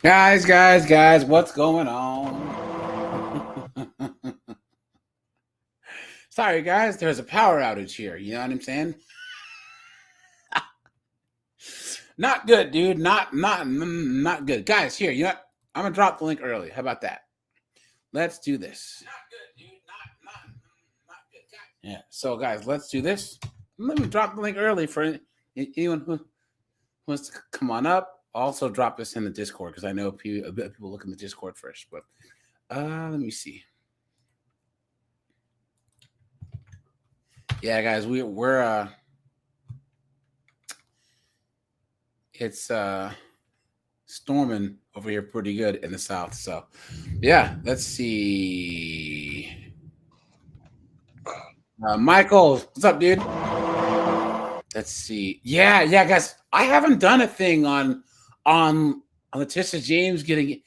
Guys, what's going on? Sorry, guys, there's a power outage here. You know what I'm saying? Not good, dude. Not good. Guys, here, you know what? I'm gonna drop the link early. How about that? Let's do this. Not good, dude. Not good. Guys. Yeah. So, guys, let's do this. Let me drop the link early for anyone who wants to come on up. Also, drop this in the Discord because I know people look in the Discord first. But let me see. Yeah, guys, we're it's storming over here pretty good in the south. So yeah, let's see. Michael, what's up, dude? Let's see. Yeah, guys, I haven't done a thing on Letitia James getting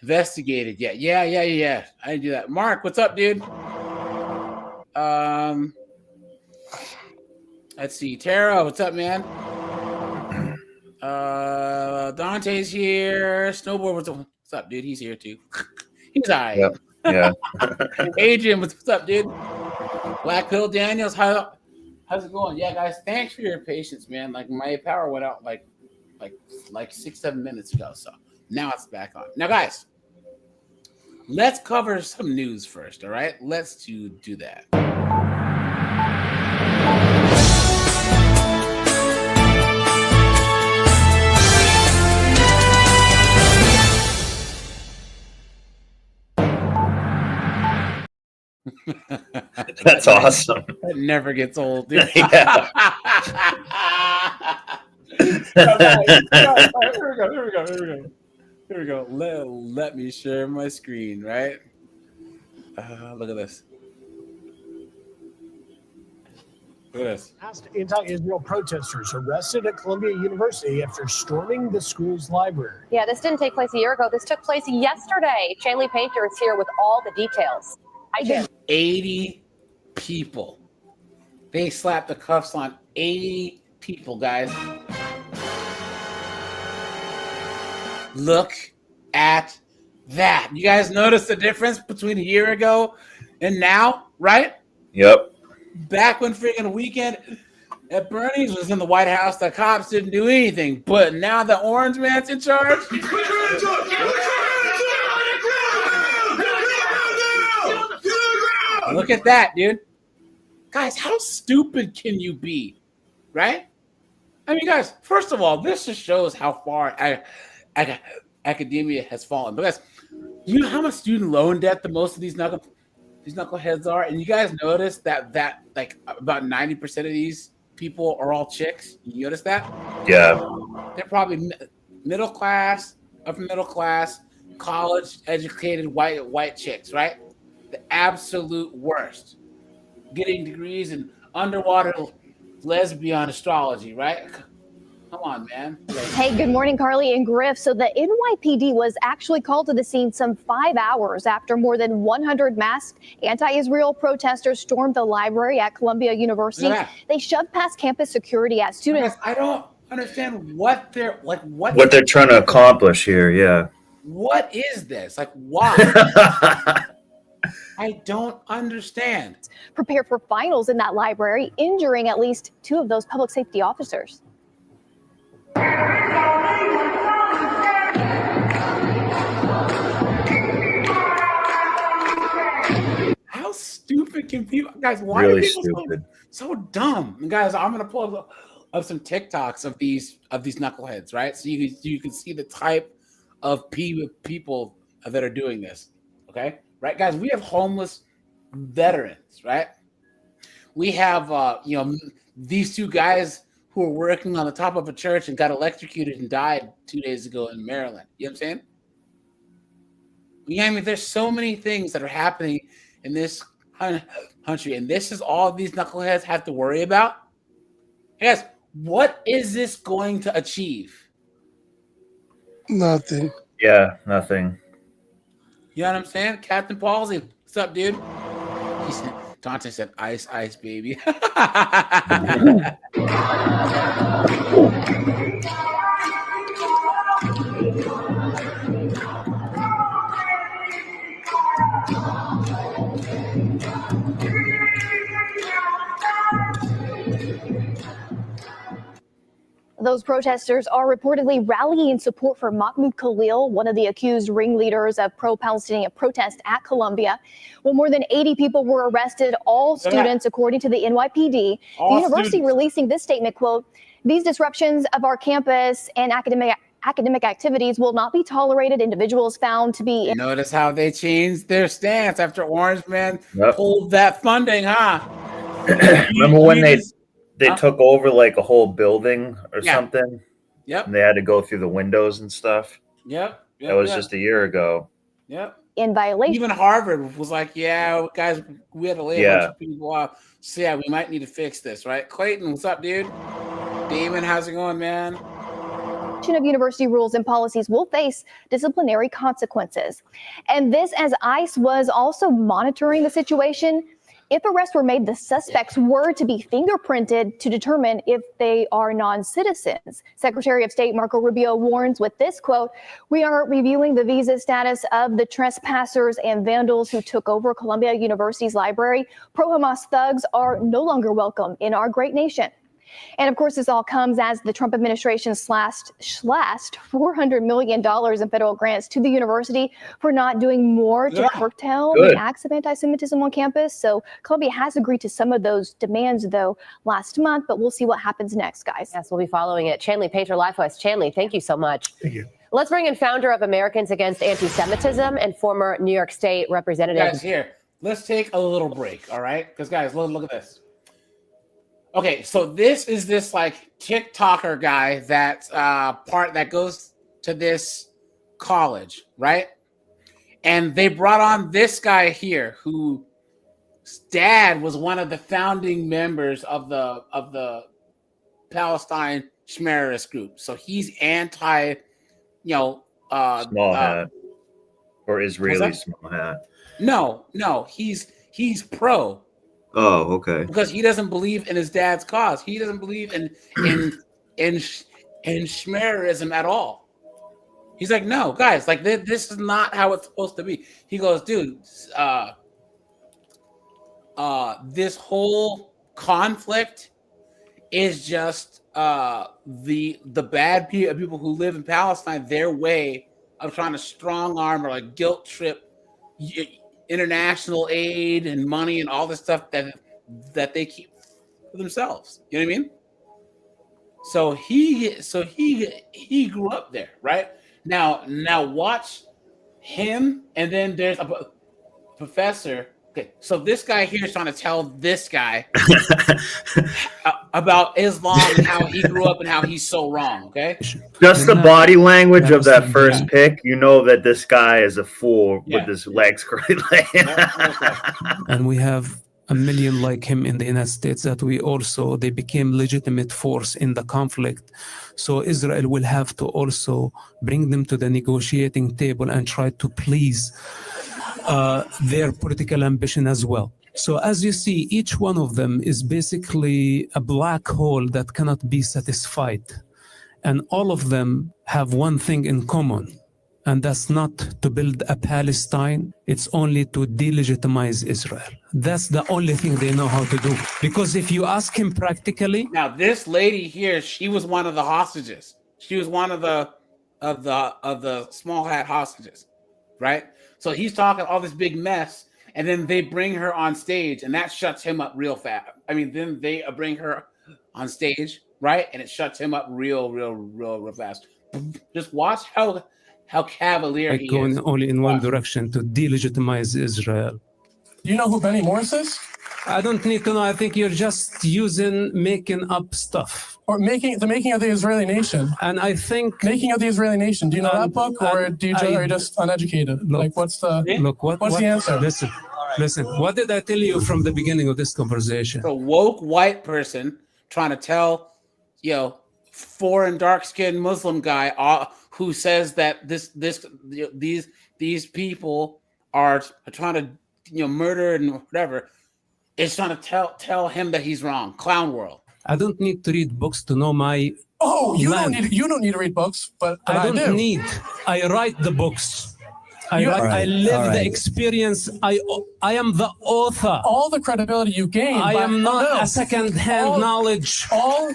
investigated yet. Yeah. I didn't do that. Mark, what's up, dude? Let's see. Tara, what's up, man? Dante's here. Snowboard, what's up, dude? He's here too. He's all right. Yep. Yeah. Adrian, what's up, dude? Black Pill Daniels, how's it going? Yeah, guys, thanks for your patience, man. Like my power went out like 6-7 minutes ago, so now it's back on. Now, guys, let's cover some news first. All right, let's do that. That's awesome. That never gets old, dude. Yeah. Here we go. Let me share my screen, right? Look at this. Look at this. Anti-Israel protesters arrested at Columbia University after storming the school's library. Yeah, this didn't take place a year ago. This took place yesterday. Shaylee Painter is here with all the details. Hi, Jim. 80 people. They slapped the cuffs on 80 people, guys. Look at that. You guys notice the difference between a year ago and now, right? Yep. Back when freaking Weekend at Bernie's was in the White House, the cops didn't do anything. But now the orange man's in charge. Look at that, dude. Guys, how stupid can you be? Right? I mean, guys, first of all, this just shows how far academia has fallen. But guys, you know how much student loan debt the most of these knuckleheads are? And you guys notice that like about 90% of these people are all chicks? You notice that? Yeah. They're probably middle class, upper middle class, college educated white chicks, right? The absolute worst. Getting degrees in underwater lesbian astrology, right? Come on, man. Hey, good morning, Carly and Griff. So the NYPD was actually called to the scene some 5 hours after more than 100 masked anti-Israel protesters stormed the library at Columbia University. Yeah. They shoved past campus security at students. I don't understand what they're trying to accomplish here. Yeah. What is this? Like, why? I don't understand. Prepare for finals in that library, injuring at least 2 of those public safety officers. How stupid can people, guys? Why Really are people stupid. so dumb? And guys, I'm gonna pull up some TikToks of these knuckleheads, right? So you can see the type of people that are doing this. Okay, right, guys? We have homeless veterans, right? We have these 2 guys who were working on the top of a church and got electrocuted and died 2 days ago in Maryland. You know what I'm saying? Yeah, I mean, there's so many things that are happening in this country, and this is all these knuckleheads have to worry about. Guys, what is this going to achieve? Nothing. Yeah, nothing. You know what I'm saying? Captain Palsy, what's up, dude? Dante said, ice, baby. Those protesters are reportedly rallying support for Mahmoud Khalil, one of the accused ringleaders of pro-Palestinian protests at Columbia. Well, more than 80 people were arrested, all students, according to the NYPD. The university releasing this statement, quote, "These disruptions of our campus and academic activities will not be tolerated. Individuals found to be..." Notice how they changed their stance after Orange Man pulled that funding, huh? Remember when they took over like a whole building or something? Yep. And they had to go through the windows and stuff. Yep. That was just a year ago. Yep. In violation. Even Harvard was like, yeah, guys, we had to lay a bunch of people off. So yeah, we might need to fix this, right? Clayton, what's up, dude? Damon, how's it going, man? Of university rules and policies will face disciplinary consequences. And this as ICE was also monitoring the situation. If arrests were made, the suspects were to be fingerprinted to determine if they are non-citizens. Secretary of State Marco Rubio warns with this quote, "We are reviewing the visa status of the trespassers and vandals who took over Columbia University's library. Pro-Hamas thugs are no longer welcome in our great nation." And of course, this all comes as the Trump administration slashed $400 million in federal grants to the university for not doing more to curtail the acts of anti-Semitism on campus. So Columbia has agreed to some of those demands, though, last month. But we'll see what happens next, guys. Yes, we'll be following it. Chanley Painter, live for us. Chanley, thank you so much. Thank you. Let's bring in founder of Americans Against Anti-Semitism and former New York State Representative. Guys, here, let's take a little break, all right? Because, guys, look at this. Okay, so this is this like TikToker guy that that goes to this college, right? And they brought on this guy here whose dad was one of the founding members of the Palestine Schmerist group. So he's anti, small hat or Israeli small hat. No, he's pro. Oh, okay. Because he doesn't believe in his dad's cause. He doesn't believe in Schmerism at all. He's like, no, guys, like this is not how it's supposed to be. He goes, dude, this whole conflict is just the bad people who live in Palestine, their way of trying to strong arm or like guilt trip international aid and money and all this stuff that they keep for themselves. You know what I mean? So he grew up there, right? Now watch him, and then there's a professor. Okay, so this guy here is trying to tell this guy about Islam and how he grew up and how he's so wrong. Okay, just the body language of that first pick, you know that this guy is a fool with his legs crossed. And we have a million like him in the United States that they became legitimate force in the conflict. So Israel will have to also bring them to the negotiating table and try to please their political ambition as well. So as you see, each one of them is basically a black hole that cannot be satisfied. And all of them have one thing in common, and that's not to build a Palestine. It's only to delegitimize Israel. That's the only thing they know how to do. Because if you ask him practically... Now, this lady here, she was one of the hostages. She was one of the small hat hostages, right? So he's talking all this big mess, and then they bring her on stage, and that shuts him up real fast. I mean, then they bring her on stage, right? And it shuts him up real fast. Just watch how cavalier he is. Going only in one direction, to delegitimize Israel. Do you know who Benny Morris is? I don't need to know. I think you're just making up stuff. Or the making of the Israeli nation. And I think making of the Israeli nation. Do you know that book, or are you just uneducated? Look, what's the answer? Listen. What did I tell you from the beginning of this conversation? A woke white person trying to tell, foreign dark-skinned Muslim guy who says that these people are trying to murder and whatever. Is trying to tell him that he's wrong. Clown world. I don't need to read books to know my. Oh, you don't need to read books, but I don't need. I write the books. I live all the right. experience. I am the author. All the credibility you gained. I am not a second-hand knowledge. All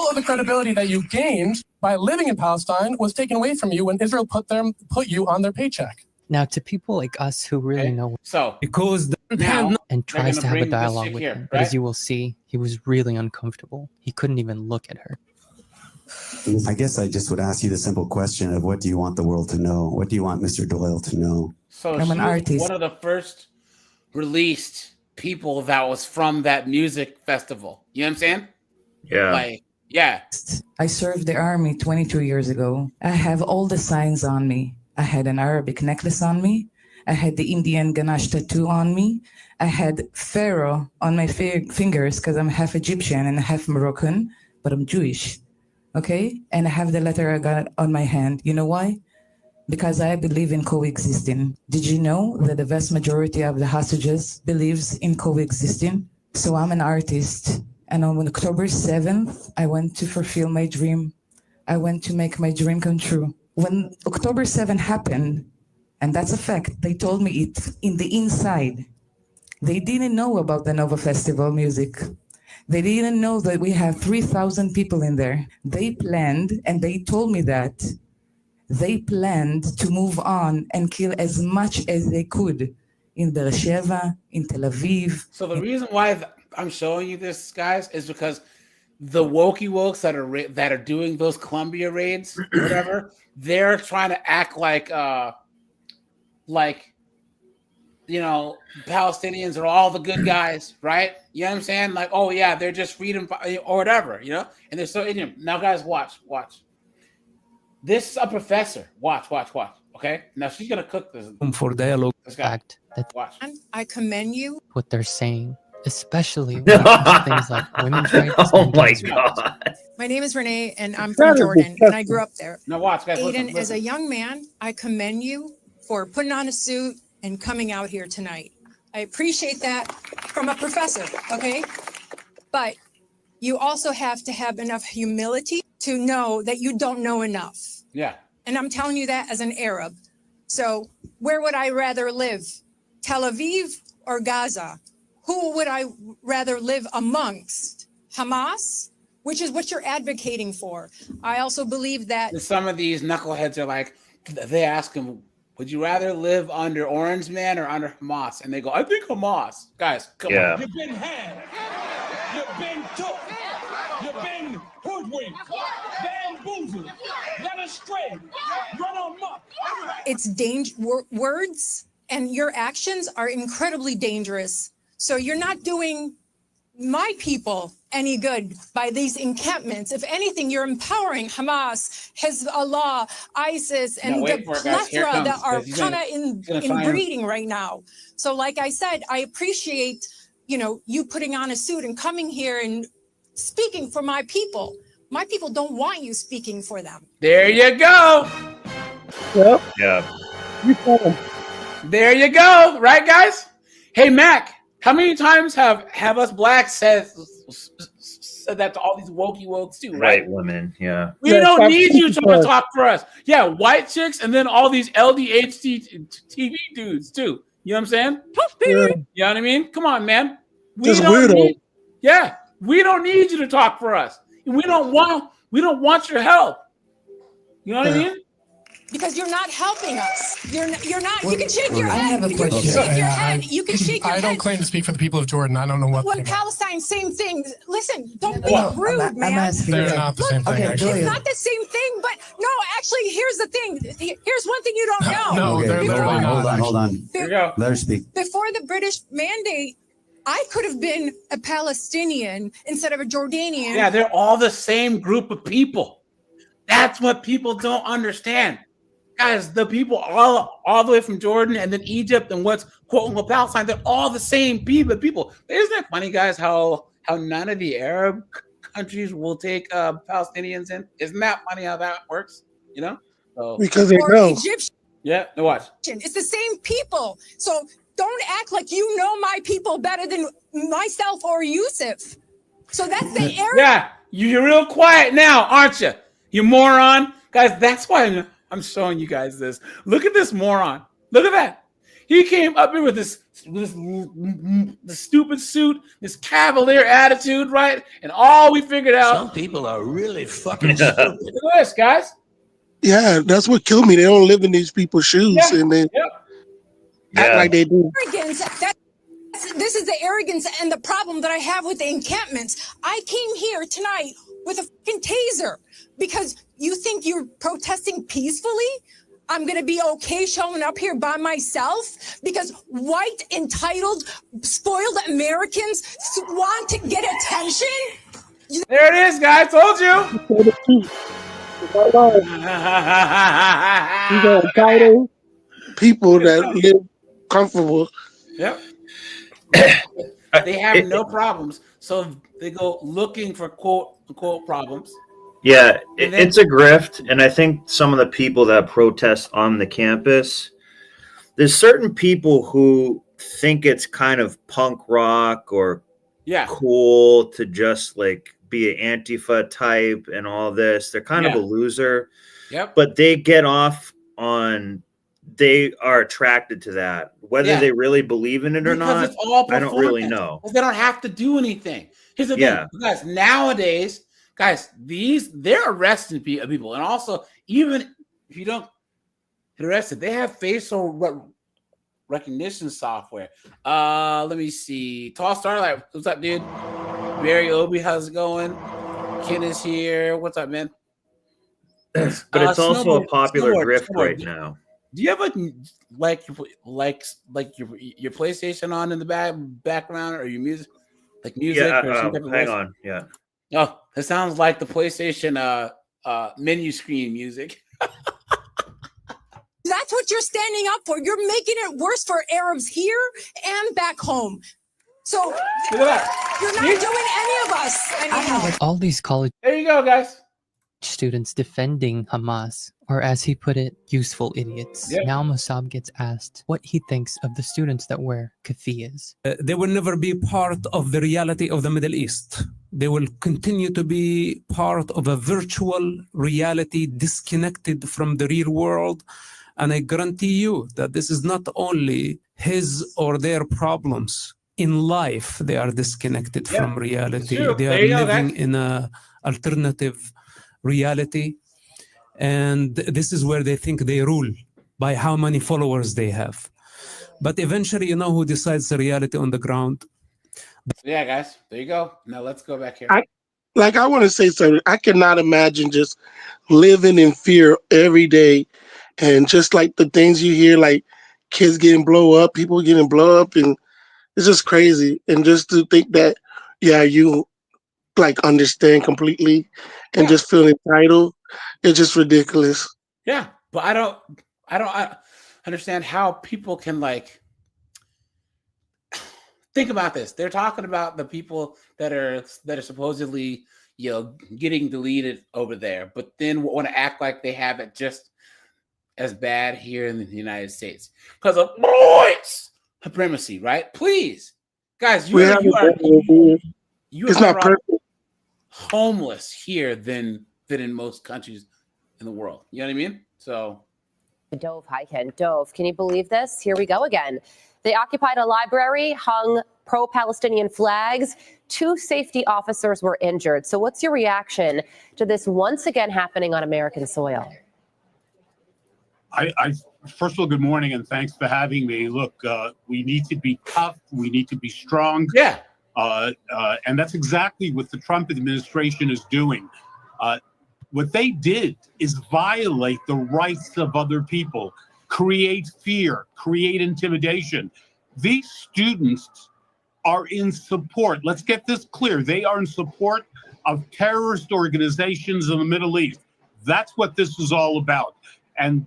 of the credibility that you gained by living in Palestine was taken away from you when Israel put you on their paycheck. Now, to people like us who really know So because now and tries to have a bring this dialogue chick with here, him, but right? as you will see, he was really uncomfortable. He couldn't even look at her. I guess I just would ask you the simple question of what do you want the world to know? What do you want Mr. Doyle to know? So I'm she an was artist. one of the first released people that was from that music festival. You know what I'm saying? Yeah. Like, yeah. I served the army 22 years ago. I have all the signs on me. I had an Arabic necklace on me. I had the Indian Ganesh tattoo on me. I had Pharaoh on my fingers because I'm half Egyptian and half Moroccan, but I'm Jewish. Okay? And I have the letter I got on my hand. You know why? Because I believe in coexisting. Did you know that the vast majority of the hostages believes in coexisting? So I'm an artist. And on October 7th, I went to fulfill my dream. I went to make my dream come true. When October 7th happened, and that's a fact, they told me it in the inside. They didn't know about the Nova Festival music. They didn't know that we have 3,000 people in there. They planned, and they told me that they planned to move on and kill as much as they could in Be'er Sheva, in Tel Aviv. So the reason why I'm showing you this, guys, is because the wokey wokes that are doing those Columbia raids, or whatever, they're trying to act like you know, Palestinians are all the good guys, right? You know what I'm saying? Like, oh yeah, they're just freedom or whatever, you know? And they're so ignorant. Now, guys, watch. This is a professor. Watch. Okay? Now she's gonna cook this. For dialogue. This guy. Fact that Watch. I commend you. what they're saying, especially when it comes to things like women's rights. Oh and my gay rights. God. My name is Renee, and I'm from Jordan, and I grew up there. Now watch, guys. Aiden, Listen. as a young man, I commend you for putting on a suit and coming out here tonight. I appreciate that from a professor, okay? But you also have to have enough humility to know that you don't know enough. Yeah. And I'm telling you that as an Arab. So where would I rather live? Tel Aviv or Gaza? Who would I rather live amongst? Hamas, which is what you're advocating for. I also believe that And some of these knuckleheads are like, they ask him, would you rather live under Orange Man or under Hamas? And they go, I think Hamas. Guys, come on. You've been had. You've been took. You've been hoodwinked, bamboozled, led astray, run amok. it's words and your actions are incredibly dangerous. So you're not doing my people any good by these encampments. If anything, you're empowering Hamas, Hezbollah, ISIS, and the plethora that are kind of in breeding right now. So like I said, I appreciate, you putting on a suit and coming here and speaking for my people. My people don't want you speaking for them. There you go. Yep. Yeah. There you go. Right, guys? Hey, Mac, how many times have us blacks said that to all these wokey wokes too, right? Right, women, yeah. We don't need you to talk for us. Yeah, white chicks and then all these LDHT TV dudes too. You know what I'm saying? Yeah. You know what I mean? Come on, man. We don't need you to talk for us. We don't want your help. You know what I mean? Because you're not helping us. You're not. You can shake your I head. have a You can question. shake your head. You can shake your head. I don't claim to speak for the people of Jordan. I don't know what. Well, Palestine, same thing. Listen, don't be No, rude, I'm man. asking They're you. not the same thing. Okay, actually. It's not the same thing, but no, actually, here's the thing. Here's one thing you don't know. No, Okay, they're literally not. hold on. Here we go. Let her speak. Before the British mandate, I could have been a Palestinian instead of a Jordanian. Yeah, they're all the same group of people. That's what people don't understand. Guys, the people all the way from Jordan and then Egypt and what's quote unquote Palestine, they're all the same people. Isn't it funny, guys, how none of the Arab countries will take Palestinians in? Isn't that funny how that works? You know? So, because they or know. Egyptian. Yeah, no, watch. It's the same people. So don't act like you know my people better than myself or Yusuf. So that's the Arab. Yeah, you're real quiet now, aren't you? You moron. Guys, that's why I'm showing you guys this. Look at this moron. Look at that. He came up here with this stupid suit, this cavalier attitude, right? And all we figured out. Some people are really fucking stupid. Look at this, guys. Yeah, that's what killed me. They don't live in these people's shoes, and they act like they do. Arrogance. This is the arrogance and the problem that I have with the encampments. I came here tonight with a fucking taser because you think you're protesting peacefully? I'm going to be okay showing up here by myself because white, entitled, spoiled Americans want to get attention? There it is, guys. Told you. These are entitled people that live comfortable. Yep. They have no problems, so they go looking for quote unquote problems. Yeah, it's a grift, and I think some of the people that protest on the campus, there's certain people who think it's kind of punk rock or cool to just like be an Antifa type and all this. They're kind of a loser. Yep. But they get off on, they are attracted to that. Whether they really believe in it or not, it's all I don't really know. They don't have to do anything. Here's the thing, guys. Nowadays, guys, they're arresting people, and also even if you don't get arrested, they have facial recognition software. Let me see. Tall Starlight, what's up, dude? Barry Obi, how's it going? Ken is here. What's up, man? But it's also a popular grift right now. Do you have like your PlayStation on in the background or your music, like music? Yeah, or some type of hang on. Yeah. Oh, it sounds like the PlayStation menu screen music. That's what you're standing up for. You're making it worse for Arabs here and back home. So you're not doing any of us any help. All these college There you go, guys. students defending Hamas, or as he put it, useful idiots. Yep. Now Mossab gets asked what he thinks of the students that wear keffiyehs. They will never be part of the reality of the Middle East. They will continue to be part of a virtual reality disconnected from the real world. And I guarantee you that this is not only his or their problems. In life, they are disconnected from reality. They are living in an alternative reality. And this is where they think they rule, by how many followers they have. But eventually, you know who decides the reality on the ground? Yeah, guys, there you go. Now let's go back here. I want to say something. I cannot imagine just living in fear every day, and just like the things you hear, like kids getting blow up, people getting blow up, and it's just crazy. And just to think that, you like understand completely and just feel entitled, it's just ridiculous. Yeah, but I don't understand how people can like think about this. They're talking about the people that are supposedly, getting deleted over there, but then want to act like they have it just as bad here in the United States because of white supremacy, right? Please, guys, you are not perfect. Homeless here than in most countries in the world. You know what I mean? So, Dove, hi Ken. Dove, can you believe this? Here we go again. They occupied a library, hung pro-Palestinian flags. 2 safety officers were injured. So what's your reaction to this once again happening on American soil? First of all, good morning, and thanks for having me. Look, we need to be tough. We need to be strong. Yeah. And that's exactly what the Trump administration is doing. What they did is violate the rights of other people, create fear, create intimidation. These students are in support. Let's get this clear. They are in support of terrorist organizations in the Middle East. That's what this is all about. And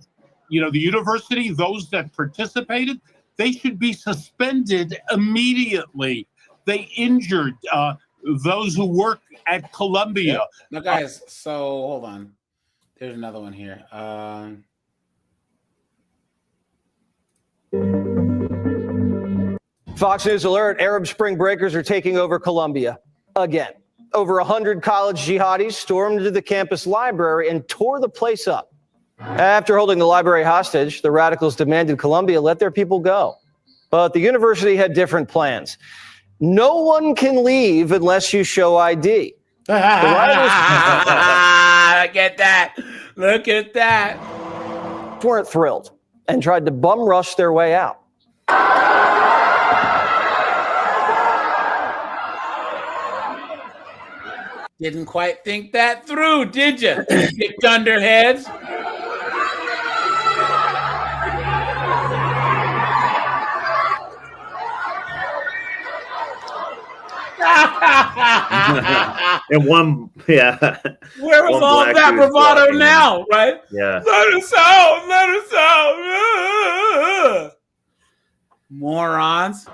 the university, those that participated, they should be suspended immediately. They injured those who work at Columbia. Yep. Now, guys, so hold on. There's another one here. Fox News alert, Arab Spring breakers are taking over Columbia again. Over 100 college jihadis stormed into the campus library and tore the place up. After holding the library hostage, the radicals demanded Columbia let their people go. But the university had different plans. No one can leave unless you show ID. The rioters Look at that. Look at that. weren't thrilled and tried to bum rush their way out. Didn't quite think that through, did you? You dunderheads. And one, yeah. Where was one all black that dude bravado blocking now, right? Yeah. Let us out! Let us out! Morons.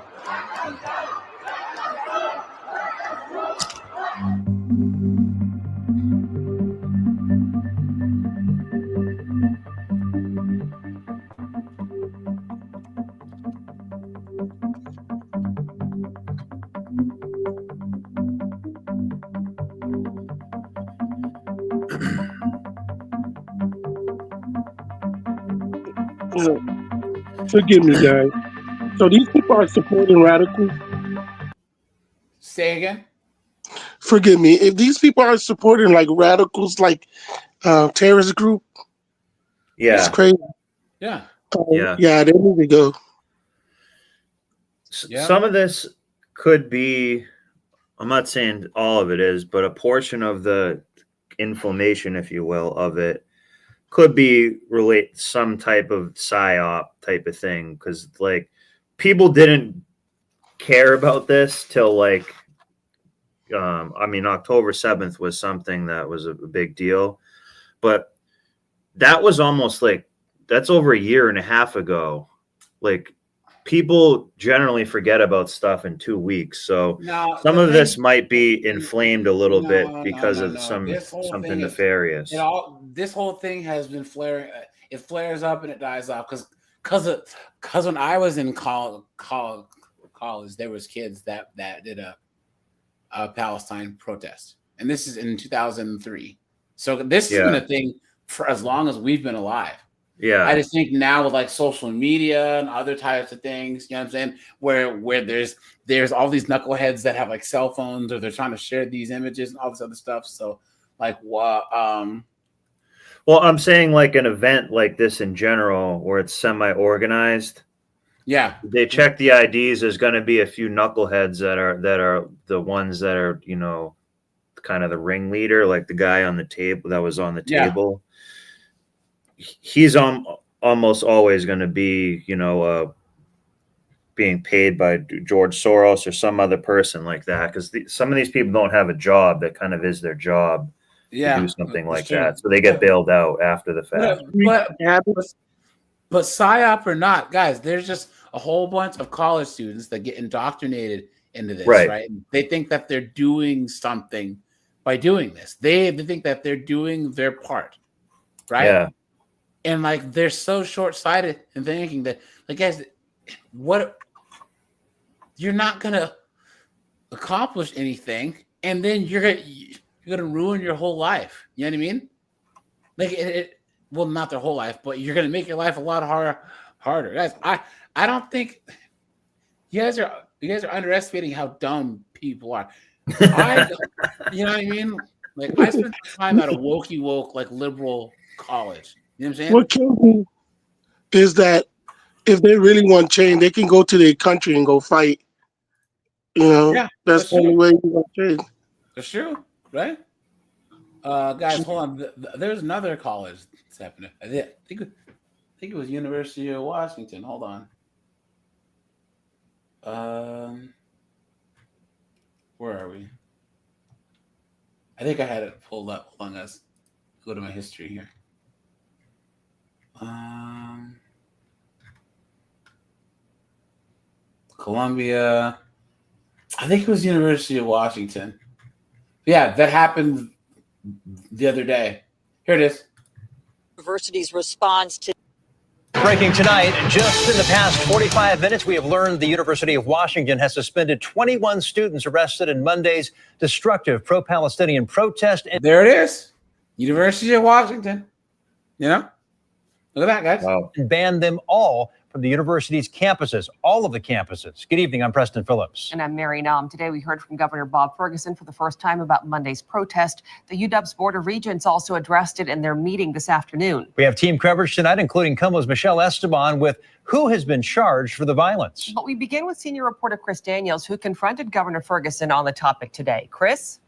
Forgive me, guys. So these people are supporting radicals. Say again. Forgive me. If these people are supporting like radicals, like terrorist group, it's crazy. Yeah. Yeah, there we go. Some of this could be, I'm not saying all of it is, but a portion of the inflammation, if you will, of it could be some type of psyop type of thing. Because like people didn't care about this till like, I mean, October 7th was something that was a big deal, but that was almost like, that's over a year and a half ago. Like people generally forget about stuff in 2 weeks. So some of this might be inflamed a little bit because of something nefarious. This whole thing has been flaring. It flares up and it dies off because when I was in college, there was kids that did a Palestine protest, and this is in 2003. So this has been a thing for as long as we've been alive. Yeah. I just think now with like social media and other types of things, you know what I'm saying, where there's all these knuckleheads that have like cell phones or they're trying to share these images and all this other stuff. So like well, I'm saying like an event like this in general where it's semi-organized. Yeah. They check the IDs. There's going to be a few knuckleheads that are the ones that are, you know, kind of the ringleader, like the guy on the table that was on the table. He's almost always going to be, you know, being paid by George Soros or some other person like that, because some of these people don't have a job that kind of is their job to do something like that, so they get bailed out after the fact. But psyop or not, guys, there's just a whole bunch of college students that get indoctrinated into this, right? They think that they're doing something by doing this. They think that they're doing their part, right? Yeah. And like they're so short-sighted in thinking that, like, guys, what you're not gonna accomplish anything, and then you're gonna ruin your whole life. You know what I mean? Like well, not their whole life, but you're gonna make your life a lot harder. Guys, I don't think you guys are underestimating how dumb people are. You know what I mean? Like I spent time at a woke like liberal college. You know what I'm saying? What kills me is that if they really want change, they can go to their country and go fight. You know, that's the only way you want change. That's true, right? Guys, hold on. There's another college that's happening. I think it was University of Washington. Hold on. Where are we? I think I had it pulled up. Hold on, guys. Go to my history here. Columbia. I think it was University of Washington. Yeah, that happened the other day. Here it is. University's response to breaking tonight, just in the past 45 minutes, we have learned the University of Washington has suspended 21 students arrested in Monday's destructive pro-Palestinian protest. There it is. University of Washington. You know? Look at that, guys. Wow. And ban them all from the university's campuses, all of the campuses. Good evening, I'm Preston Phillips. And I'm Mary Nalm. Today we heard from Governor Bob Ferguson for the first time about Monday's protest. The UW's Board of Regents also addressed it in their meeting this afternoon. We have team coverage tonight, including KOMO's Michelle Esteban with who has been charged for the violence. But we begin with senior reporter Chris Daniels, who confronted Governor Ferguson on the topic today. Chris?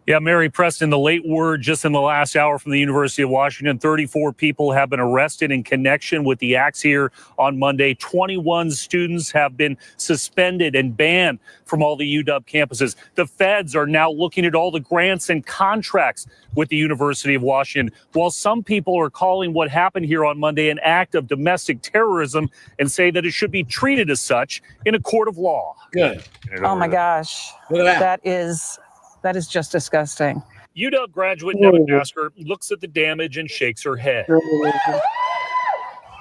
Yeah, Mary, Preston, the late word just in the last hour from the University of Washington, 34 people have been arrested in connection with the acts here on Monday. 21 students have been suspended and banned from all the UW campuses. The feds are now looking at all the grants and contracts with the University of Washington, while some people are calling what happened here on Monday an act of domestic terrorism and say that it should be treated as such in a court of law. Good. Oh my gosh. Look at that. That is just disgusting. UW graduate Nevin Masker looks at the damage and shakes her head.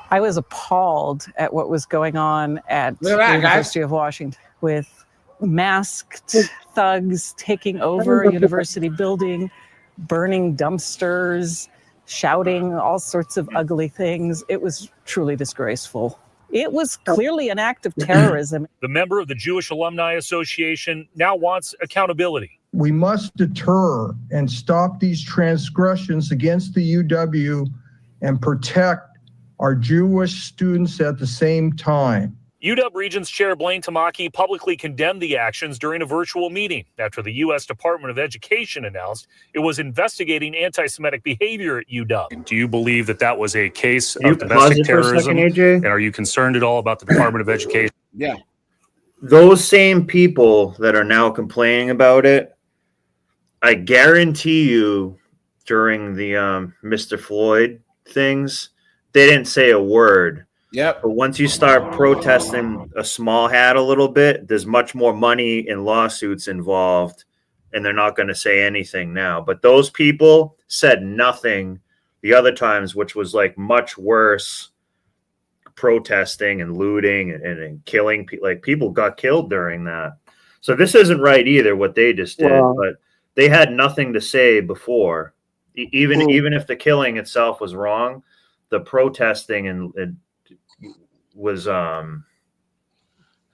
I was appalled at what was going on at the University of Washington with masked thugs taking over a university building, burning dumpsters, shouting all sorts of ugly things. It was truly disgraceful. It was clearly an act of terrorism. The member of the Jewish Alumni Association now wants accountability. We must deter and stop these transgressions against the UW and protect our Jewish students at the same time. UW Regents Chair Blaine Tamaki publicly condemned the actions during a virtual meeting after the U.S. Department of Education announced it was investigating anti-Semitic behavior at UW. Do you believe that that was a case of domestic terrorism? And are you concerned at all about the Department of Education? Yeah. Those same people that are now complaining about it, I guarantee you during the Mr. Floyd things, they didn't say a word. Yep. But once you start protesting a small hat a little bit, there's much more money and lawsuits involved, and they're not going to say anything now. But those people said nothing the other times, which was like much worse, protesting and looting and killing people. Like people got killed during that. So this isn't right either, what they just did. Wow. But they had nothing to say before. Even if the killing itself was wrong, the protesting and was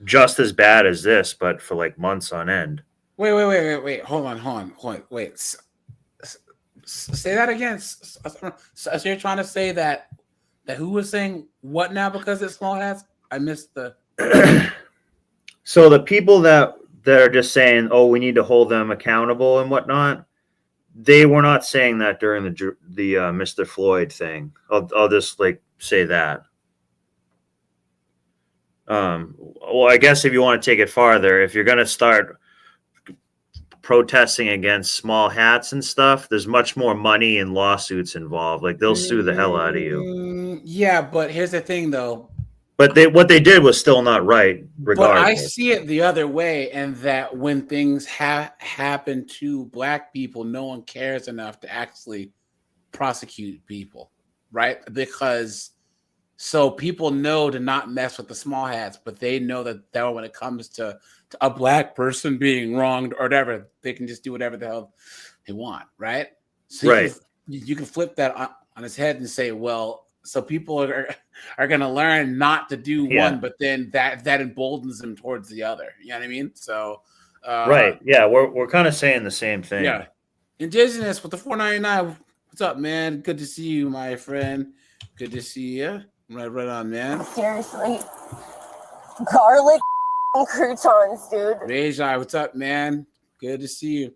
just as bad as this, but for like months on end. Wait. Hold on. Wait. Say that again. So you're trying to say that who was saying what now because it's small hats? I missed the. So the people that are just saying, oh, we need to hold them accountable and whatnot, they were not saying that during the Mr. Floyd thing. I'll just like say that. Well, I guess if you want to take it farther, if you're going to start protesting against small hats and stuff, there's much more money and lawsuits involved. Like they'll sue the hell out of you. Yeah, but here's the thing, though. But what they did was still not right, regardless. But I see it the other way, and that when things happen to Black people, no one cares enough to actually prosecute people, right? Because so people know to not mess with the small hats, but they know that when it comes to a Black person being wronged or whatever, they can just do whatever the hell they want, right? So right. You can flip that on its head and say, well, so people are going to learn not to do one, but then that emboldens them towards the other. You know what I mean? So, right. Yeah. We're kind of saying the same thing. Yeah. Indigenous with the 499. What's up, man? Good to see you, my friend. Good to see you. Right on, man. Seriously. Garlic croutons, dude. Rajai, what's up, man? Good to see you,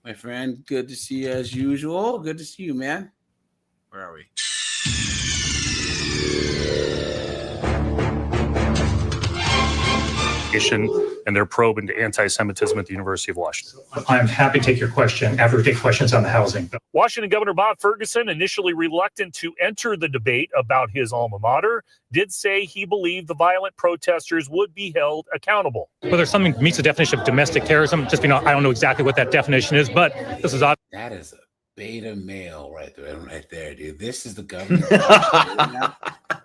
my friend. Good to see you as usual. Good to see you, man. Where are we? And their probe into anti-Semitism at the University of Washington. I'm happy to take your question after we take questions on the housing. Washington Governor Bob Ferguson, initially reluctant to enter the debate about his alma mater, did say he believed the violent protesters would be held accountable. Whether something meets the definition of domestic terrorism, I don't know exactly what that definition is, but this is that is a beta male right there, dude. This is the governor.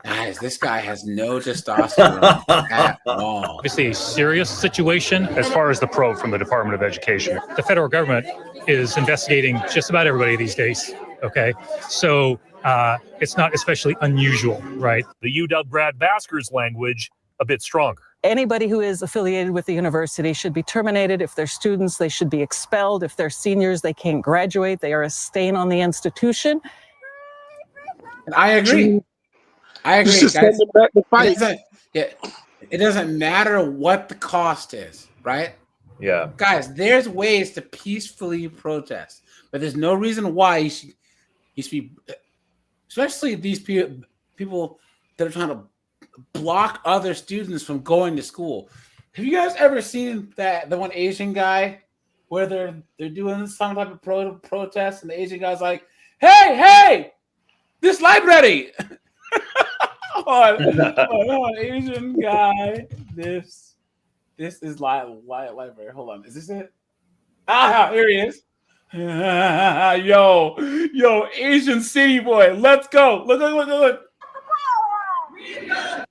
Guys, this guy has no testosterone at all. Obviously a serious situation. As far as the probe from the Department of Education, The federal government is investigating just about everybody these days. Okay, so it's not especially unusual, right? The UW Brad Basker's language a bit stronger. Anybody who is affiliated with the university should be terminated. If they're students, they should be expelled. If they're seniors, they can't graduate. They are a stain on the institution. And I agree. I agree, Just guys. send them back to fight. It doesn't matter what the cost is, right? Yeah. Guys, there's ways to peacefully protest, but there's no reason why you should be, especially these people that are trying to block other students from going to school. Have you guys ever seen the one Asian guy where they're doing some type of protest, and the Asian guy's like, "Hey, this library." on, Asian guy. This is library. Hold on, is this it? Here he is. Yo, Asian city boy, let's go. Look. We've got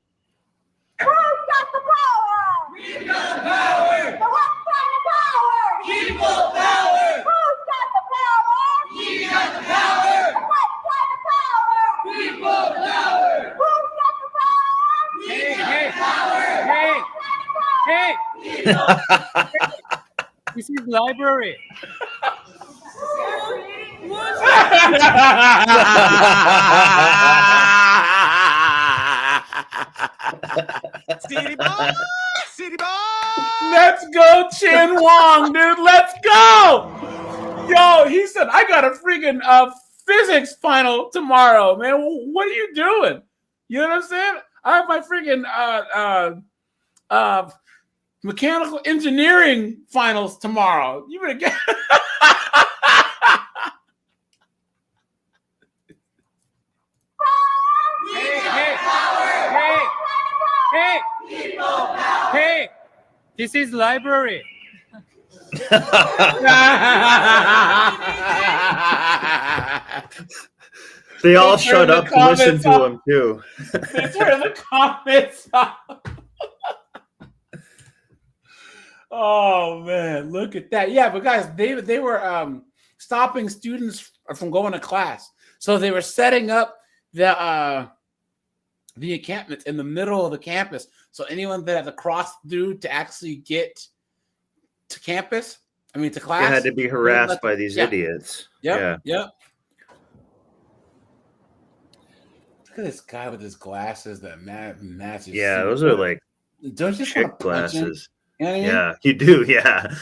the power! We've got the power! The what's got the power? People power! Who's got the power? We got the power! The what's got the power? People power! Who's got the power? We got the power! Hey! This is library. City boy! Let's go, Chin Wong, dude. Let's go! Yo, he said, I got a freaking physics final tomorrow, man. What are you doing? You know what I'm saying? I have my freaking mechanical engineering finals tomorrow. You better get. Hey! This is library. They all shut up to listen to him too. They turn the comments off. Oh man, look at that. Yeah, but guys, they were stopping students from going to class. So they were setting up the encampments in the middle of the campus. So anyone that had to cross through to actually get to campus, to class, They had to be harassed by these idiots. Yep. Look at this guy with his glasses that matches. Yeah, those are like don't you just want to punch him? glasses. You know what I mean? Yeah, you do. Yeah.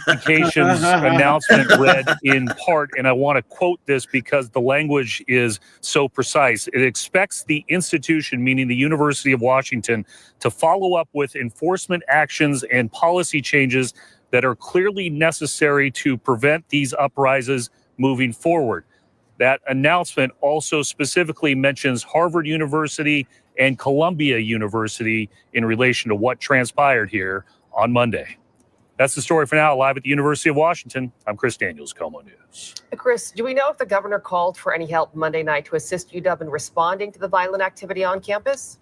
Education's announcement read in part, and I want to quote this because the language is so precise. It expects the institution, meaning the University of Washington, to follow up with enforcement actions and policy changes that are clearly necessary to prevent these uprisings moving forward. That announcement also specifically mentions Harvard University and Columbia University in relation to what transpired here on Monday. That's the story for now. Live at the University of Washington, I'm Chris Daniels, Como News. Chris, do we know if the governor called for any help Monday night to assist UW in responding to the violent activity on campus?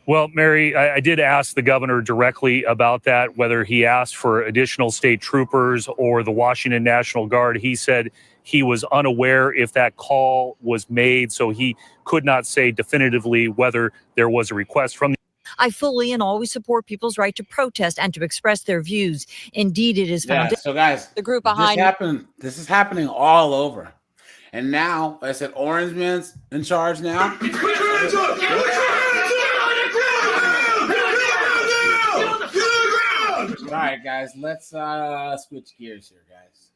Well, Mary, I did ask the governor directly about that, whether he asked for additional state troopers or the Washington National Guard. He said he was unaware if that call was made, so he could not say definitively whether there was a request from the I fully and always support people's right to protest and to express their views. Indeed, it is found. Yeah, so guys, the group behind this is happening all over. And now, like I said, Orange Man's in charge now. All right, guys, let's switch gears here, guys.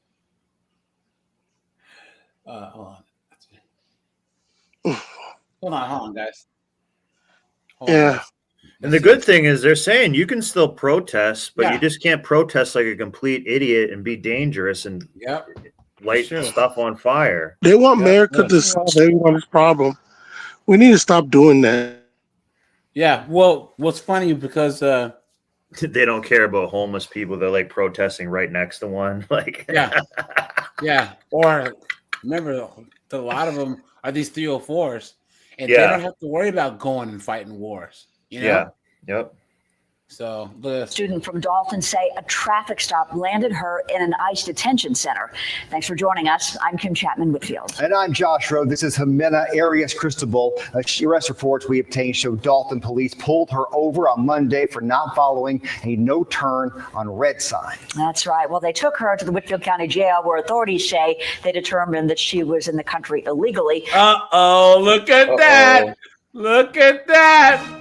Hold on, guys. Hold on. And the good thing is they're saying you can still protest, but Yeah. you just can't protest like a complete idiot and be dangerous and light stuff on fire. They want America to solve everyone's problem. We need to stop doing that. Yeah, well, what's funny because they don't care about homeless people. They're like protesting right next to one. Like yeah. Or remember, a lot of them are these 304s, and they Yeah. don't have to worry about going and fighting wars. You know? Yeah. Yep. So the student from Dalton say a traffic stop landed her in an ICE detention center. Thanks for joining us. I'm Kim Chapman-Whitfield. And I'm Josh Rowe. This is Jimena Arias Cristobal. Arrest reports we obtained show Dalton police pulled her over on Monday for not following a no turn on red sign. That's right. Well, they took her to the Whitfield County Jail, where authorities say they determined that she was in the country illegally. Uh-oh, look at that. Look at that.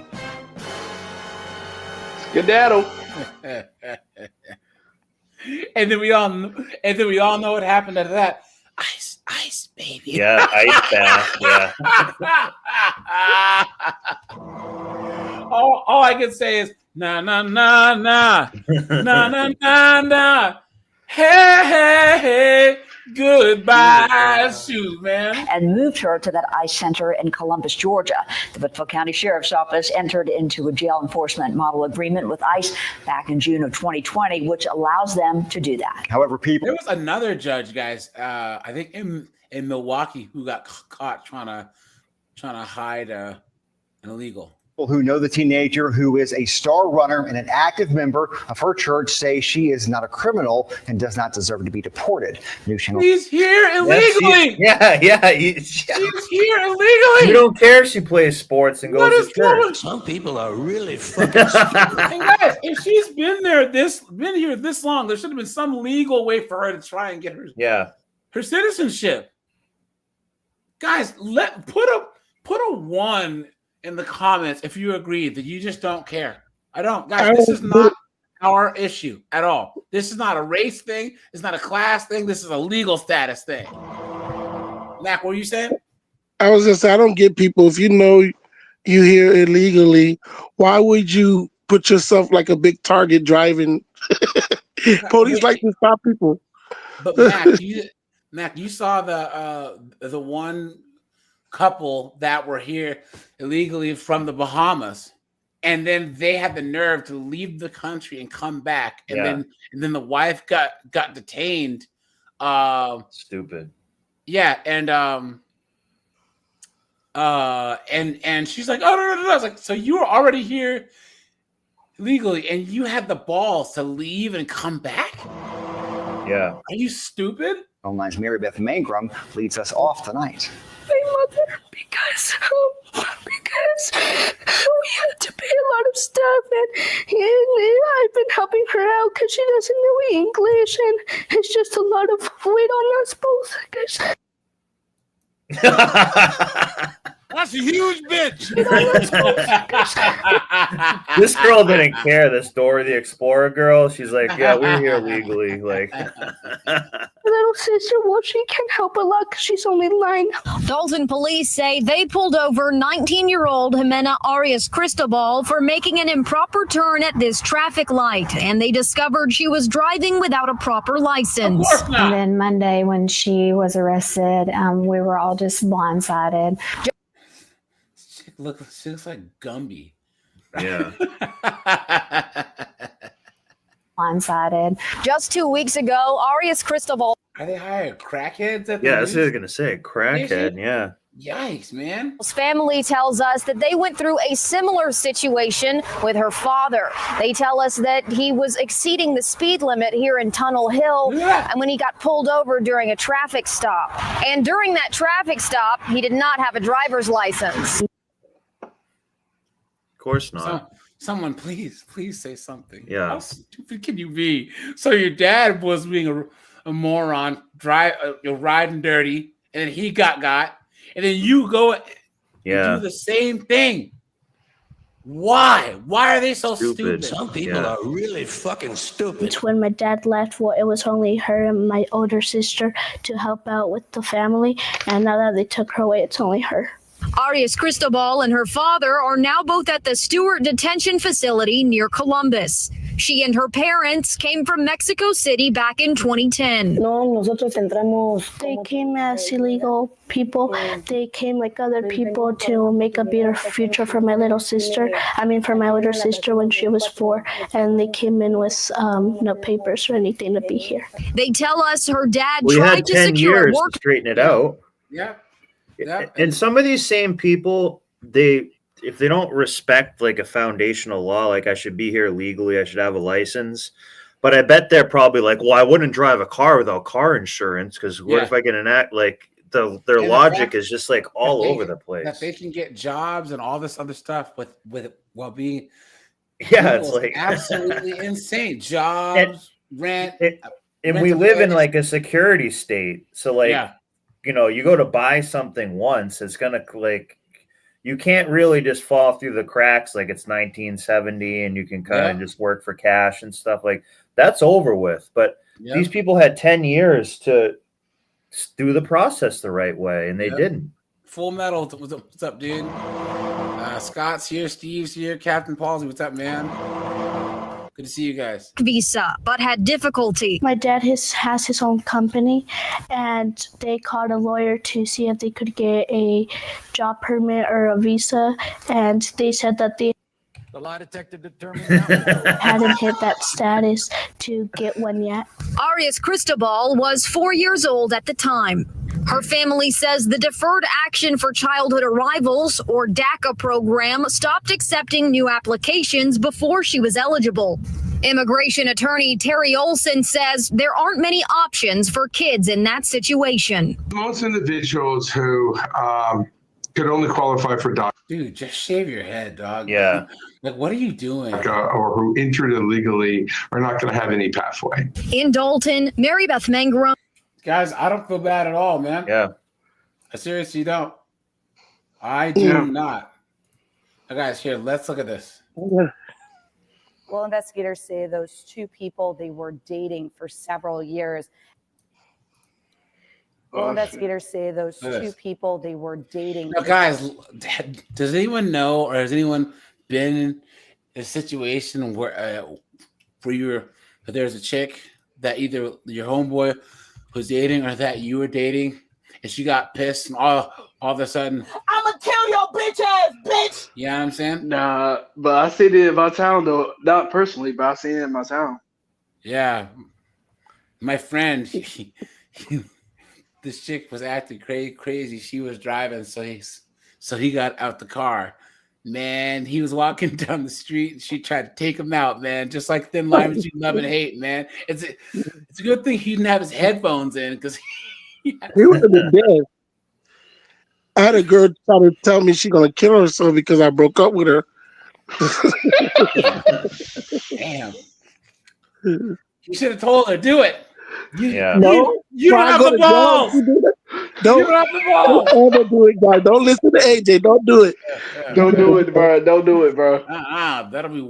Skedaddle. and then we all know what happened after that. Ice, baby. Yeah, ice bath. Yeah. all I can say is na na na na na na na na. Hey, goodbye, shoes, man. And moved her to that ICE center in Columbus, Georgia. The Whitfield County Sheriff's Office entered into a jail enforcement model agreement with ICE back in June of 2020, which allows them to do that. However, there was another judge, guys, I think in Milwaukee, who got caught trying to hide an illegal. Who know the teenager, who is a star runner and an active member of her church, say she is not a criminal and does not deserve to be deported. News Channel. He's here illegally. He's here illegally. You don't care if she plays sports and goes to church. Some people are really fucking stupid. And guys, if she's been here this long, there should have been some legal way for her to try and get her citizenship. Guys, put a 1 in the comments if you agree that you just don't care. I don't. Guys, this is not our issue at all. This is not a race thing. It's not a class thing. This is a legal status thing. Mac, what were you saying? I was just saying, I don't get people. If you know you here illegally, why would you put yourself like a big target driving? Police like to stop people. But Mac, you saw the one couple that were here illegally from the Bahamas, and then they had the nerve to leave the country and come back, and then the wife got detained. Stupid. Yeah, and she's like, oh no. I was like, so you were already here legally, and you had the balls to leave and come back? Yeah. Are you stupid? Online's Mary Beth Mangrum leads us off tonight. My mother, because we had to pay a lot of stuff, and I've been helping her out because she doesn't know English, and it's just a lot of weight on us both. That's a huge bitch. This girl didn't care. This Dora the Explorer girl. She's like, yeah, we're here legally. Like, Little sister, well, she can help a lot because she's only 9. Dalton police say they pulled over 19-year-old Jimena Arias Cristobal for making an improper turn at this traffic light, and they discovered she was driving without a proper license. And then Monday, when she was arrested, we were all just blindsided. She looks like Gumby. Yeah. Blindsided. Just 2 weeks ago, Arias Cristobal. Are they hired crackheads? That's what I was going to say. Crackhead, yeah. Yikes, man. Family tells us that they went through a similar situation with her father. They tell us that he was exceeding the speed limit here in Tunnel Hill, and when he got pulled over during a traffic stop. And during that traffic stop, he did not have a driver's license. Of course not. Someone please say something. Yeah. How stupid can you be? So your dad was being a moron, riding dirty, and then he got, and then you go and do the same thing. Why? Why are they so stupid? Some people are really fucking stupid. When my dad left, it was only her and my older sister to help out with the family, and now that they took her away, it's only her. Arias Cristobal and her father are now both at the Stewart Detention Facility near Columbus. She and her parents came from Mexico City back in 2010. They came as illegal people. They came like other people to make a better future for my little sister. For my older sister when she was 4. And they came in with no papers or anything to be here. They tell us her dad we tried had to 10 secure years work. to straighten it out. Yeah. And some of these same people, they if they don't respect like a foundational law, like I should be here legally, I should have a license. But I bet they're probably like, well, I wouldn't drive a car without car insurance because what if I get an act? Like their logic is just like all over the place. That they can get jobs and all this other stuff with while being it's like absolutely insane. Jobs, rent, and we live in like a security state, so like you know, you go to buy something once, it's gonna like you can't really just fall through the cracks like it's 1970 and you can kind of just work for cash and stuff. Like that's over with. But these people had 10 years to do the process the right way, and they didn't. Full Metal, what's up, dude? Scott's here, Steve's here, Captain Palsy, what's up, man? Good to see you guys. Visa, but had difficulty. My dad has his own company, and they called a lawyer to see if they could get a job permit or a visa, and they said that they The lie detector determined hadn't hit that status to get one yet. Arias Cristobal was 4 years old at the time. Her family says the Deferred Action for Childhood Arrivals, or DACA program, stopped accepting new applications before she was eligible. Immigration attorney Terry Olson says there aren't many options for kids in that situation. Most individuals who could only qualify for DACA. Dude, just shave your head, dog. Yeah. Like, what are you doing? Or who entered illegally are not going to have any pathway. In Dalton, Mary Beth Mangrum. Guys, I don't feel bad at all, man. Yeah. I seriously don't. I do not. Now, guys, here, let's look at this. Well, investigators say those two people, they were dating for several years. Investigators say those two people, they were dating. Now, guys, does anyone know, or has anyone been in a situation where there's a chick that either your homeboy was dating or that you were dating, and she got pissed, and all of a sudden, I'm gonna kill your bitch ass, bitch. You know what I'm saying? Nah, but I seen it in my town though. Not personally, but I seen it in my town. Yeah, my friend, this chick was acting crazy. She was driving, so he got out the car. Man, he was walking down the street, and she tried to take him out. Man, just like Thin Line Between Love and Hate. Man, it's a good thing he didn't have his headphones in because he would have been dead. I had a girl try to tell me she's gonna kill herself because I broke up with her. Damn. You should have told her, do it. You don't have the balls. Don't ever do it, guys. Don't listen to AJ. Don't do it. Don't do it, bro. Don't do it, bro. That'll be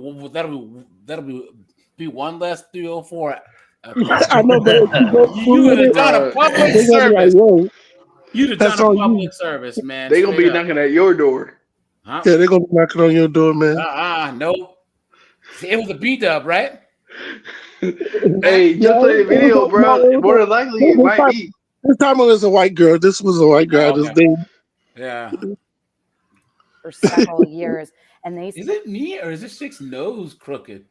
one less 304. I know, but you would have done a public service. You'd have That's done a on public you. service, man. They gonna be knocking at your door. Huh? Yeah, they're gonna be knocking on your door, man. No. It was a B-dub, right? Hey, just play the video, bro. More than likely, it might be. This time it was a white girl. This was a white girl. This day. Yeah. For several years, and they is it me or is this chick's nose crooked?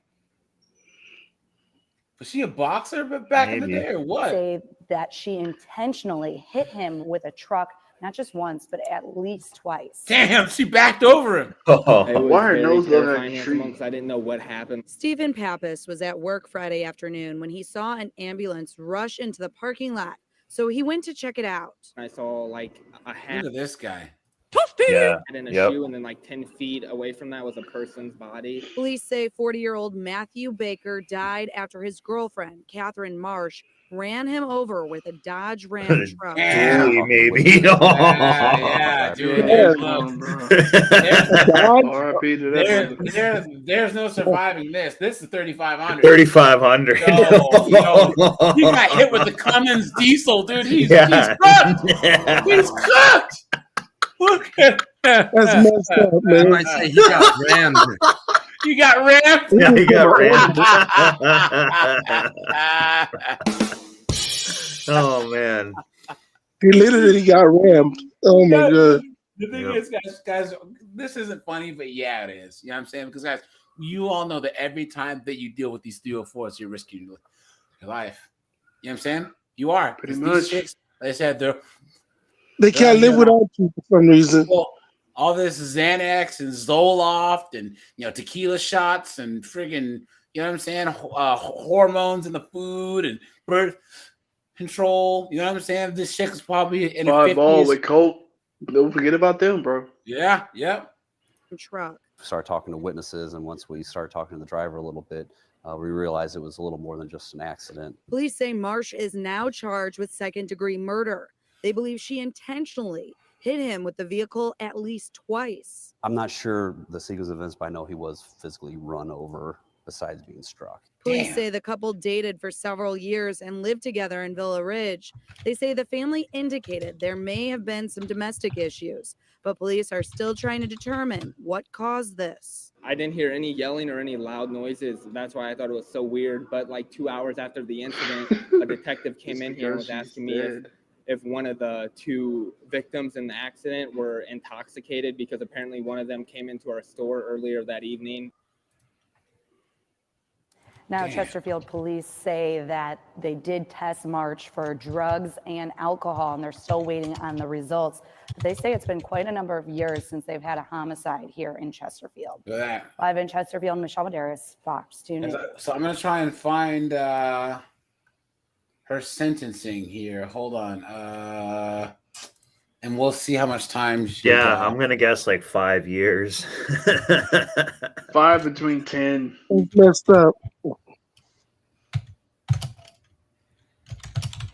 Was she a boxer back in the day or what? Say that she intentionally hit him with a truck, not just once, but at least twice. Damn, she backed over him. Why her nose looking like a tree? I didn't know what happened. Stephen Pappas was at work Friday afternoon when he saw an ambulance rush into the parking lot. So he went to check it out. I saw like a hat. Look at this guy. Yeah. And in a shoe, and then like 10 feet away from that was a person's body. Police say 40-year-old Matthew Baker died after his girlfriend, Catherine Marsh, ran him over with a Dodge Ram truck. Julie, maybe. There's no surviving this. This is 3,500. 3,500. He got hit with the Cummins diesel, dude. He's cooked. He's cooked. Look at that. That's messed up, man. I might say he got rammed. You got rammed? Yeah, he got rammed. Oh, man. He literally got rammed. Oh, my God. The thing is, guys, this isn't funny, but yeah, it is. You know what I'm saying? Because, guys, you all know that every time that you deal with these 304s, you're risking your life. You know what I'm saying? You are. Pretty much. These chicks, like I said, they can't live without you for some reason. Well, all this Xanax and Zoloft and tequila shots and friggin' you know what I'm saying, hormones in the food and birth control. You know what I'm saying? This chick is probably in her 5 ball 50s. with Colt. Don't forget about them, bro. Yeah, yep. Truck. Start talking to witnesses, and once we started talking to the driver a little bit, we realized it was a little more than just an accident. Police say Marsh is now charged with second-degree murder. They believe she intentionally hit him with the vehicle at least twice. I'm not sure the sequence of events, but I know he was physically run over besides being struck. Police say the couple dated for several years and lived together in Villa Ridge. They say the family indicated there may have been some domestic issues, but police are still trying to determine what caused this. I didn't hear any yelling or any loud noises. That's why I thought it was so weird. But like 2 hours after the incident, a detective came in here and was asking me if one of the two victims in the accident were intoxicated, because apparently one of them came into our store earlier that evening. Now, Chesterfield police say that they did test March for drugs and alcohol, and they're still waiting on the results. But they say it's been quite a number of years since they've had a homicide here in Chesterfield. Live in Chesterfield, Michelle Medeiros, Fox 2 News. So I'm going to try and find her sentencing here. Hold on. And we'll see how much time she got. I'm going to guess like 5 years. 5 between 10. It's messed up.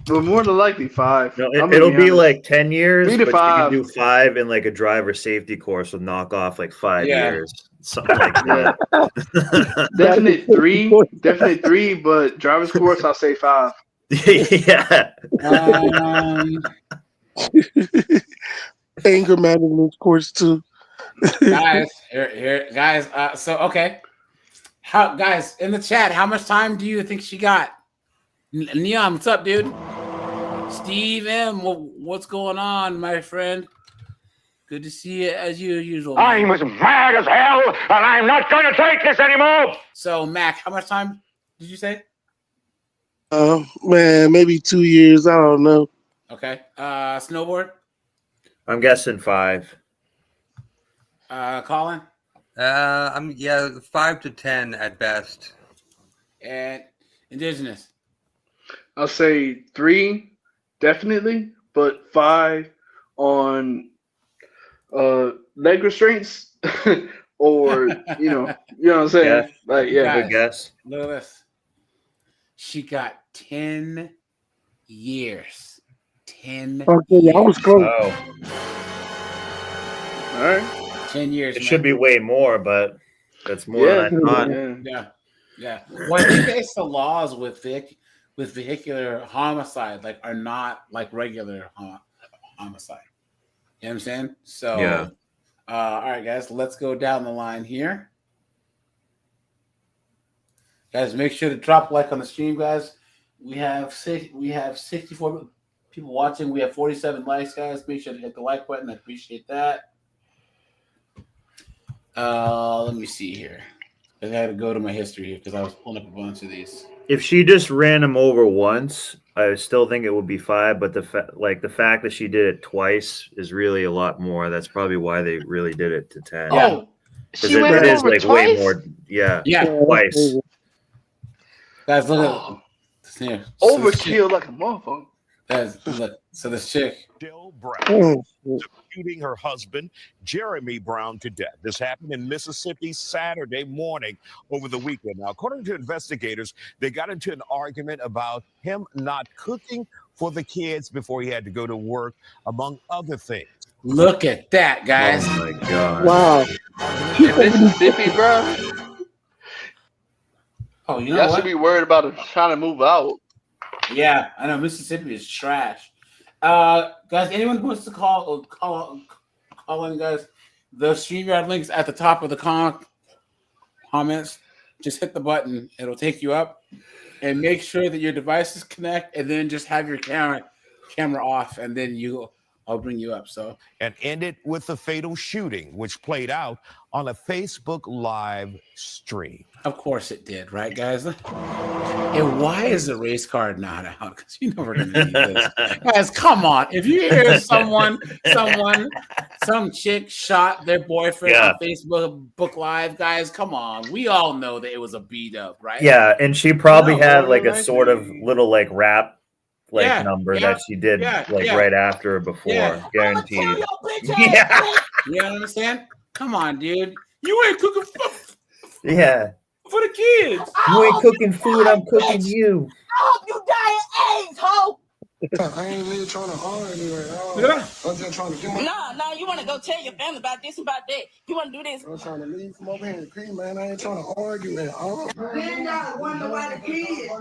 Well, more than likely 5. No, it'll be like 10 years. 3 to but 5. You can do 5 in like a driver safety course with knock off like 5 Yeah. years. Something like that. Definite 3. Definite 3, but driver's course, I'll say 5. Yeah. Anger management course too. Guys, guys. So okay, guys in the chat, how much time do you think she got? Neon, what's up, dude? Steve M, what's going on, my friend? Good to see you as usual. I'm as mad as hell, and I'm not going to take this anymore. So, Mac, how much time did you say? Man, maybe 2 years. I don't know. Okay. Snowboard? I'm guessing 5. Colin? I'm 5 to 10 at best. And Indigenous? I'll say 3, definitely, but 5 on leg restraints or you know what I'm saying? Yeah. Like, yeah. Good guess. Look at this. She got 10 years. 10 Okay, I was close. Oh. All right. 10 years. It should be way more, but that's more than I thought. Yeah. Well, I think it's the laws with vehicular homicide are not like regular homicide. You know what I'm saying? So, yeah. All right, guys, let's go down the line here. Guys, make sure to drop a like on the stream, guys. We have 64 people watching. We have 47 likes, guys. Make sure to hit the like button. I appreciate that. Let me see here. I had to go to my history here because I was pulling up a bunch of these. If she just ran him over once, I still think it would be 5. But the fact that she did it twice is really a lot more. That's probably why they really did it to 10. Yeah. Because it is like twice? Way more. Yeah. Twice. Guys, look at this here. Overkill like a motherfucker. Guys, look. So this chick. Dill Brown shooting her husband, Jeremy Brown, to death. This happened in Mississippi Saturday morning over the weekend. Now, according to investigators, they got into an argument about him not cooking for the kids before he had to go to work, among other things. Look at that, guys. Oh, my God. Wow. In Mississippi, bro. Oh, you know Y'all what? should be worried about him trying to move out. Yeah, I know Mississippi is trash. Guys, anyone who wants to call in, guys, the StreamYard link's at the top of the comments. Just hit the button. It'll take you up. And make sure that your devices connect, and then just have your camera off, and then you I'll bring you up. So, and ended with the fatal shooting, which played out on a Facebook Live stream. Of course it did, right, guys? And why is the race card not out? Because you know we're going to need this. Guys, come on. If you hear some chick shot their boyfriend on Facebook Live, guys, come on. We all know that it was a beat up, right? Yeah, and she probably had like a sort of little like rap number that she did right after or before, guaranteed. Yeah. You know what I'm saying? Come on, dude. You ain't cooking Yeah. for the kids. You ain't cooking food, I'm cooking you. I hope you die of AIDS, ho. I ain't really trying to argue at all. Yeah. I'm just trying to get my... Nah, you want to go tell your family about this, about that. You want to do this. I'm trying to leave from over here and cream, man. I ain't trying to argue at all. Man, y'all wonder why the kids.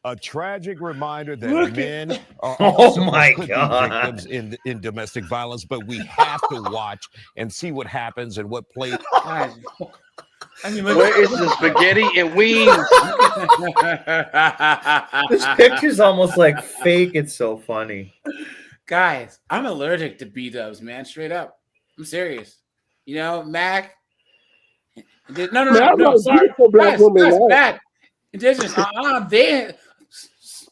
A tragic reminder that men are Oh also my could be God. victims in domestic violence, but we have to watch and see what happens and what plays. Where is the spaghetti and wings? This picture's almost like fake. It's so funny. Guys, I'm allergic to B-dubs, man. Straight up. I'm serious. You know, Mac. No. Sorry. Guys, bad. Indigenous.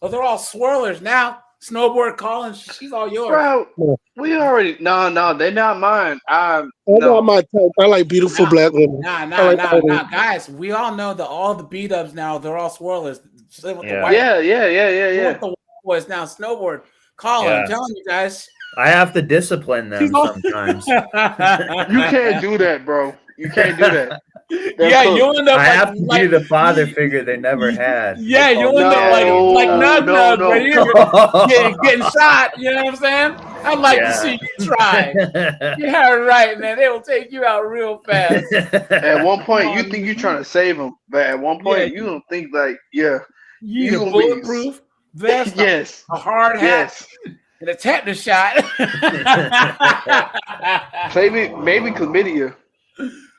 They're all swirlers now. Snowboard Colin, she's all yours. Bro, we already they're not mine. That's not my type. I like beautiful black women. Nah, guys. We all know that all the B-dubs now, they're all swirlers. Yeah. The white boys now snowboard. Colin, I'm telling you guys. I have to discipline them sometimes. You can't do that, bro. You can't do that. You'll end up I have to be the father figure they never had. Yeah, you'll end up like Nug right here, getting shot. You know what I'm saying? I'd like to see you try. Yeah, right, man. They will take you out real fast. At one point, you think you're trying to save them, but at one point, you don't think like, you need a bulletproof vest, yes, a hard hat, and a tetanus shot. Maybe chlamydia.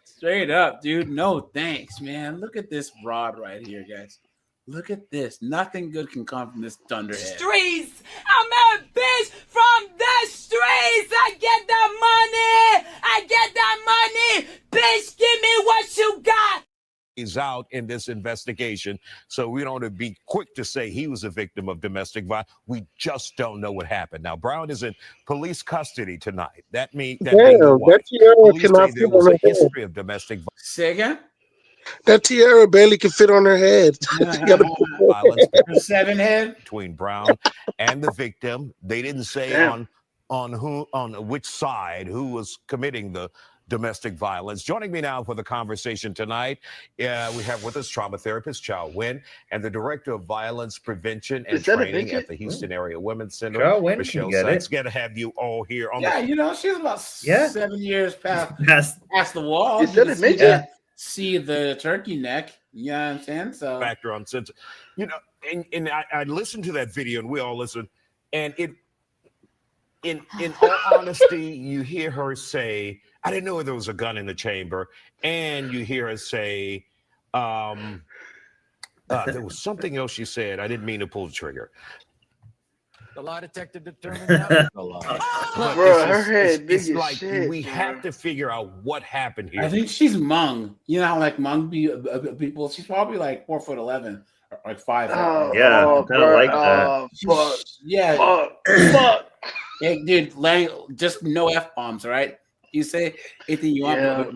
Straight up, dude. No thanks, man. Look at this broad right here, guys. Look at this. Nothing good can come from this thunderhead. Streets. I'm a bitch from the streets. I get that money. Bitch, give me what you got. He's out in this investigation, so we don't want to be quick to say he was a victim of domestic violence. We just don't know what happened. Now, Brown is in police custody tonight. That means that police say there was a history of domestic violence. Say again? That tiara barely can fit on her head. Violence 7 head between Brown and the victim. They didn't say on which side who was committing the domestic violence. Joining me now for the conversation tonight, we have with us trauma therapist Chow Nguyen and the director of violence prevention and training at the Houston Area Women's Center, Chow Nguyen, Michelle get Sykes. it. Got to have you all here on she's about 7 years past the wall. Is that a midget? See the turkey neck. You know what I'm saying? So factor on sense, and I listened to that video, and we all listened, and in all honesty, you hear her say, I didn't know there was a gun in the chamber. And you hear her say, there was something else she said. I didn't mean to pull the trigger. The lie detector determined that was a lie. Bro, her head big it's as like shit, we have to figure out what happened here. I think she's Hmong. You know how like Hmong people, she's probably like 4'11", or like 5. Yeah, kind of like that. Fuck. Yeah. Fuck. Yeah, dude, just no F-bombs, all right? You say anything you want,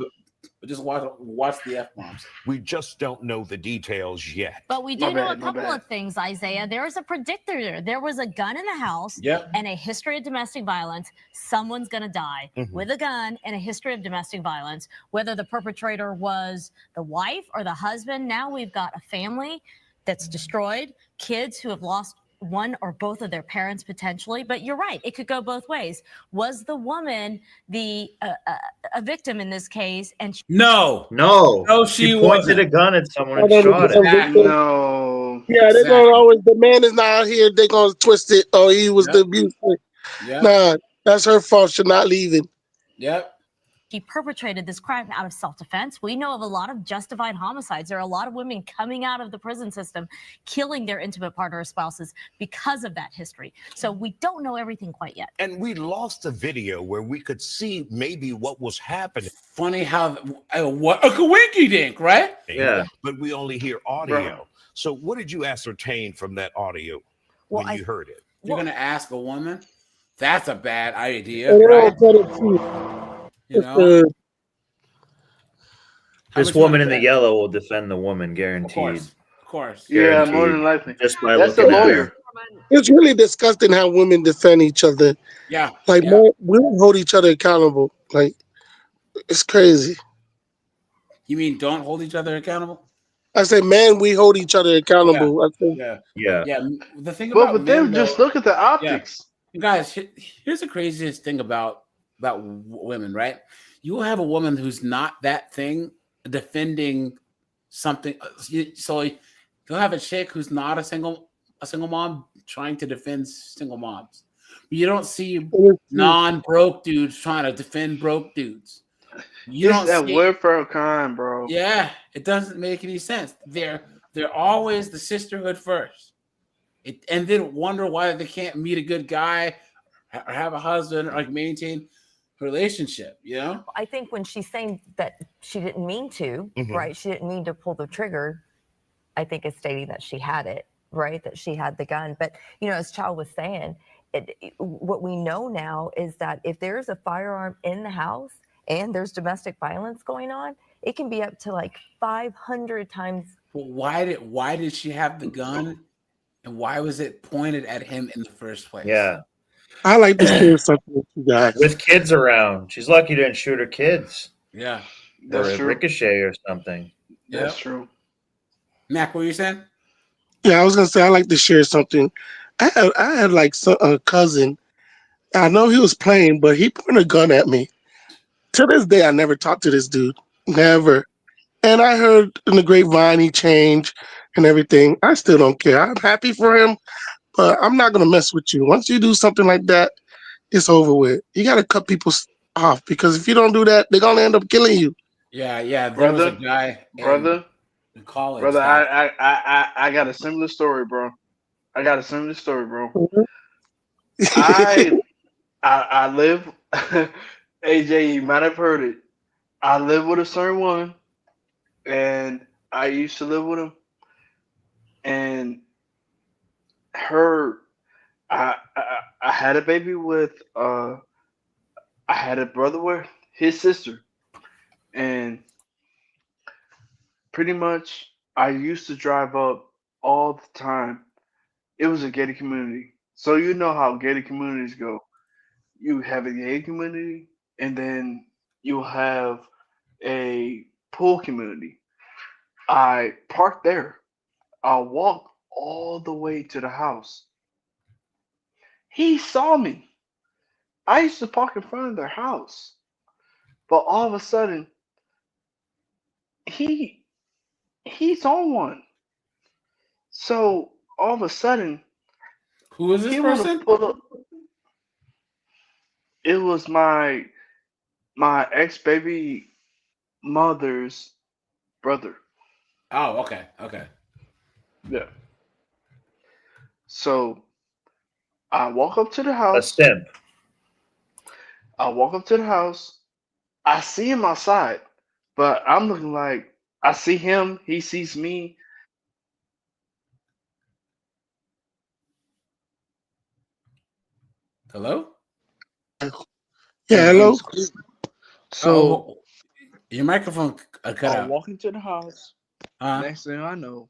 but just watch the F-bombs. We just don't know the details yet. But we do know a couple of things, Isaiah. There was a predictor. There was a gun in the house and a history of domestic violence. Someone's going to die with a gun and a history of domestic violence, whether the perpetrator was the wife or the husband. Now we've got a family that's destroyed, kids who have lost one or both of their parents potentially. But you're right, it could go both ways. Was the woman a victim in this case? And No, she pointed a gun at someone and shot it. No. Yeah, they're gonna always, the man is not out here, they're gonna twist it. Oh, he was the abuser. Nah, that's her fault. She's not leaving. Yep. He perpetrated this crime out of self-defense. We know of a lot of justified homicides. There are a lot of women coming out of the prison system, killing their intimate partner or spouses because of that history. So we don't know everything quite yet. And we lost a video where we could see maybe what was happening. Funny how what a coinky dink, right? Yeah. But we only hear audio. So what did you ascertain from that audio when you heard it? You're gonna ask a woman? That's a bad idea, right? You know? This woman in the yellow will defend the woman, guaranteed. Of course. Yeah, more than likely. Just by That's the looking at her. lawyer. It's really disgusting how women defend each other. Yeah. Like, man, we don't hold each other accountable. Like, it's crazy. You mean don't hold each other accountable? I say, man, we hold each other accountable. I think. Yeah. The thing But about with them, men, just though- look at the optics. You guys, here's the craziest thing about women, right? You will have a woman who's not that thing defending something. So you'll have a chick who's not a single mom trying to defend single moms. You don't see non-broke dudes trying to defend broke dudes. You It's don't that see word for a kind, bro. Yeah, it doesn't make any sense. They're always the sisterhood first. And then wonder why they can't meet a good guy or have a husband or like maintain a relationship, you know? I think when she's saying that she didn't mean to, right? She didn't mean to pull the trigger. I think it's stating that she had it, right? That she had the gun. But, you know, as Chow was saying, what we know now is that if there's a firearm in the house and there's domestic violence going on, it can be up to like 500 times. Well, why did she have the gun? And why was it pointed at him in the first place? Yeah. I like to share something with you guys. With kids around. She's lucky she didn't shoot her kids. Yeah. Or a ricochet or something. That's true. Mac, what were you saying? Yeah, I was gonna say I like to share something. I had like a cousin. I know he was playing, but he pointed a gun at me. To this day, I never talked to this dude. Never. And I heard in the grapevine he changed and everything. I still don't care. I'm happy for him, but I'm not gonna mess with you. Once you do something like that, it's over with. You gotta cut people off because if you don't do that, they're gonna end up killing you. Yeah. There was a guy in college. Brother, I got a similar story, bro. I live. AJ, you might have heard it. I live with a certain woman, and I used to live with him. And I had a baby with. I had a brother with his sister, and pretty much I used to drive up all the time. It was a gated community, so you know how gated communities go. You have a gated community, and then you have a pool community. I parked there. I walked all the way to the house. He saw me. I used to park in front of their house, but all of a sudden, he's on one. So all of a sudden, who is this he wanna person? pull up. It was my ex-baby mother's brother. Oh, okay. Yeah. So I walk up to the house. A simp. I walk up to the house. I see him outside, but I'm looking like I see him. He sees me. Hello? Yeah, hello. So your microphone cut I out. walk into the house. Next thing I know,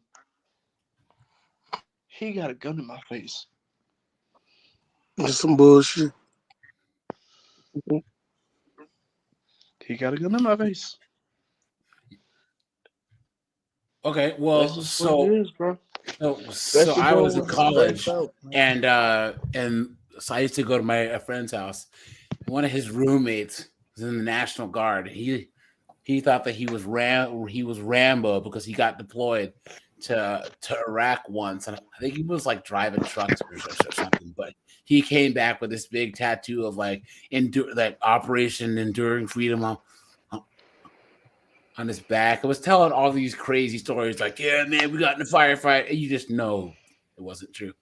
he got a gun in my face. That's some bullshit. He got a gun in my face. Okay, well, That's just what it is, bro. So I was in college, and so I used to go to my friend's house. One of his roommates was in the National Guard. He thought that he was Rambo because he got deployed to Iraq once, and I think he was like driving trucks or something. But he came back with this big tattoo of like Operation Enduring Freedom on his back. It was telling all these crazy stories like, yeah, man, we got in a firefight. And you just know it wasn't true.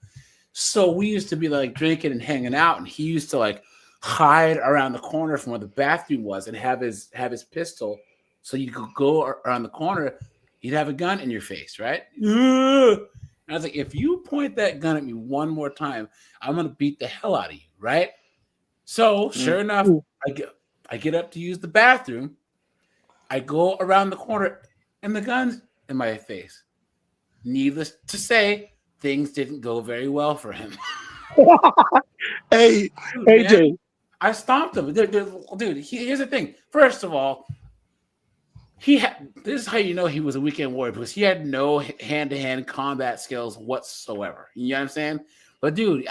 So we used to be like drinking and hanging out, and he used to like hide around the corner from where the bathroom was and have his pistol. So you could go around the corner, he'd have a gun in your face, right? And I was like, if you point that gun at me one more time, I'm gonna beat the hell out of you, right? So sure enough, I get up to use the bathroom. I go around the corner, and the gun's in my face. Needless to say, things didn't go very well for him. Hey, Dude, AJ. man, I stomped him. Dude, here's the thing. First of all, this is how you know he was a weekend warrior, because he had no hand-to-hand combat skills whatsoever. You know what I'm saying? But dude,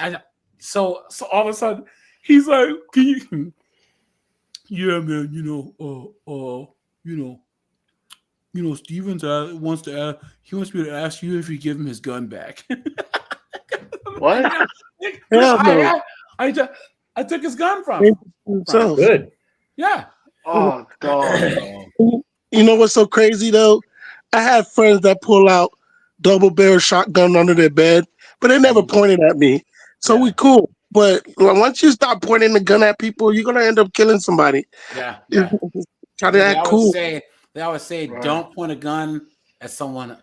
so all of a sudden he's like, "Can you, yeah, man, Stevens wants me to ask you if you give him his gun back." What? I took his gun from him. Good. Yeah. Oh, dog. You know what's so crazy though? I have friends that pull out double barrel shotgun under their bed, but they never pointed at me. So we cool. But once you start pointing the gun at people, you're gonna end up killing somebody. Yeah. Try to act cool. They always say, don't point a gun at someone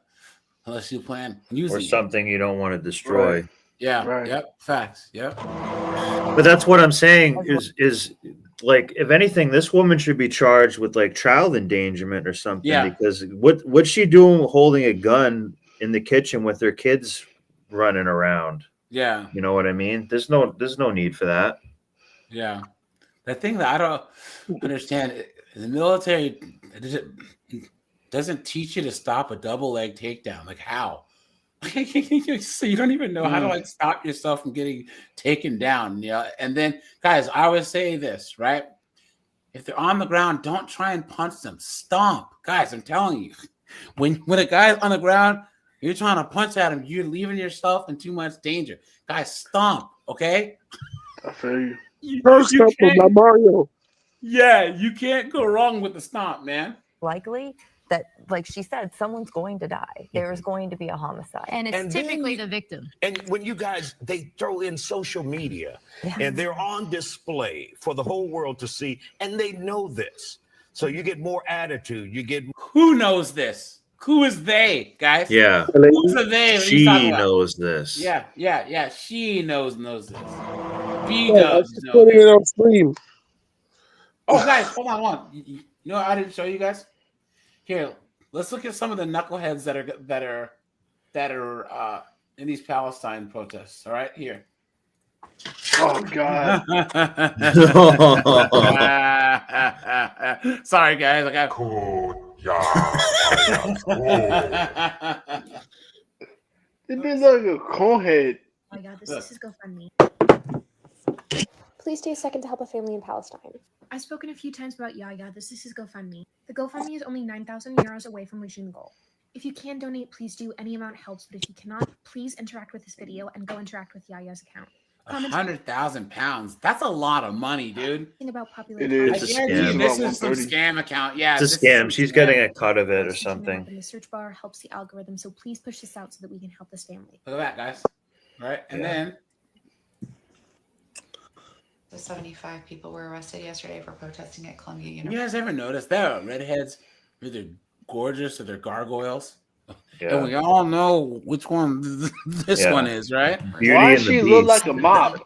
unless you plan using or something you don't want to destroy. Right. Yeah. Yep. Facts. Yep. But that's what I'm saying is like, if anything, this woman should be charged with like child endangerment or something. Yeah. Because what's she doing holding a gun in the kitchen with her kids running around? Yeah. You know what I mean? There's no need for that. Yeah. The thing that I don't understand, the military doesn't teach you to stop a double leg takedown. Like how? So you don't even know how to like stop yourself from getting taken down. Yeah. And then, guys, I always say this, right? If they're on the ground, don't try and punch them. Stomp. Guys, I'm telling you. When a guy's on the ground, you're trying to punch at him, you're leaving yourself in too much danger. Guys, stomp, okay? I feel you. First up with my Mario. Yeah, you can't go wrong with the stomp, man. Likely that, like she said, someone's going to die. There's going to be a homicide. And it's typically the victim. And when you guys, they throw in social media and they're on display for the whole world to see, and they know this. So you get more attitude. You get. Who knows this? Who is they, guys? Yeah. Who's the they? She knows this. Yeah. She knows this. Let's just put it on stream. Oh, guys, hold on. You know what I didn't show you guys? Here, let's look at some of the knuckleheads that are in these Palestine protests. All right, here. Oh God. Sorry, guys. I got cool. It is like a conehead. Oh my God, this is GoFundMe. Please take a second to help a family in Palestine. I've spoken a few times about Yaya. This is his GoFundMe. The GoFundMe is only 9,000 euros away from reaching the goal. If you can donate, please do. Any amount helps, but if you cannot, please interact with this video and go interact with Yaya's account. 100,000 pounds. That's a lot of money, dude. About popular It is. It's a scam. This is some scam account. Yeah, it's a scam. She's getting a cut of it or something. And the search bar helps the algorithm, so please push this out so that we can help this family. Look at that, guys. All right, and then. So 75 people were arrested yesterday for protesting at Columbia University. You guys ever notice that redheads, either gorgeous or they're gargoyles? Yeah. And we all know which one this one is, right? Beauty Why and does the she look Beast. like a mop?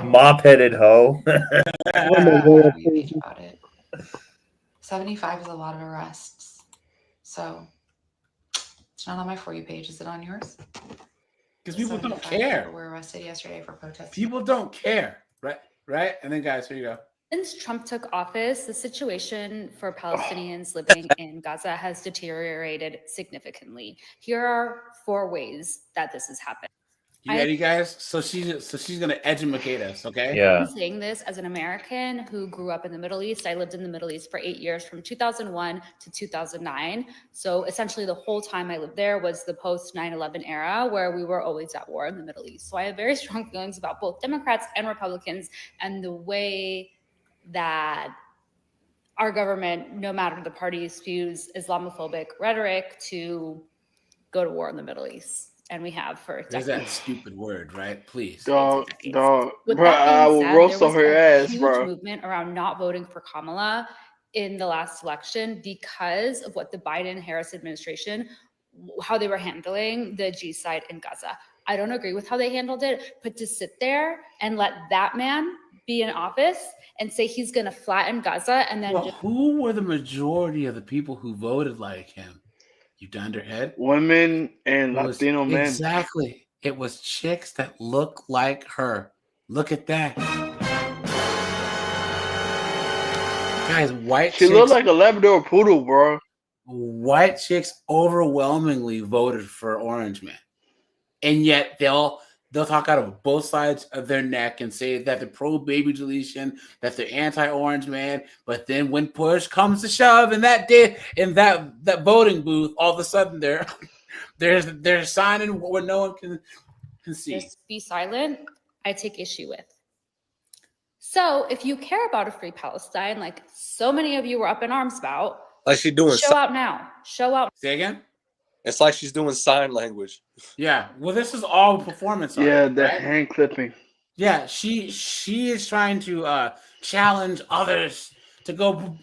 Mop-headed hoe. 75 is a lot of arrests. So it's not on my For You page. Is it on yours? Because people don't care. People were arrested yesterday for protesting. People don't care, right? And then, guys, here you go. Since Trump took office, the situation for Palestinians living in Gaza has deteriorated significantly. Here are 4 ways that this has happened. You ready, guys? So she's gonna educate us, okay? Yeah. I'm saying this as an American who grew up in the Middle East. I lived in the Middle East for 8 years, from 2001 to 2009. So essentially, the whole time I lived there was the post 9/11 era, where we were always at war in the Middle East. So I have very strong feelings about both Democrats and Republicans and the way that our government, no matter the party, spews Islamophobic rhetoric to go to war in the Middle East. And we have for There's decades. that stupid word, right? Please. Dog. With Bro, that I being will said, roast there on was her a ass, huge bro. movement around not voting for Kamala in the last election because of what the Biden-Harris administration, how they were handling the G-side in Gaza. I don't agree with how they handled it, but to sit there and let that man be in office and say he's going to flatten Gaza and then Well, who were the majority of the people who voted like him? You dunderhead. Women and It was Latino men. exactly. It was chicks that look like her. Look at that. Guys, white She chicks. looked like a Labrador poodle, bro. White chicks overwhelmingly voted for Orange Man. And yet they'll talk out of both sides of their neck and say that they're pro baby deletion, that they're anti-Orange Man, but then when push comes to shove in that day in that voting booth, all of a sudden they're signing where no one can see. Just be silent, I take issue with. So if you care about a free Palestine, like so many of you were up in arms about, Like she's doing. show out now. Show out. Say again? It's like she's doing sign language. Yeah. Well, this is all performance art. Yeah, the right? hand clipping. Yeah, she is trying to challenge others to go.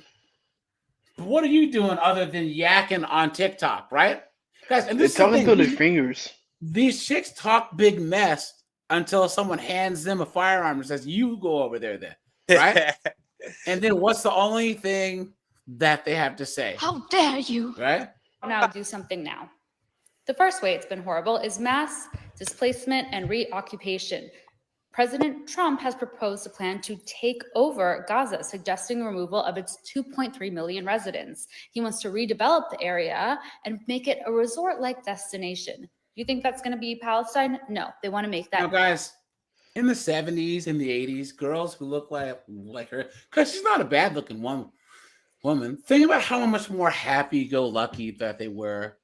But what are you doing other than yakking on TikTok, right? Guys, and They're this is the talking thing. through their fingers. These chicks talk big mess until someone hands them a firearm and says, "You go over there then." Right? And then what's the only thing that they have to say? How dare you? Right? Now do something now. The first way it's been horrible is mass displacement and reoccupation. President Trump has proposed a plan to take over Gaza, suggesting removal of its 2.3 million residents. He wants to redevelop the area and make it a resort-like destination. You think that's going to be Palestine? No, they want to make that. Now, guys, in the 70s and the 80s, girls who look like her, because she's not a bad-looking woman. Think about how much more happy-go-lucky that they were,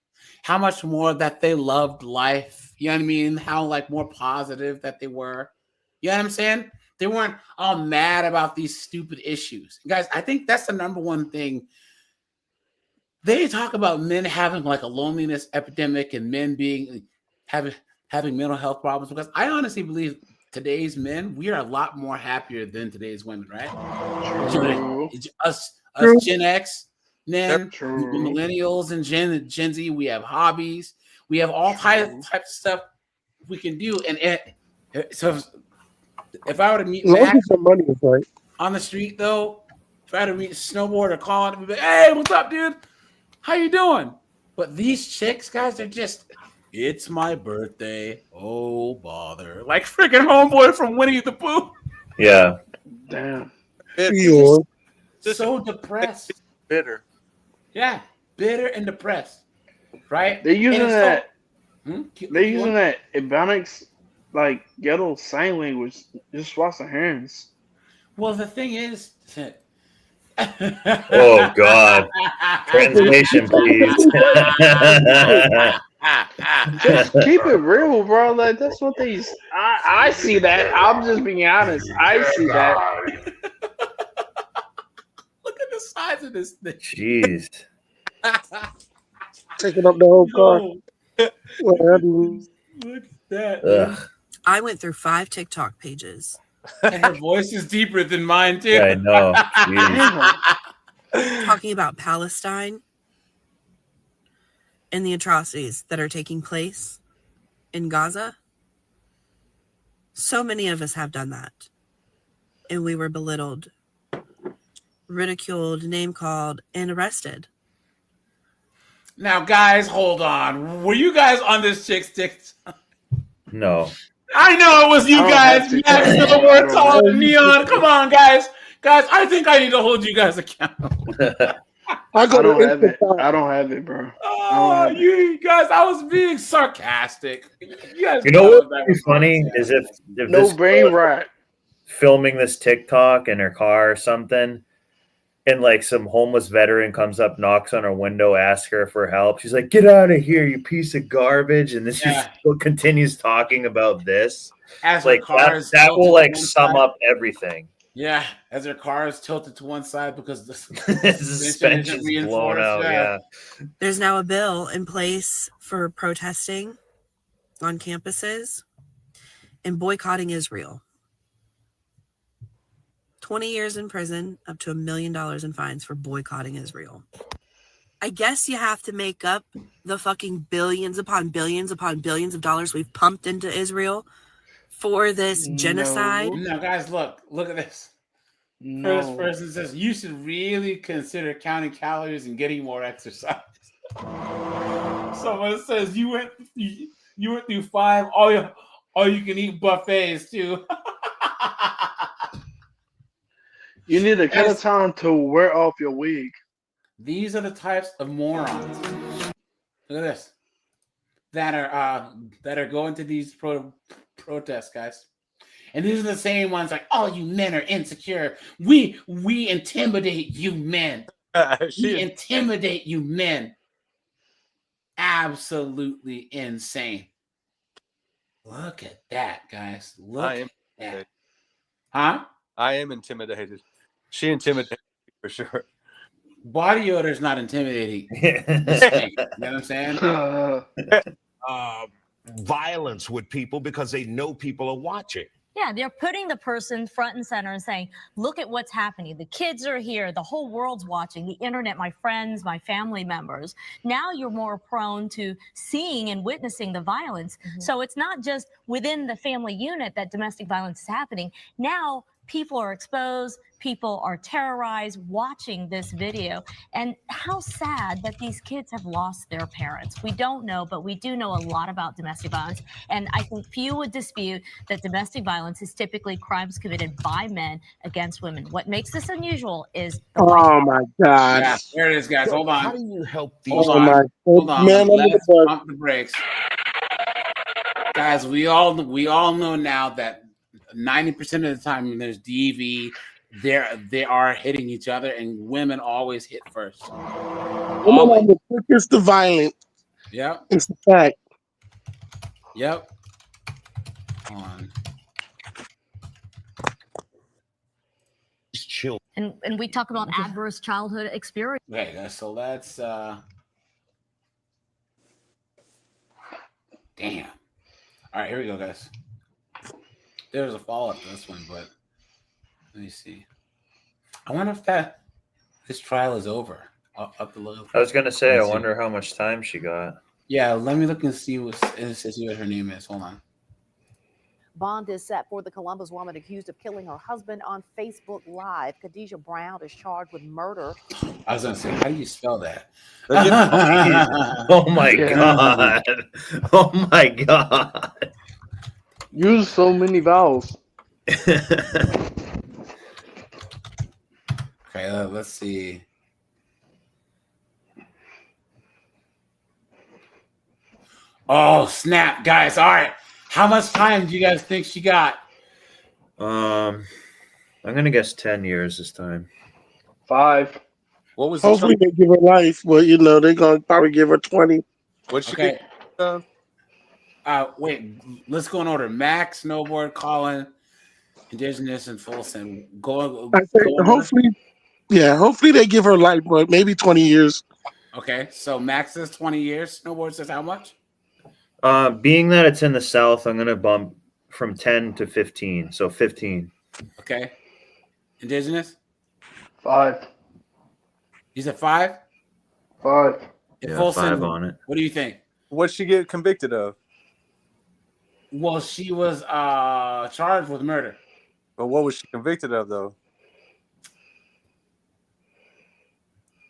how much more that they loved life. You know what I mean? How more positive that they were. You know what I'm saying? They weren't all mad about these stupid issues. Guys, I think that's the number one thing. They talk about men having a loneliness epidemic and men having mental health problems, because I honestly believe today's men, we are a lot more happier than today's women, right? True. Us Gen X men, millennials and Gen Z, we have hobbies. We have all types of stuff we can do. And so if I were to meet Max money is right on the street, though, try to meet snowboard or call it, be like, "Hey, what's up, dude? How you doing?" But these chicks, guys, they're just, "It's my birthday. Oh, bother." Like freaking homeboy from Winnie the Pooh. Yeah. Damn. So depressed. Bitter. Yeah, bitter and depressed. Right? They're using And that. They're They're using that Ebonics, ghetto sign language. Just wash their hands. Well, the thing is, Oh God! Translation, please. Just keep it real, bro. That's what they. I see that. I'm just being honest. I see that. Look at the size of this thing. Jeez. Taking up the whole car. Look at that. I went through 5 TikTok pages. And her voice is deeper than mine, too. I know. Talking about Palestine and the atrocities that are taking place in Gaza. So many of us have done that. And we were belittled, ridiculed, name-called, and arrested. Now, guys, hold on. Were you guys on this chick's TikTok? No. I know it was you guys. Max, Silver, Tall, and Neon. Come on, guys. Guys, I think I need to hold you guys accountable. I don't have it. I don't have it, bro. Oh, you guys, I was being sarcastic. You guys You know what would be funny is if No this brain girl rot. filming this TikTok in her car or something, and some homeless veteran comes up, knocks on her window, asks her for help. She's like, "Get out of here, you piece of garbage!" And then she still continues talking about this. As her car is that built will to one sum side. up everything. Yeah, as her car is tilted to one side because the suspension's blown out. Yeah. There's now a bill in place for protesting on campuses and boycotting Israel. 20 years in prison, up to $1 million in fines for boycotting Israel. I guess you have to make up the fucking billions upon billions upon billions of dollars we've pumped into Israel for this genocide. No, guys, look at this. No. First person says you should really consider counting calories and getting more exercise. Someone says you went through 5 all you can eat buffets too. You need a cut of time to wear off your wig. These are the types of morons. Look at this. That are going to these protests, guys. And these are the same ones like, oh, you men are insecure. We intimidate you men. We intimidate you men. Absolutely insane. Look at that, guys. Look at that. Huh? I am intimidated. She intimidated me for sure. Body odor is not intimidating. You know what I'm saying? Violence with people because they know people are watching. Yeah, they're putting the person front and center and saying, look at what's happening. The kids are here. The whole world's watching. The internet, my friends, my family members. Now you're more prone to seeing and witnessing the violence. So it's not just within the family unit that domestic violence is happening. Now people are exposed. People are terrorized watching this video. And how sad that these kids have lost their parents. We don't know, but we do know a lot about domestic violence. And I think few would dispute that domestic violence is typically crimes committed by men against women. What makes this unusual is the Oh my God. Yeah, there it is, guys. Hold on. How do you help these? Hold on. Hold on. Man, Let's pump the brakes. Guys, we all know now that 90% of the time when there's DV, they are hitting each other, and women always hit first. Women are the quickest to violent. Yep. It's a fact. Yep. Hold on. And we talk about adverse childhood experience. Okay, so let's damn. All right, here we go, guys. There's a follow-up to this one, but let me see. I wonder if this trial is over. Up the logo. I was gonna say, I wonder how much time she got. Yeah, let me look and see what her name is. Hold on. Bond is set for the Columbus woman accused of killing her husband on Facebook Live. Khadijah Brown is charged with murder. I was gonna say, how do you spell that? Oh my God! Oh my God! Use so many vowels. Okay, let's see. Oh, snap, guys. All right. How much time do you guys think she got? I'm gonna guess 10 years this time. 5. What was Hopefully they give her life, but they're gonna probably give her 20. What's she Okay. get? Wait, let's go in order. Max, Snowboard, Colin, Indigenous, and Folsom. Go Hopefully they give her life, but maybe 20 years. Okay, so Max says 20 years. Snowboard says how much? Being that it's in the South, I'm gonna bump from 10 to 15. So 15. Okay. Indigenous? 5. You said 5? 5. And Yeah, Folsom, 5 on it. what do you think? What'd she get convicted of? Well, she was charged with murder. But what was she convicted of, though?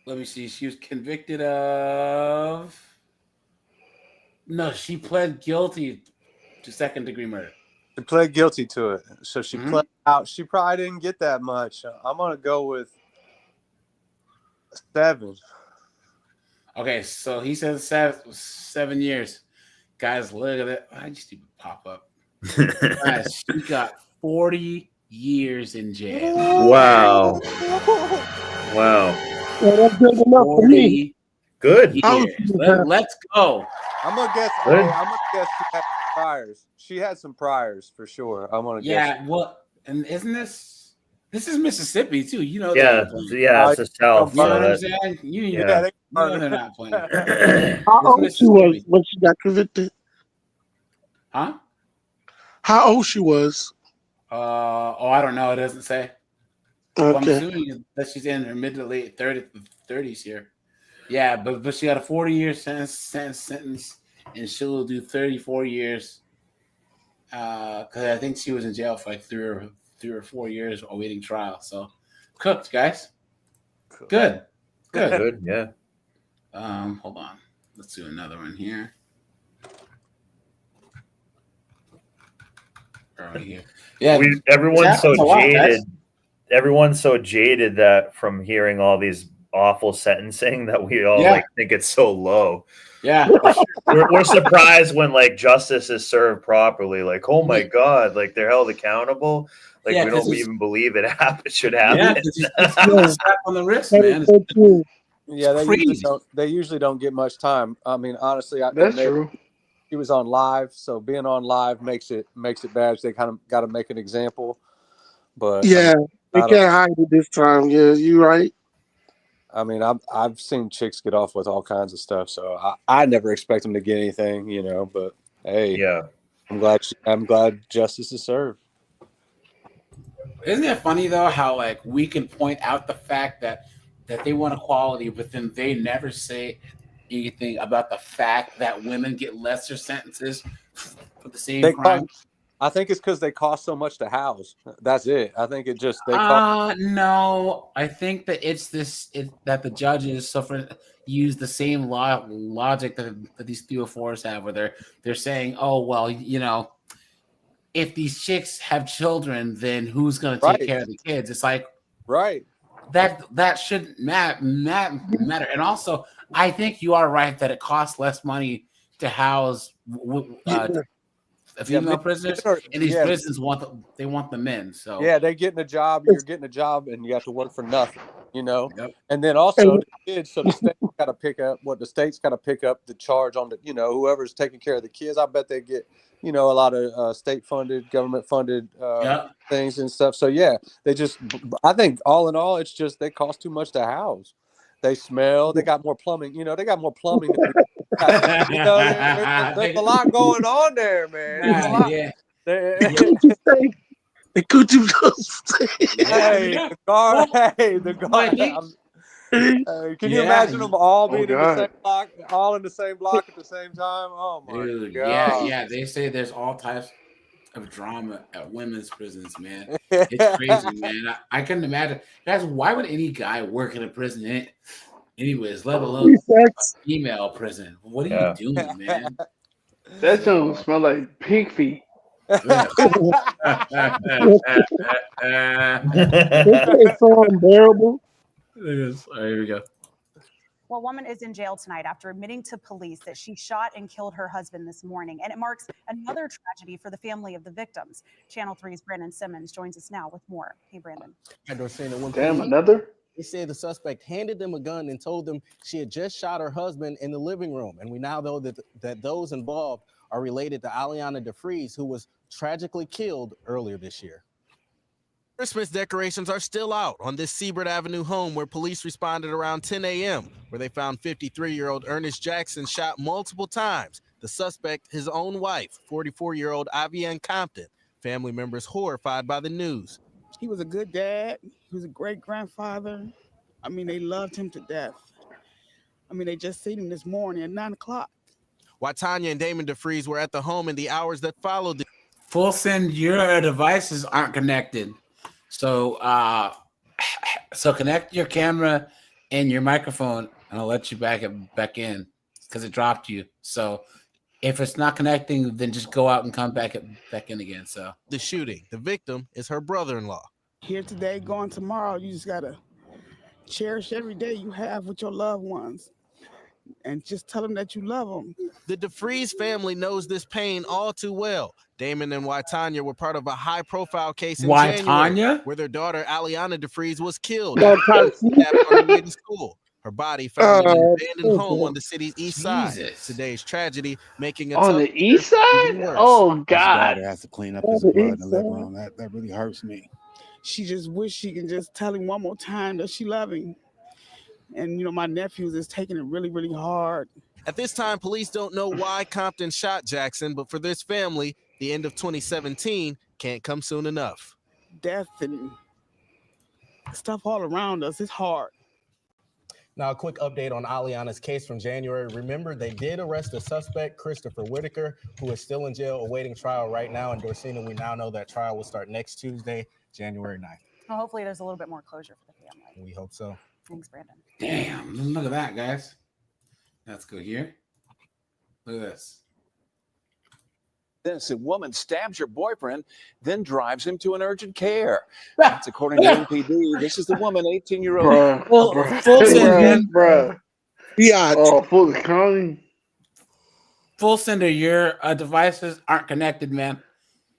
Let me see. She was convicted of... No, she pled guilty to second-degree murder. She pled guilty to it. So she pled out. She probably didn't get that much. I'm going to go with 7. Okay, so he says 7 years. Guys, look at it. I just need to pop up. Guys, she got 40 years in jail. Wow. Wow. Well, that's good enough for me. Good. Years. Let's go. I'm gonna guess. Good. I'm gonna guess she had priors. She had some priors for sure. I'm gonna guess. Yeah. Well, and isn't this? This is Mississippi too. You know Yeah, they're playing. yeah, it's the South. You know So what I'm that, saying? You yeah. know they're not playing. How It's old she was Mississippi. when she got convicted? Huh? How old she was? I don't know. It doesn't say. Well, I'm Okay. assuming that she's in her mid to late 30s here. Yeah, but she got a 40-year sentence, and she'll do 34 years. Because I think she was in jail for like 3 or 4 years awaiting trial. So, cooked, guys. Good. Good, yeah. Hold on. Let's do another one here. Right here. Yeah, everyone's so happens a lot, guys. jaded. Everyone's so jaded that from hearing all these awful sentencing that we all like think it's so low. Yeah, we're surprised when like justice is served properly. Like, oh my god, like they're held accountable. Like we don't even believe it should happen. Yeah, it's a slap on the wrist, man. Yeah, It's they usually don't get much time. I mean, honestly, That's true. He was on live, so being on live makes it bad. They kind of got to make an example. But Yeah, they can't hide it this time. Yeah, you right. I mean, I've seen chicks get off with all kinds of stuff, so I never expect them to get anything, you know. But hey, yeah, I'm glad justice is served. Isn't it funny though how like we can point out the fact that they want equality, but then they never say anything about the fact that women get lesser sentences for the same crime? I think it's because they cost so much to house. That's it. I think it just no. I think that that the judges use the same logic that these 304s have, where they're saying, oh well, you know, if these chicks have children, then who's going to take care of the kids? It's like that shouldn't matter. And also, I think you are right that it costs less money to house female prisoners, and these prisons want the men. So yeah, they're getting a job. You're getting a job, and you have to work for nothing. You know, and then also the kids. So the state's got to pick up the charge on the whoever's taking care of the kids. I bet they get a lot of state funded, government funded things and stuff. So yeah, I think all in all, it's just they cost too much to house. They smell. They got more plumbing. They got more plumbing. There's a lot going on there, man. There's a lot. Yeah. The coochie the guard. Can you imagine them all being in the same block, all in the same block at the same time? Oh my god! Yeah. They say there's all types of drama at women's prisons, man. It's crazy, man. I couldn't imagine, guys. Why would any guy work in a prison, anyways? Let alone a female prison. What are you doing, man? That don't smell like pig feet. It's so unbearable. Here we go. Well, a woman is in jail tonight after admitting to police that she shot and killed her husband this morning. And it marks another tragedy for the family of the victims. Channel 3's Brandon Simmons joins us now with more. Hey, Brandon. Damn, another? They said the suspect handed them a gun and told them she had just shot her husband in the living room. And we now know that those involved are related to Aliana DeFries, who was tragically killed earlier this year. Christmas decorations are still out on this Seabird Avenue home where police responded around 10 a.m., where they found 53-year-old Ernest Jackson shot multiple times. The suspect, his own wife, 44-year-old Avianne Compton. Family members horrified by the news. He was a good dad. He was a great grandfather. I mean, they loved him to death. I mean, they just seen him this morning at 9 o'clock. Watanya and Damon DeFries were at the home in the hours that followed. Full send, your devices aren't connected. So connect your camera and your microphone, and I'll let you back in because it dropped you. So if it's not connecting, then just go out and come back in again. So the shooting, the victim is her brother-in-law. Here today, gone tomorrow. You just gotta cherish every day you have with your loved ones, and just tell them that you love them. The DeFries family knows this pain all too well. Damon and Watanya were part of a high-profile case in January where their daughter, Aliana DeFries, was killed on her way to school. Her body found in an abandoned home on the city's east side. Today's tragedy making it on the east side. Oh God! His daughter has to clean up his blood in the living room. That really hurts me. she just wish she can just tell him one more time that she love him. And, you know, my nephews is taking it really, really hard. At this time, police don't know why Compton shot Jackson, but for this family, the end of 2017 can't come soon enough. Death and stuff all around us, it's hard. Now, a quick update on Aliana's case from January. Remember, they did arrest a suspect, Christopher Whitaker, who is still in jail awaiting trial right now. And Dorsina, we now know that trial will start next Tuesday, January 9th. Well, hopefully there's a little bit more closure for the family. We hope so. Thanks, Brandon. Damn, look at that, guys. Let's go here. Look at this. A woman stabs her boyfriend, then drives him to an urgent care. That's according to MPD. This is the woman, 18-year-old. Full sender, bro. Yeah. Oh, full county. Full sender. Your devices aren't connected, man.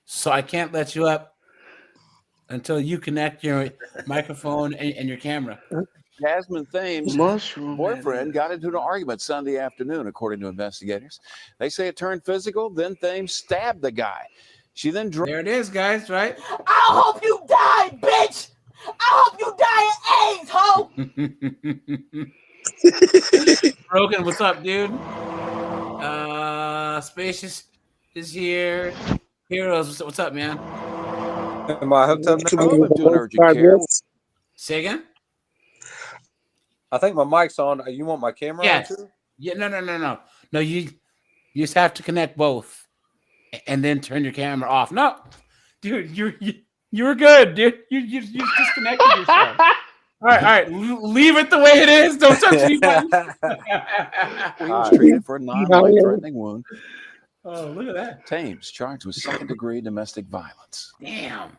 So I can't let you up until you connect your microphone and your camera. Jasmine Thames' boyfriend got into an argument Sunday afternoon, according to investigators. They say it turned physical, then Thames stabbed the guy. She then there it is, guys, right? I hope you die, bitch! I hope you die of AIDS, ho! Brogan, what's up, dude? Spacious is here. Heroes, what's up, man? Am I hooked up now? To an urgent care. Say again? I think my mic's on. You want my camera on too? Yeah, no. No, you just have to connect both and then turn your camera off. No, dude, you were good, dude. You disconnected yourself. All right. Leave it the way it is. Don't touch any buttons. He was treated for a non-life-threatening wound. Oh, look at that. Thames charged with second-degree domestic violence. Damn.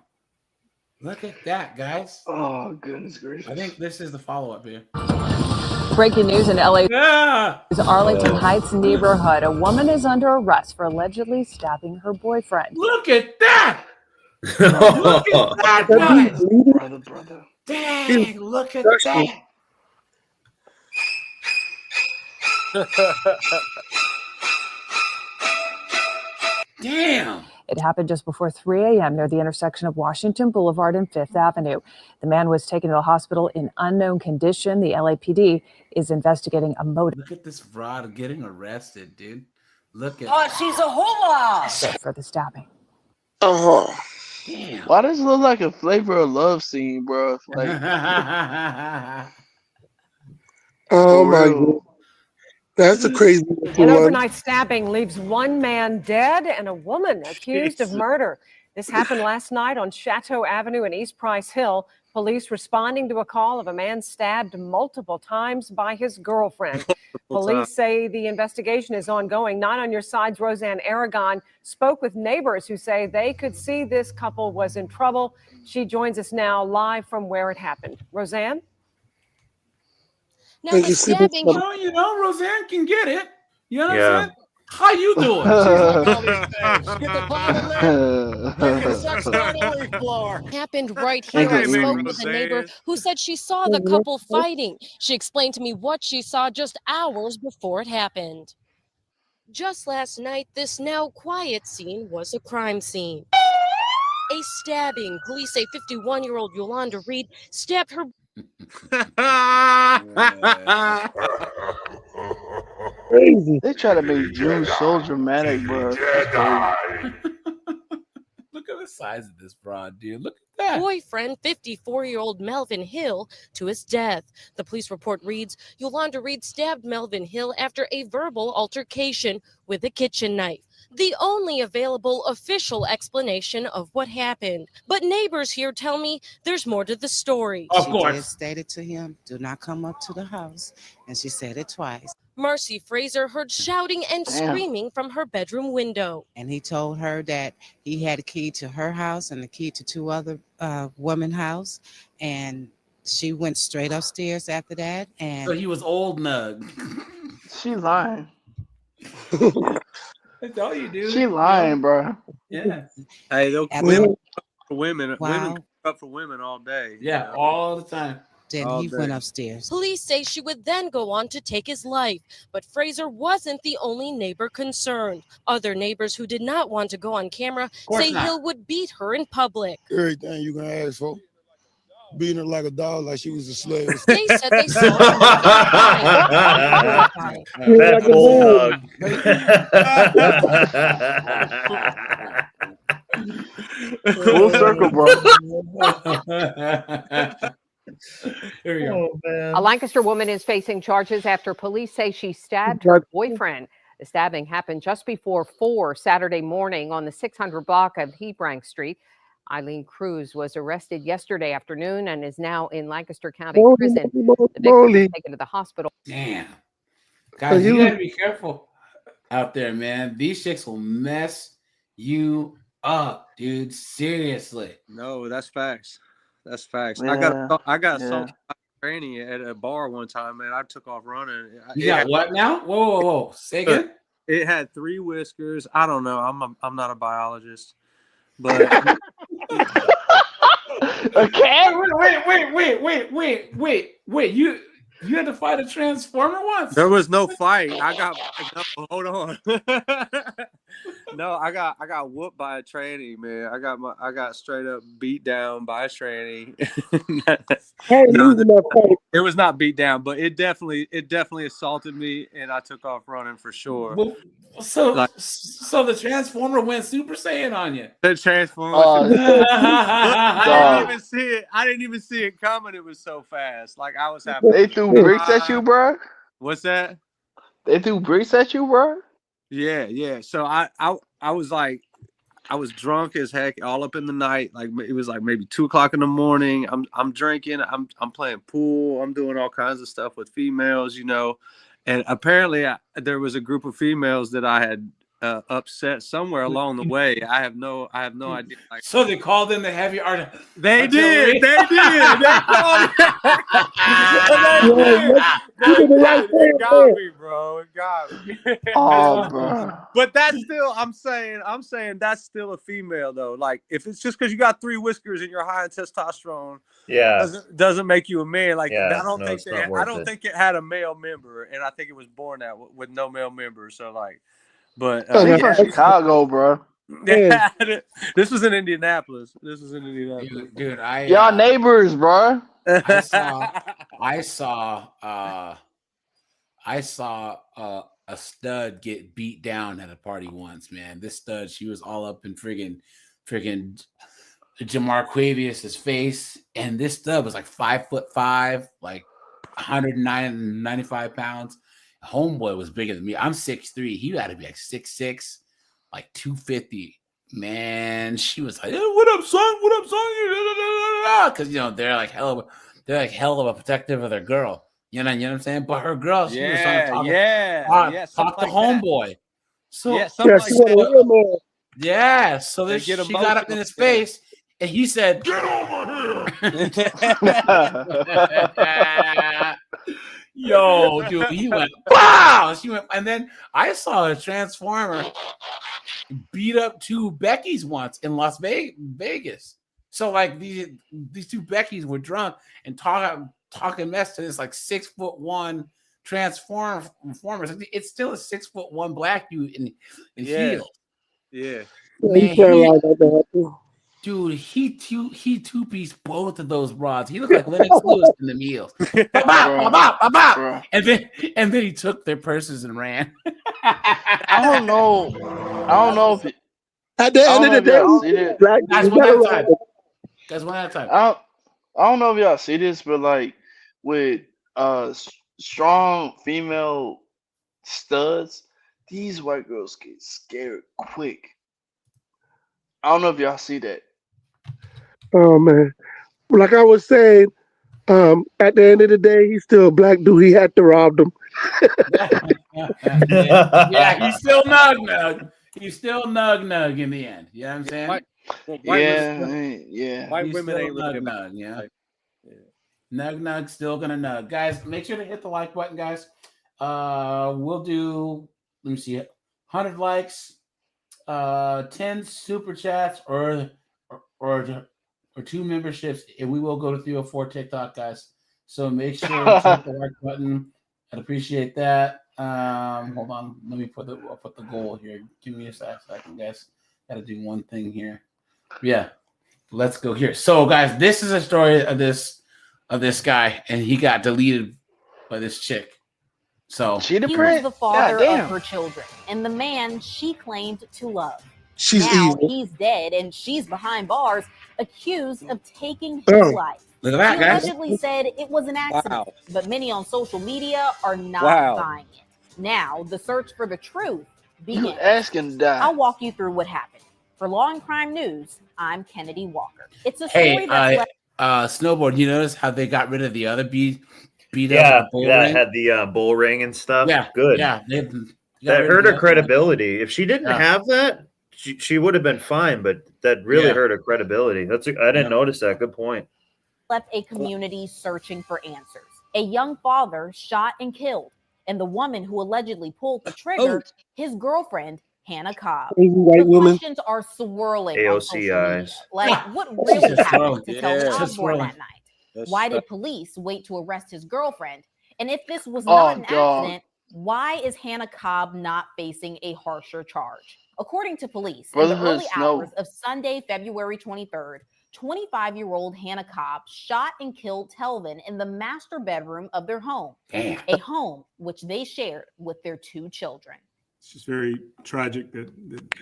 Look at that, guys. Oh, goodness gracious. I think this is the follow-up here. Breaking news in LA's Arlington Heights neighborhood. A woman is under arrest for allegedly stabbing her boyfriend. Look at that! Look at that, guys! Brother. Dang, look at that! Damn! It happened just before 3 a.m. near the intersection of Washington Boulevard and Fifth Avenue. The man was taken to the hospital in unknown condition. The LAPD is investigating a motive. Look at this broad getting arrested, dude. Look at Oh, she's a hoola! For the stabbing. Oh. Damn. Why does it look like a Flavor of Love scene, bro? Like, oh my God. That's a crazy An overnight stabbing leaves one man dead and a woman accused of murder. This happened last night on Chateau Avenue in East Price Hill. Police responding to a call of a man stabbed multiple times by his girlfriend. Police say the investigation is ongoing. Not on Your Side's Roseanne Aragon spoke with neighbors who say they could see this couple was in trouble. She joins us now live from where it happened. Roseanne? Now the stabbing. Roseanne can get it. You know what Yeah. I'm saying? How you doing? Happened right here. I spoke with a neighbor who said she saw the couple fighting. She explained to me what she saw just hours before it happened. Just last night, this now quiet scene was a crime scene. A stabbing. Police say 51-year-old Yolanda Reed stabbed her. crazy. They try to make June so dramatic, bro. Look at the size of this broad, dude. Look at that. Boyfriend, 54-year-old Melvin Hill, to his death. The police report reads, Yolanda Reed stabbed Melvin Hill after a verbal altercation with a kitchen knife. The only available official explanation of what happened. But neighbors here tell me there's more to the story. She did stated to him, do not come up to the house. And she said it twice. Marcy Fraser heard shouting and screaming from her bedroom window. And he told her that he had a key to her house and the key to two other women's house. And she went straight upstairs after that. And So he was old nug. She lying. That's all you do. She lying, bro. Yeah. Hey, they'll women for women. Wow. Women up for women all day. Yeah, all the time. Then All he day. went upstairs. Police say she would then go on to take his life, but Fraser wasn't the only neighbor concerned. Other neighbors who did not want to go on camera course say not. Hill would beat her in public. Everything you can ask for. beating her like a dog, like she was a slave. They said they saw That bulldog. Full circle, bro. Here we go. A Lancaster woman is facing charges after police say she stabbed her boyfriend. The stabbing happened just before 4 Saturday morning on the 600 block of Hebrank Street. Eileen Cruz was arrested yesterday afternoon and is now in Lancaster County Prison. The victim was taken to the hospital. Damn. Guys, you gotta be careful out there, man. These chicks will mess you up, dude. Seriously. No, that's facts. That's facts. Yeah, I got yeah. assaulted by a granny at a bar one time, man. I took off running. You got what now? Whoa. Say again. It had 3 whiskers. I don't know. I'm not a biologist, but Okay. Wait. You had to fight a transformer once? there was no fight. Hold on. No, I got whooped by a tranny, man. I got straight up beat down by a tranny. It was not beat down, but it definitely assaulted me, and I took off running for sure. Well, so the transformer went Super Saiyan on you. The transformer. I didn't even see it coming. It was so fast. Like I was having. They threw bricks at you, bro. What's that? They threw bricks at you, bro. Yeah. So I was like, I was drunk as heck all up in the night. Like it was like maybe 2 o'clock in the morning. I'm drinking. I'm playing pool. I'm doing all kinds of stuff with females, you know. And apparently there was a group of females that I had upset somewhere along the way. I have no idea. Like, so they called in the heavy art. They artillery? did. They called it got me, bro. It got me. Oh, bro. But that's still, I'm saying that's still a female though. Like if it's just because you got 3 whiskers and you're high in testosterone, doesn't make you a man. Like I don't think it had a male member, and I think it was born out with no male member. So like, but They from Chicago, bro. Yeah, this was in Indianapolis. Dude, y'all neighbors, bro. I saw a stud get beat down at a party once, man. This stud, she was all up in friggin' Jamarquavius's face, and this stud was like 5'5", like 195 pounds. Homeboy was bigger than me. I'm 6'3". He had to be like 6'6", like 250. Man, she was like, hey, "What up, son? What up, son?" Because you know they're like hell of a protective of their girl. You know what I'm saying? But her girl, she was trying to talk to homeboy. So so then she got up in his face, and he said, "Get over here!" Yo, dude, he went, wow! She went, and then I saw a transformer beat up 2 Beckys once in Las Vegas. So like these 2 Beckys were drunk and talking mess to this like 6'1" transformer. It's still a 6'1" black dude in heels. Yeah. Man, dude, he two-piece both of those broads. He looked like Lennox Lewis in the meals. And then he took their purses and ran. I don't know if at the end of the day, guys, one at a time. Guys, one at a time. I don't know if y'all see this, but like with strong female studs, these white girls get scared quick. I don't know if y'all see that. Oh man, like I was saying, at the end of the day, he's still a black dude. He had to rob them. Yeah, he's still nug. He's still nug in the end. You know what I'm saying? White women ain't really nug. Yeah. Nug still gonna nug. Guys, make sure to hit the like button, guys. We'll do. Let me see. 100 likes, 10 super chats, or 2 memberships, and we will go to 3 or 4 TikTok, guys. So make sure to hit the like button. I'd appreciate that. Hold on, let me put the goal here. Give me a second, guys. Got to do one thing here. Yeah, let's go here. So, guys, this is a story of this guy, and he got deleted by this chick. So he was the father of her children and the man she claimed to love. She's now evil. he's dead and she's behind bars, accused of taking his life. Look at that, she guys. allegedly said it was an accident, but many on social media are not buying it. Now the search for the truth begins. You asking to die. I'll walk you through what happened. For Law and Crime News, I'm Kennedy Walker. It's a story that's Snowboard. You notice how they got rid of the other beat Yeah, up the bull that ring? had the bull ring and stuff. Yeah, good. Yeah, that hurt her credibility. If she didn't have that, she would have been fine. But that really hurt her credibility. I didn't notice that. Good point. left a community searching for answers. A young father shot and killed, and the woman who allegedly pulled the trigger, his girlfriend, Hannah Cobb. Crazy white The woman. questions are swirling on social media. AOCIs. Like, what really happened to tell Yeah. Osborne that night? That's Why right. did police wait to arrest his girlfriend? And if this was Oh, not an dog. accident, why is Hannah Cobb not facing a harsher charge? According to police, in Brotherhood the early Snow. hours of Sunday, February 23rd, 25-year-old Hannah Cobb shot and killed Telvin in the master bedroom of their home, a home which they shared with their 2 children. It's just very tragic that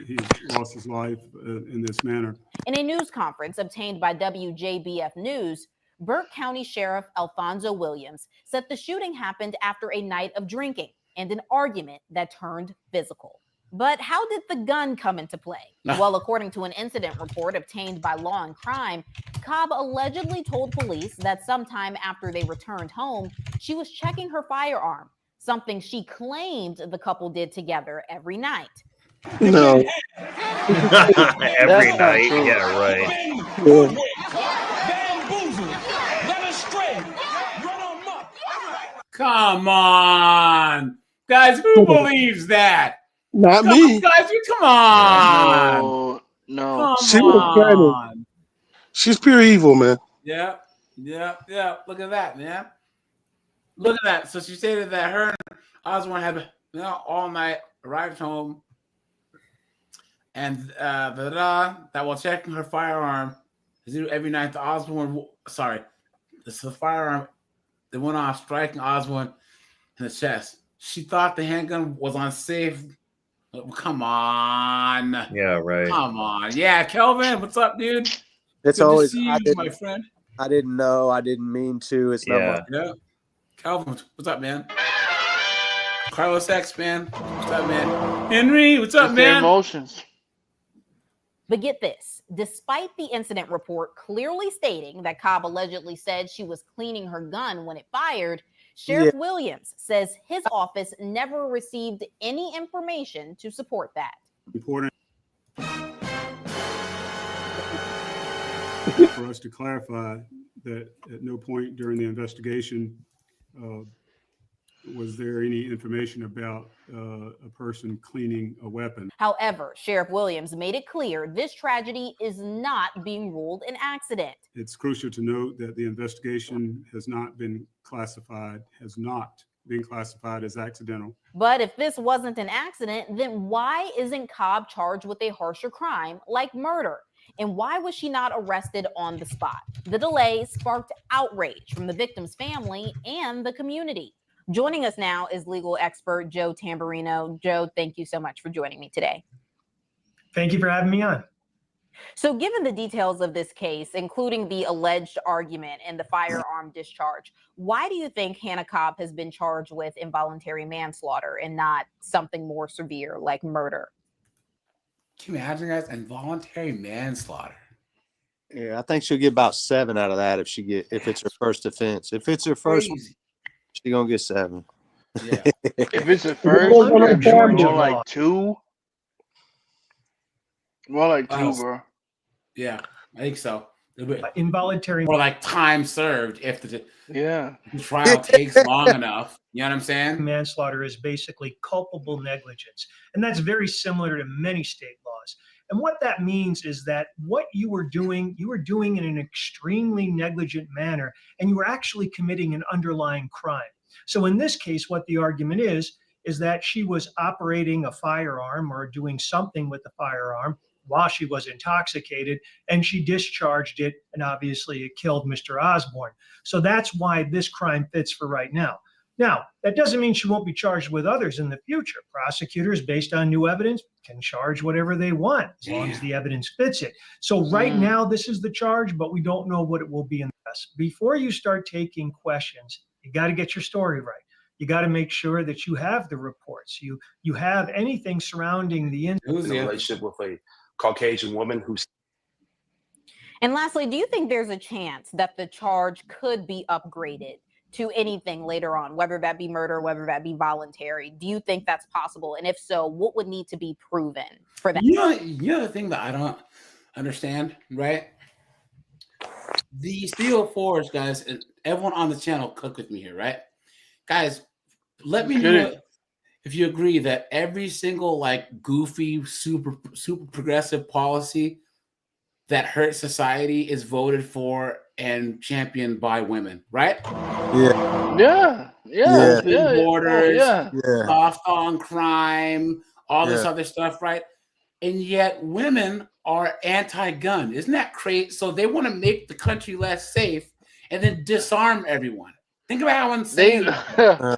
he lost his life in this manner. In a news conference obtained by WJBF News, Burke County Sheriff Alfonso Williams said the shooting happened after a night of drinking and an argument that turned physical. But how did the gun come into play? Well, according to an incident report obtained by Law and Crime, Cobb allegedly told police that sometime after they returned home, she was checking her firearm, something she claimed the couple did together every night. No. Every night. Yeah, right. Come on, guys. Who believes that? Not me. Guys, come on. No. She was trying. She's pure evil, man. Yeah. Look at that, man. Look at that. So she stated that her and Osborne had all night, arrived home, and that while checking her firearm, every night the firearm that went off, striking Osborne in the chest. She thought the handgun was unsafe. Come on. Yeah, right. Come on. Yeah, Kelvin, what's up, dude? It's Good always to see you, my friend. I didn't know. I didn't mean to. It's not my Yeah. Calvin, what's up, man? Carlos X, man. What's up, man? Henry, what's up, It's their man? emotions. But get this, despite the incident report clearly stating that Cobb allegedly said she was cleaning her gun when it fired, Sheriff Williams says his office never received any information to support that. Important for us to clarify that at no point during the investigation was there any information about a person cleaning a weapon. However, Sheriff Williams made it clear this tragedy is not being ruled an accident. It's crucial to note that the investigation has not been classified as accidental. But if this wasn't an accident, then why isn't Cobb charged with a harsher crime like murder? And why was she not arrested on the spot? The delay sparked outrage from the victim's family and the community. Joining us now is legal expert Joe Tamburino. Joe, thank you so much for joining me today. Thank you for having me on. So given the details of this case, including the alleged argument and the firearm discharge, why do you think Hannah Cobb has been charged with involuntary manslaughter and not something more severe like murder? Can you imagine, guys? Involuntary manslaughter. Yeah, I think she'll get about 7 out of that if it's her first offense. If it's her first one, she's gonna get 7. Yeah. If it's a first, more like 2. More like 2, bro. Yeah, I think so. Involuntary or like time served if the Yeah. trial takes long enough. You know what I'm saying? Manslaughter is basically culpable negligence, and that's very similar to many state laws. And what that means is that what you were doing in an extremely negligent manner, and you were actually committing an underlying crime. So in this case, what the argument is that she was operating a firearm or doing something with the firearm while she was intoxicated, and she discharged it, and obviously it killed Mr. Osborne. So that's why this crime fits for right now. Now, that doesn't mean she won't be charged with others in the future. Prosecutors, based on new evidence, can charge whatever they want as long as the evidence fits it. So right now, this is the charge, but we don't know what it will be in the rest. Before you start taking questions, you got to get your story right. You got to make sure that you have the reports. You have anything surrounding the incident. In a relationship with a Caucasian woman who's. And lastly, do you think there's a chance that the charge could be upgraded to anything later on, whether that be murder, whether that be voluntary? Do you think that's possible? And if so, what would need to be proven for that? You know the thing that I don't understand, right? These 304s, guys, and everyone on the channel, cook with me here, right? Guys, let me know if you agree that every single like goofy, super progressive policy that hurts society is voted for and championed by women, right? Borders, soft on crime, all this other stuff, right? And yet women are anti-gun. Isn't that crazy? So they want to make the country less safe and then disarm everyone. Think about how insane. I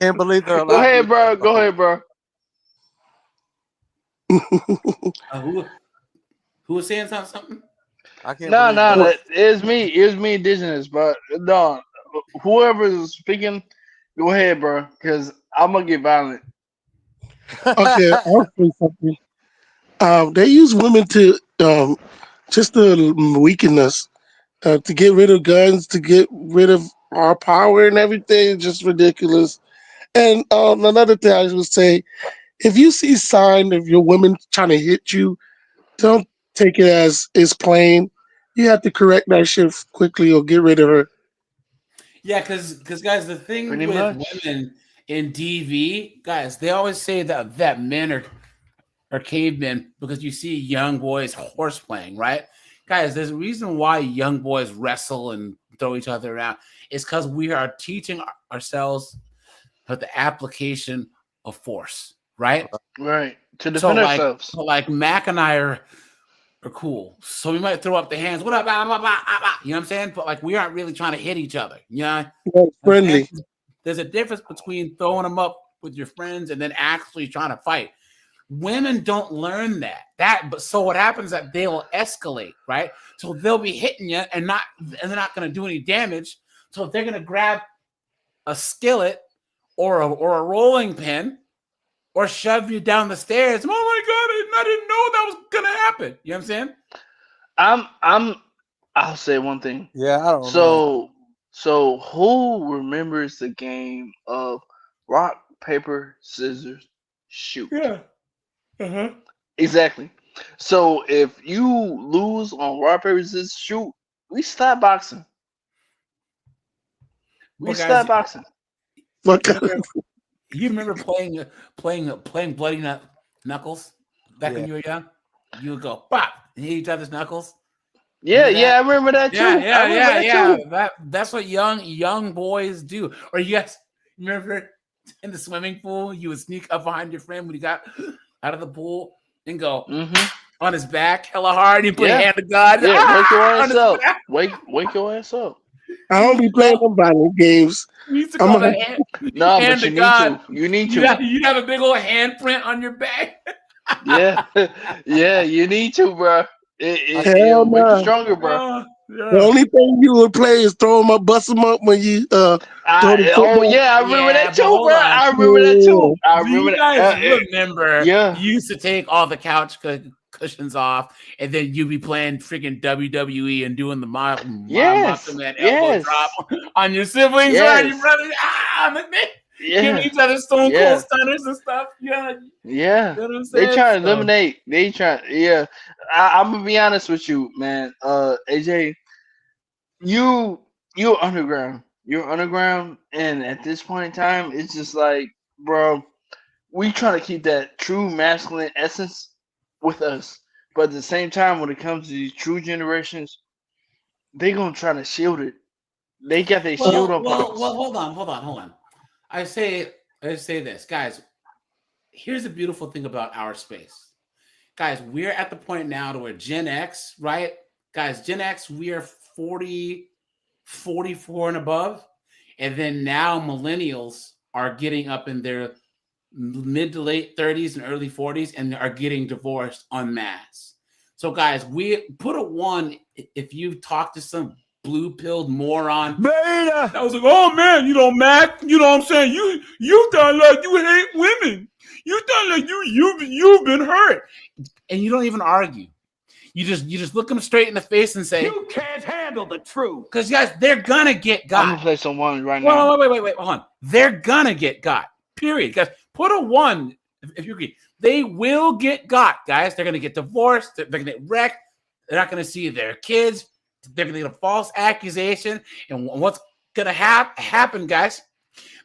can't believe they're allowed. Go ahead, bro. Go ahead, bro. Who was saying something? I can't. No, it's me. It's me, indigenous, bro. No, whoever is speaking, go ahead, bro, because I'm gonna get violent. Okay, I'll say something. They use women to just to weaken us, to get rid of guns, to get rid of our power and everything. It's just ridiculous. And another thing I would say, if you see sign of your woman trying to hit you, don't take it as it's plain. You have to correct that shit quickly or get rid of her. Yeah, because guys, the thing with women in DV, guys, they always say that men are cavemen because you see young boys horse playing, right? Guys, there's a reason why young boys wrestle and throw each other around. It's because we are teaching ourselves the application of force, right? Right. To defend ourselves. So like Mac and I are cool. So we might throw up the hands. What up? Blah, blah, blah, blah, blah. You know what I'm saying? But like we aren't really trying to hit each other. You know? Friendly. There's a difference between throwing them up with your friends and then actually trying to fight. Women don't learn but so what happens is that they will escalate, right? So they'll be hitting you and they're not going to do any damage. So if they're going to grab a skillet or a rolling pin or shove you down the stairs, oh my God, I didn't know that was going to happen. You know what I'm saying? I'll say one thing. Yeah, I don't know. So who remembers the game of rock, paper, scissors, shoot? Yeah. Exactly. So if you lose on rock, paper, scissors, shoot, we stop boxing. Stop boxing. You remember playing Bloody Knuckles back when you were young? You would go pop and hit each other's knuckles. Yeah, I remember that too. Yeah. That's what young boys do. Or you guys remember in the swimming pool, you would sneak up behind your friend when he got out of the pool and go on his back hella hard. You put a hand to God. Yeah, wake your ass up. Wake your ass up. I don't be playing them violent games. You used to call that hand. No, hand but you to need God. to. You need to. You have a big old handprint on your back. Yeah, you need to, bro. Hell It'll make no. you stronger, bro. The only thing you would play is throw them up, bust them up when you I remember that too, bro. I remember that too. I remember you guys remember you used to take all the couch cushions off, and then you be playing freaking WWE and doing the Macho Man elbow drop on your siblings, right? Your brothers, giving each other Stone Cold stunners and stuff. Yeah. You know what I'm saying? They try to eliminate. I'm gonna be honest with you, man. AJ, you're underground. You're underground, and at this point in time, it's just like, bro, we try to keep that true masculine essence with us, but at the same time, when it comes to these true generations, they gonna try to shield it. They got their shield up. Well, hold on. I say this, guys. Here's the beautiful thing about our space. guys, we're at the point now to where Gen X, right? Guys, Gen X, we are 40, 44 and above. And then now millennials are getting up in their mid to late 30s and early 40s and are getting divorced en masse. So, guys, we put a 1 if you've talked to some blue-pilled moron. Beta! I was like, oh, man, Mac, you know what I'm saying? You sound like you hate women. You sound like you've been hurt. And you don't even argue. You just look them straight in the face and say, you can't handle the truth. Because, guys, they're going to get got. I'm gonna play some ones right now. Wait, hold on. They're going to get got. Period. Guys, put a 1 if you agree. They will get got, guys. They're going to get divorced. They're going to get wrecked. They're not going to see their kids. They're going to get a false accusation. And what's going to happen, guys?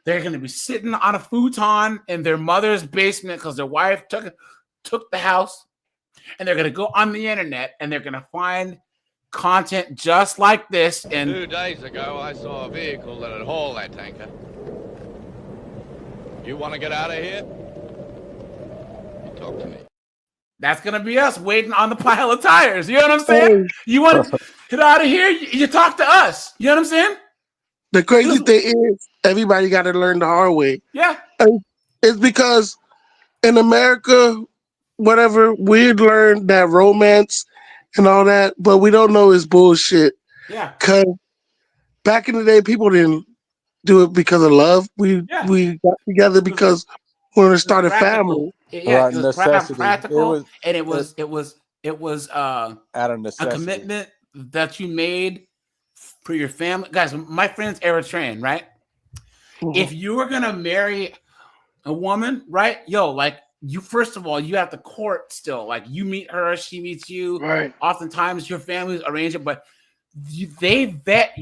They're going to be sitting on a futon in their mother's basement because their wife took the house. And they're going to go on the internet and they're going to find content just like this. And 2 days ago, I saw a vehicle that had hauled that tanker. You want to get out of here? You talk to me. That's going to be us waiting on the pile of tires. You know what I'm saying? You want to get out of here? You talk to us. You know what I'm saying? The crazy thing is, everybody got to learn the hard way. Yeah. And it's because in America, whatever, we learned that romance and all that, but we don't know it's bullshit. Yeah. Because back in the day, people didn't do it because of love. We got together because we wanted to start a family. Yeah, it was practical, and it was out of necessity. A commitment that you made for your family. Guys, my friend's Eritrean, right? Mm-hmm. If you were gonna marry a woman, right? You first of all, you have to court still. Like you meet her, she meets you. Right. Oftentimes your families arrange it, but they vet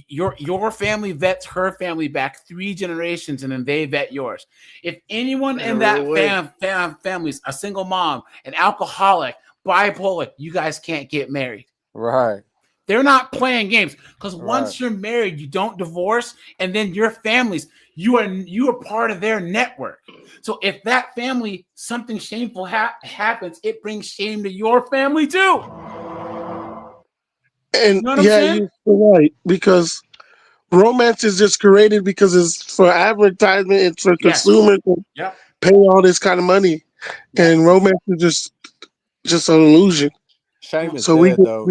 your family vets her family back 3 generations, and then they vet yours. If anyone in that family is a single mom, an alcoholic, bipolar, you guys can't get married. Right. They're not playing games because once you're married, you don't divorce, and then your families, you are part of their network. So if that family, something shameful happens, it brings shame to your family too. And you know what I'm saying? You're right, because romance is just created because it's for advertisement, it's for consumers to pay all this kind of money, and romance is just an illusion. Shame is dead, though.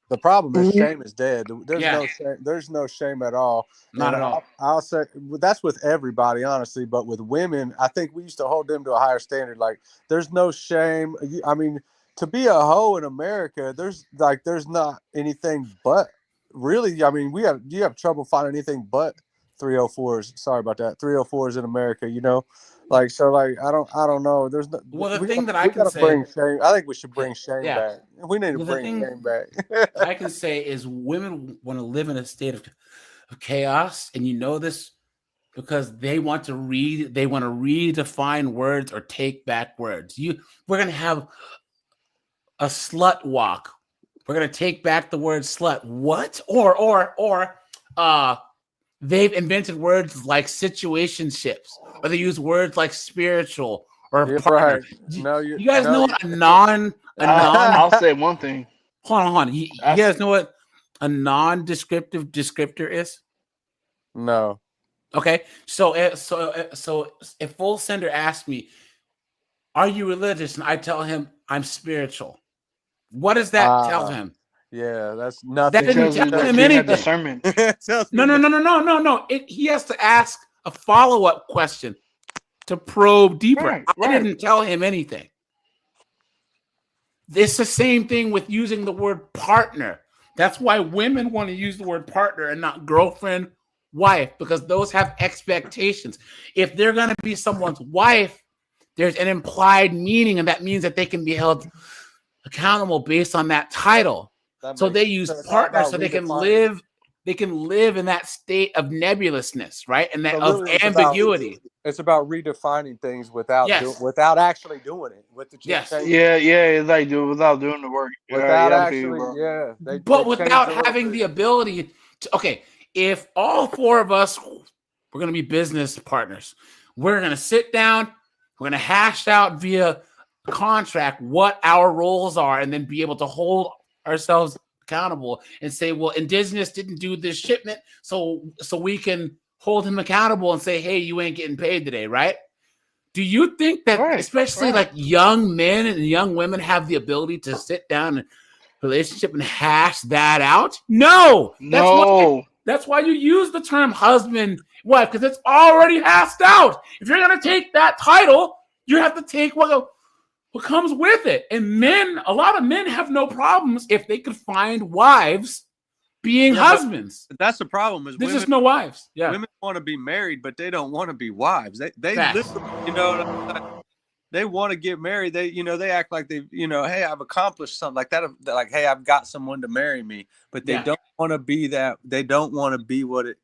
The problem is shame is dead. There's no shame. There's no shame at all. Not at all. I'll say that's with everybody, honestly. But with women, I think we used to hold them to a higher standard. Like, there's no shame. I mean, to be a hoe in America, there's not anything but really. I mean, you have trouble finding anything but 304s. Sorry about that. 304s in America, I don't know. There's no. Well, the thing that I can say, bring shame. I think we should bring shame back. We need to bring shame back. I can say is women want to live in a state of chaos, and you know this because they want to redefine words or take back words. We're gonna have a slut walk. We're gonna take back the word slut. What? Or they've invented words like situationships, or they use words like spiritual or partner. Right. No, you guys know what a non. I'll say one thing. Hold on. You guys know what a non-descriptive descriptor is? No. Okay. So if Full Sender asks me, "Are you religious?" and I tell him I'm spiritual, what does that tell him? Yeah, that's nothing. That didn't tell him anything. No. He has to ask a follow-up question to probe deeper. Right. I didn't tell him anything. It's the same thing with using the word partner. That's why women want to use the word partner and not girlfriend, wife, because those have expectations. If they're going to be someone's wife, there's an implied meaning, and that means that they can be held accountable based on that title. So they use partner so they can live. They can live in that state of nebulousness, right? And that of ambiguity. It's about redefining things without actually doing it. It's like without doing the work. But without having the ability to. Okay, if all 4 of us we're going to be business partners, we're going to sit down. We're going to hash out via contract what our roles are and then be able to hold ourselves accountable and say, well, Indigenous didn't do this shipment, so we can hold him accountable and say, hey, you ain't getting paid today, right? Do you think that especially like young men and young women have the ability to sit down and relationship and hash that out? No. That's why you use the term husband wife, because it's already hashed out. If you're gonna take that title, you have to take what comes with it. And a lot of men have no problems if they could find wives being husbands. That's the problem. Is there's just no wives. Yeah, women want to be married, but they don't want to be wives. They literally, they want to get married. They they act like they hey, I've accomplished something like that. Like, hey, I've got someone to marry me, but they don't want to be that. They don't want to be what it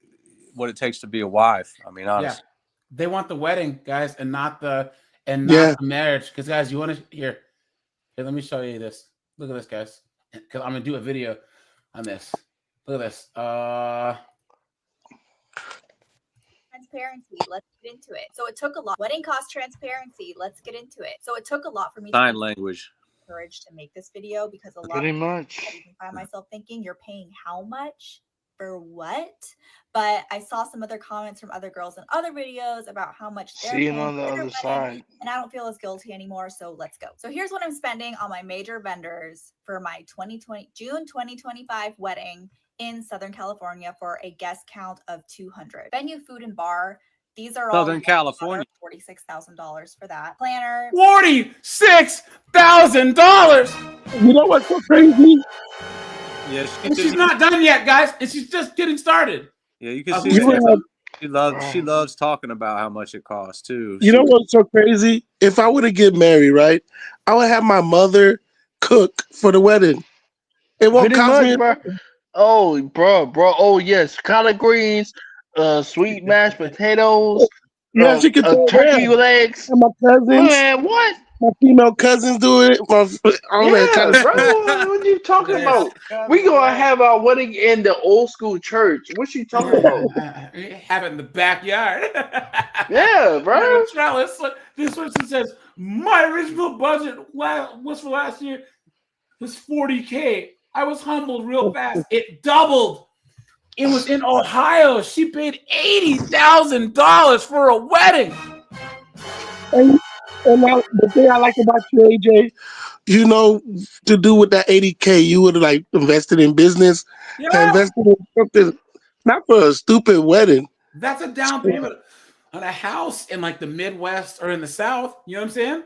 takes to be a wife. I mean, honestly, they want the wedding, guys, and not the marriage. Because guys, you want to here. Let me show you this. Look at this, guys. Because I'm gonna do a video on this. Look at this. Transparency. Let's get into it. So it took a lot. Wedding cost transparency. Let's get into it. So it took a lot for me sign to language. Courage to make this video because a lot Pretty of much. I even find myself thinking, you're paying how much for what? But I saw some other comments from other girls in other videos about how much they're Seeing paying on the for their other wedding, side. and I don't feel as guilty anymore. So let's go. So here's what I'm spending on my major vendors for my June 2025 wedding in Southern California for a guest count of 200. Venue, food, and bar. These are Southern California. $46,000 for that. Planner. $46,000. You know what's so crazy? Yeah, she's not done yet, guys, and she's just getting started. Yeah, you can see she loves talking about how much it costs too. You know what's so crazy? If I were to get married, right, I would have my mother cook for the wedding. It won't Pretty cost much, me. bro. Oh, bro. Oh, yes. Collard greens, sweet mashed potatoes, Yeah, she could throw turkey that. legs. And my cousins. Man, what? My female cousins do it. All that kind of Bro. stuff. What are you talking about? We gonna have our wedding in the old school church. What you talking about? Have it in the backyard. Yeah, bro. Trellis. This person says my original budget was for last year was $40K. I was humbled real fast. It doubled. It was in Ohio. She paid $80,000 for a wedding. And the thing I like about you, AJ, to do with that $80K, you would have like invested in business, invested in something, not for a stupid wedding. That's a down payment on a house in like the Midwest or in the South. You know what I'm saying?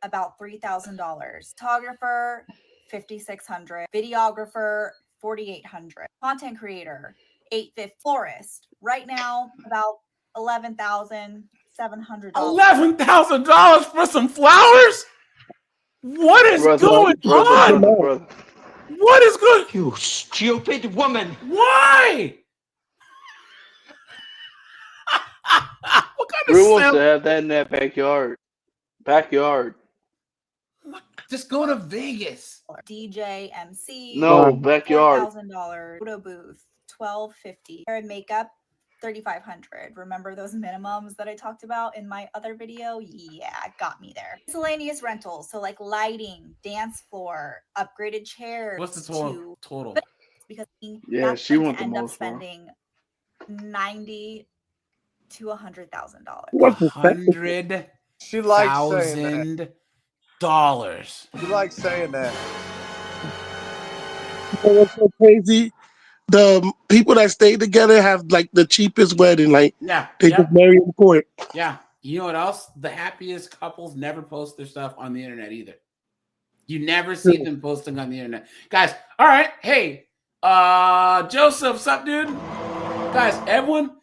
About $3,000. Photographer, $5,600. Videographer, $4,800. Content creator, $850. Florist, right now about $11,700. $11,000 for some flowers? What is going on? What is good? You stupid woman! Why? What kind Drew of wants to have that in that backyard. Just go to Vegas. DJ, MC. No, backyard. $4,000. Photo booth, $1,250. Hair and makeup, $3,500. Remember those minimums that I talked about in my other video? Yeah, it got me there. Miscellaneous rentals, so like lighting, dance floor, upgraded chairs. What's the total? Because she wants the end up most. spending $90,000 to $100,000. $100,000. She likes saying that. She likes saying that. You know what's so crazy? The people that stay together have like the cheapest wedding. Like, they just marry in court. Yeah. You know what else? The happiest couples never post their stuff on the internet either. You never see them posting on the internet. Guys, all right. Hey, Joseph, what's up, dude? Guys, everyone,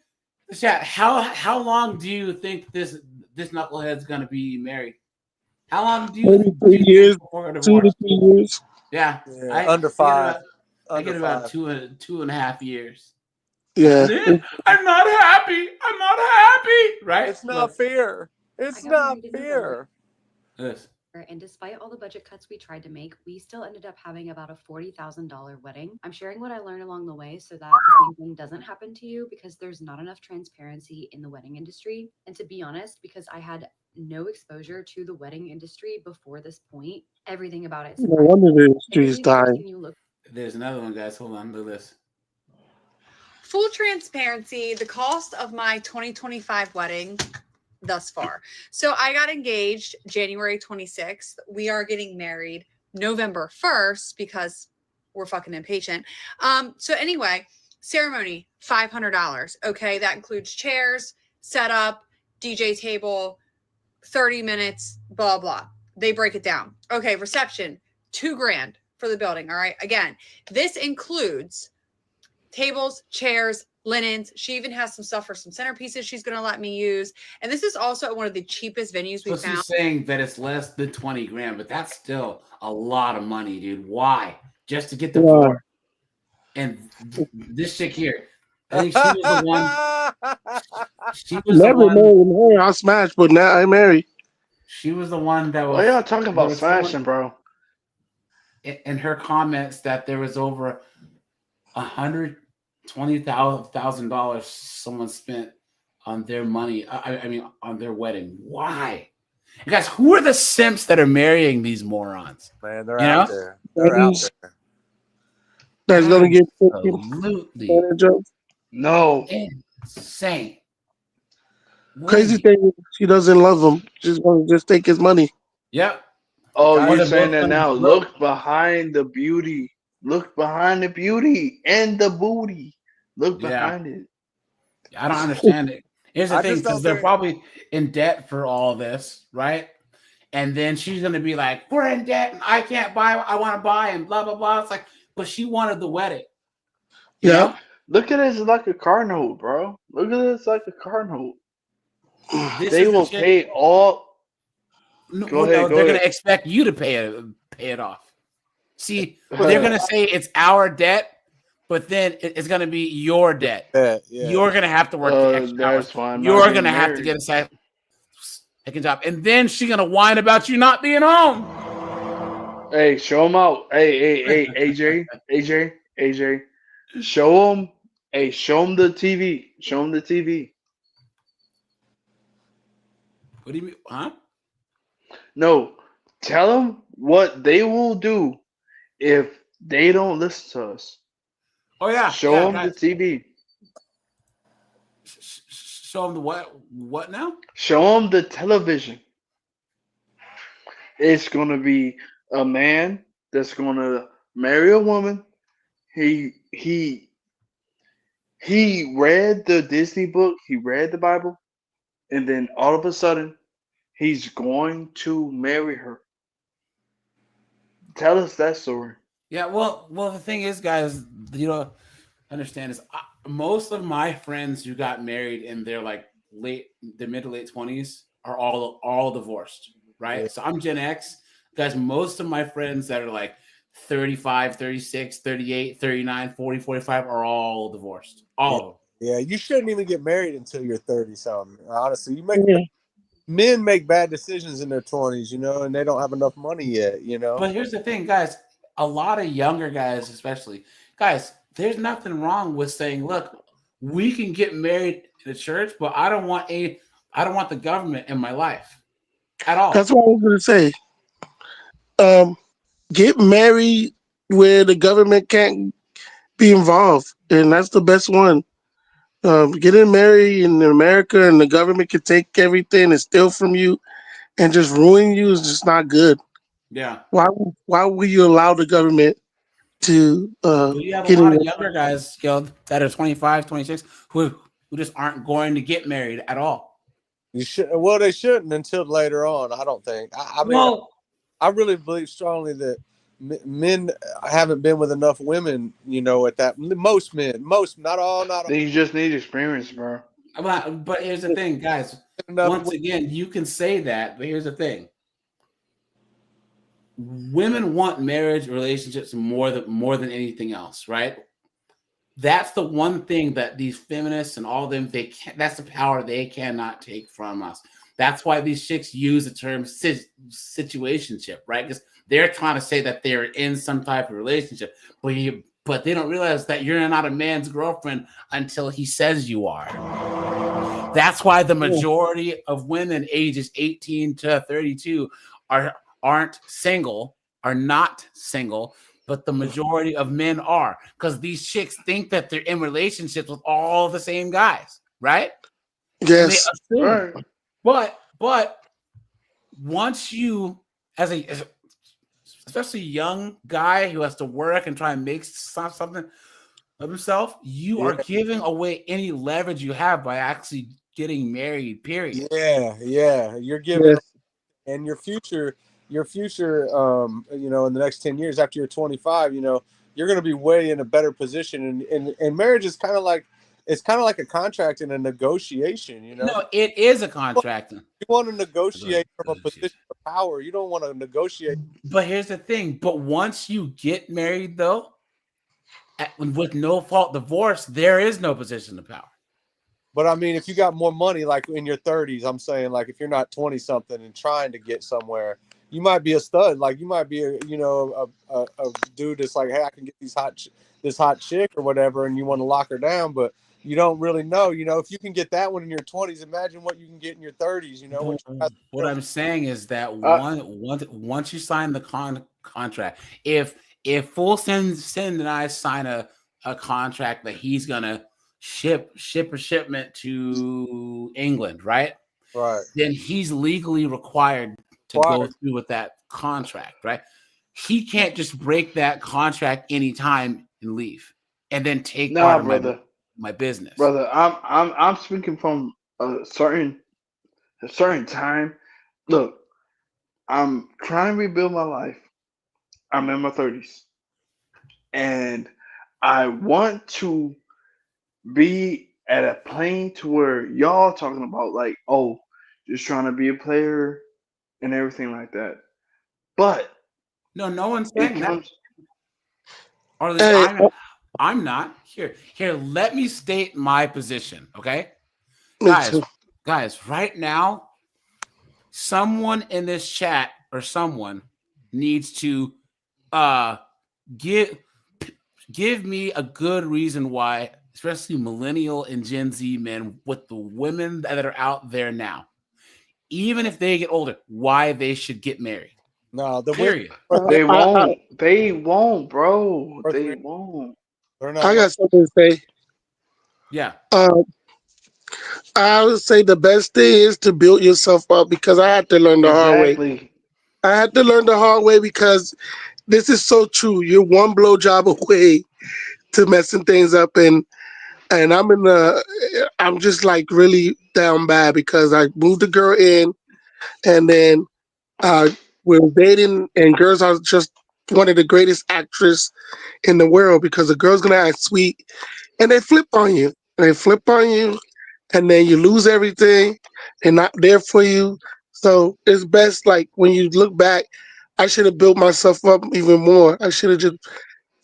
chat, how long do you think this knucklehead's gonna be married? How long do you think 3 years, 2 to 3 years. Yeah, under 5. I get about 2.5 years. Yeah. I'm not happy. Right? It's not fair. It's not fair. Yes. And despite all the budget cuts we tried to make, we still ended up having about a $40,000 wedding. I'm sharing what I learned along the way so that the same thing doesn't happen to you, because there's not enough transparency in the wedding industry. And to be honest, because I had no exposure to the wedding industry before this point, everything about it No surprised wonder me. the I industry is believe the first dying. thing you look There's another one, guys. Hold on. Look at this. Full transparency, the cost of my 2025 wedding thus far. So I got engaged January 26th. We are getting married November 1st because we're fucking impatient. So anyway, ceremony, $500. Okay, that includes chairs, setup, DJ table, 30 minutes, blah, blah. They break it down. Okay, reception, $2,000 for the building. All right. Again, this includes tables, chairs, linens. She even has some stuff for some centerpieces she's going to let me use. And this is also one of the cheapest venues we So found. she's saying that it's less than $20,000, but that's still a lot of money, dude. Why? Just to get the floor. And this chick here, I think she was the one. She was Never the one. married her. I smashed, but now I married. She was the one that was. Why y'all talking there about was someone smashing, bro? in her comments that there was over $120,000 someone spent on their money. I mean, on their wedding. Why? You guys, who are the simps that are marrying these morons? Man, they're You out know? there. They're out there. That's gonna get Absolutely No. insane. Crazy thing is she doesn't love him. She's gonna just take his money. Yep. Oh, Or you're they're saying both that gonna now. look. Look behind the beauty. Look behind the beauty and the booty. Look Yeah. behind it. I don't understand it. Here's the I thing, just don't because they're think- probably in debt for all this, right? And then she's gonna be like, "We're in debt, and I can't buy what I want to buy," and blah blah blah. It's like, but she wanted the wedding. You know? Look at it as like a car note, bro. Look at it as like a car note. This They is the will chick- pay all. No, Go ahead. they're Go gonna ahead. expect you to pay it off. See, they're gonna say it's our debt, but then it's gonna be your debt. Yeah. You're gonna have to work the extra hours. That's why I'm not You're getting gonna have to married. get a second job, and then she's gonna whine about you not being home. Hey, show them out. Hey, AJ. Show them. Hey, show them the TV. Show them the TV. What do you mean? Huh? No, tell them what they will do if they don't listen to us. Oh yeah. Show yeah, them guys. the TV. Show them the what? What now? Show them the television. It's gonna be a man that's gonna marry a woman. He read the Disney book. He read the Bible, and then all of a sudden, he's going to marry her. Tell us that story. Yeah, well, the thing is, guys, you know, understand is most of my friends who got married in their like mid to late 20s are all divorced, right? Yeah. So I'm Gen X, guys. Most of my friends that are like 35, 36, 38, 39, 40, 45 are all divorced. All of them. Yeah, you shouldn't even get married until you're 30-something. Honestly, men make bad decisions in their 20s, you know, and they don't have enough money yet, you know. But here's the thing, guys. A lot of younger guys, especially, guys, there's nothing wrong with saying, look, we can get married in the church, but I don't want the government in my life at all. That's what I was gonna say. Get married where the government can't be involved, and that's the best one. Getting married in America and the government can take everything and steal from you and just ruin you is just not good. Yeah. Why would you allow the government to But you have a get lot in of younger guys, that are 25, 26, who just aren't going to get married at all. You should. Well, they shouldn't until later on. I don't think. I mean, Well, I really believe strongly that men haven't been with enough women. You know, at that most men, not all. Then you just need experience, bro. But here's the thing, guys. Once again, you can say that, but here's the thing. Women want marriage relationships more than anything else, right? That's the one thing that these feminists and all them, that's the power they cannot take from us. That's why these chicks use the term situationship, right? Because they're trying to say that they're in some type of relationship, but they don't realize that you're not a man's girlfriend until he says you are. That's why the majority of women ages 18 to 32 are not single, but the majority of men are, because these chicks think that they're in relationships with all the same guys, right? Yes. And they assume. But once you, as especially young guy who has to work and try and make something of himself, you are giving away any leverage you have by actually getting married, period. Yeah. You're giving, and your future, you know, in the next 10 years after you're 25, you know, you're going to be way in a better position. And marriage is kind of like, it's kind of like a contract and a negotiation, you know? No, it is a contract. You want to negotiate from a position of power. You don't want to negotiate. But here's the thing. But once you get married, though, with no fault divorce, there is no position of power. But I mean, if you got more money, like in your 30s, I'm saying, like if you're not 20 something and trying to get somewhere, you might be a stud. Like you might be a dude that's like, hey, I can get this hot chick or whatever, and you want to lock her down, but you don't really know. You know, if you can get that one in your 20s, imagine what you can get in your 30s. You know, what I'm saying is that once you sign the contract, if Full Send and I sign a contract that he's gonna ship a shipment to England, right? Right. Then he's legally required to go through with that contract, right? He can't just break that contract anytime and leave, and then take part of my business. Brother, I'm speaking from a certain time. Look, I'm trying to rebuild my life. I'm in my 30s, and I want to be at a plane to where y'all talking about like, oh, just trying to be a player and everything like that. But no one's saying that. Or at least I'm not. Here, let me state my position, okay? Guys, right now, someone in this chat or someone needs to give me a good reason why, especially millennial and Gen Z men, with the women that are out there now, even if they get older, why they should get married. No, period. They won't. They won't, bro. They won't. They're I got something to say. Yeah. I would say the best thing is to build yourself up, because I had to learn the hard way. I had to learn the hard way because this is so true. You're one blowjob away to messing things up, and I'm just like really down bad because I moved the girl in, and then we're dating, and girls are just one of the greatest actors in the world because the girl's gonna act sweet, and they flip on you. And then you lose everything. They're not there for you. So it's best, like, when you look back, I should have built myself up even more. I should have just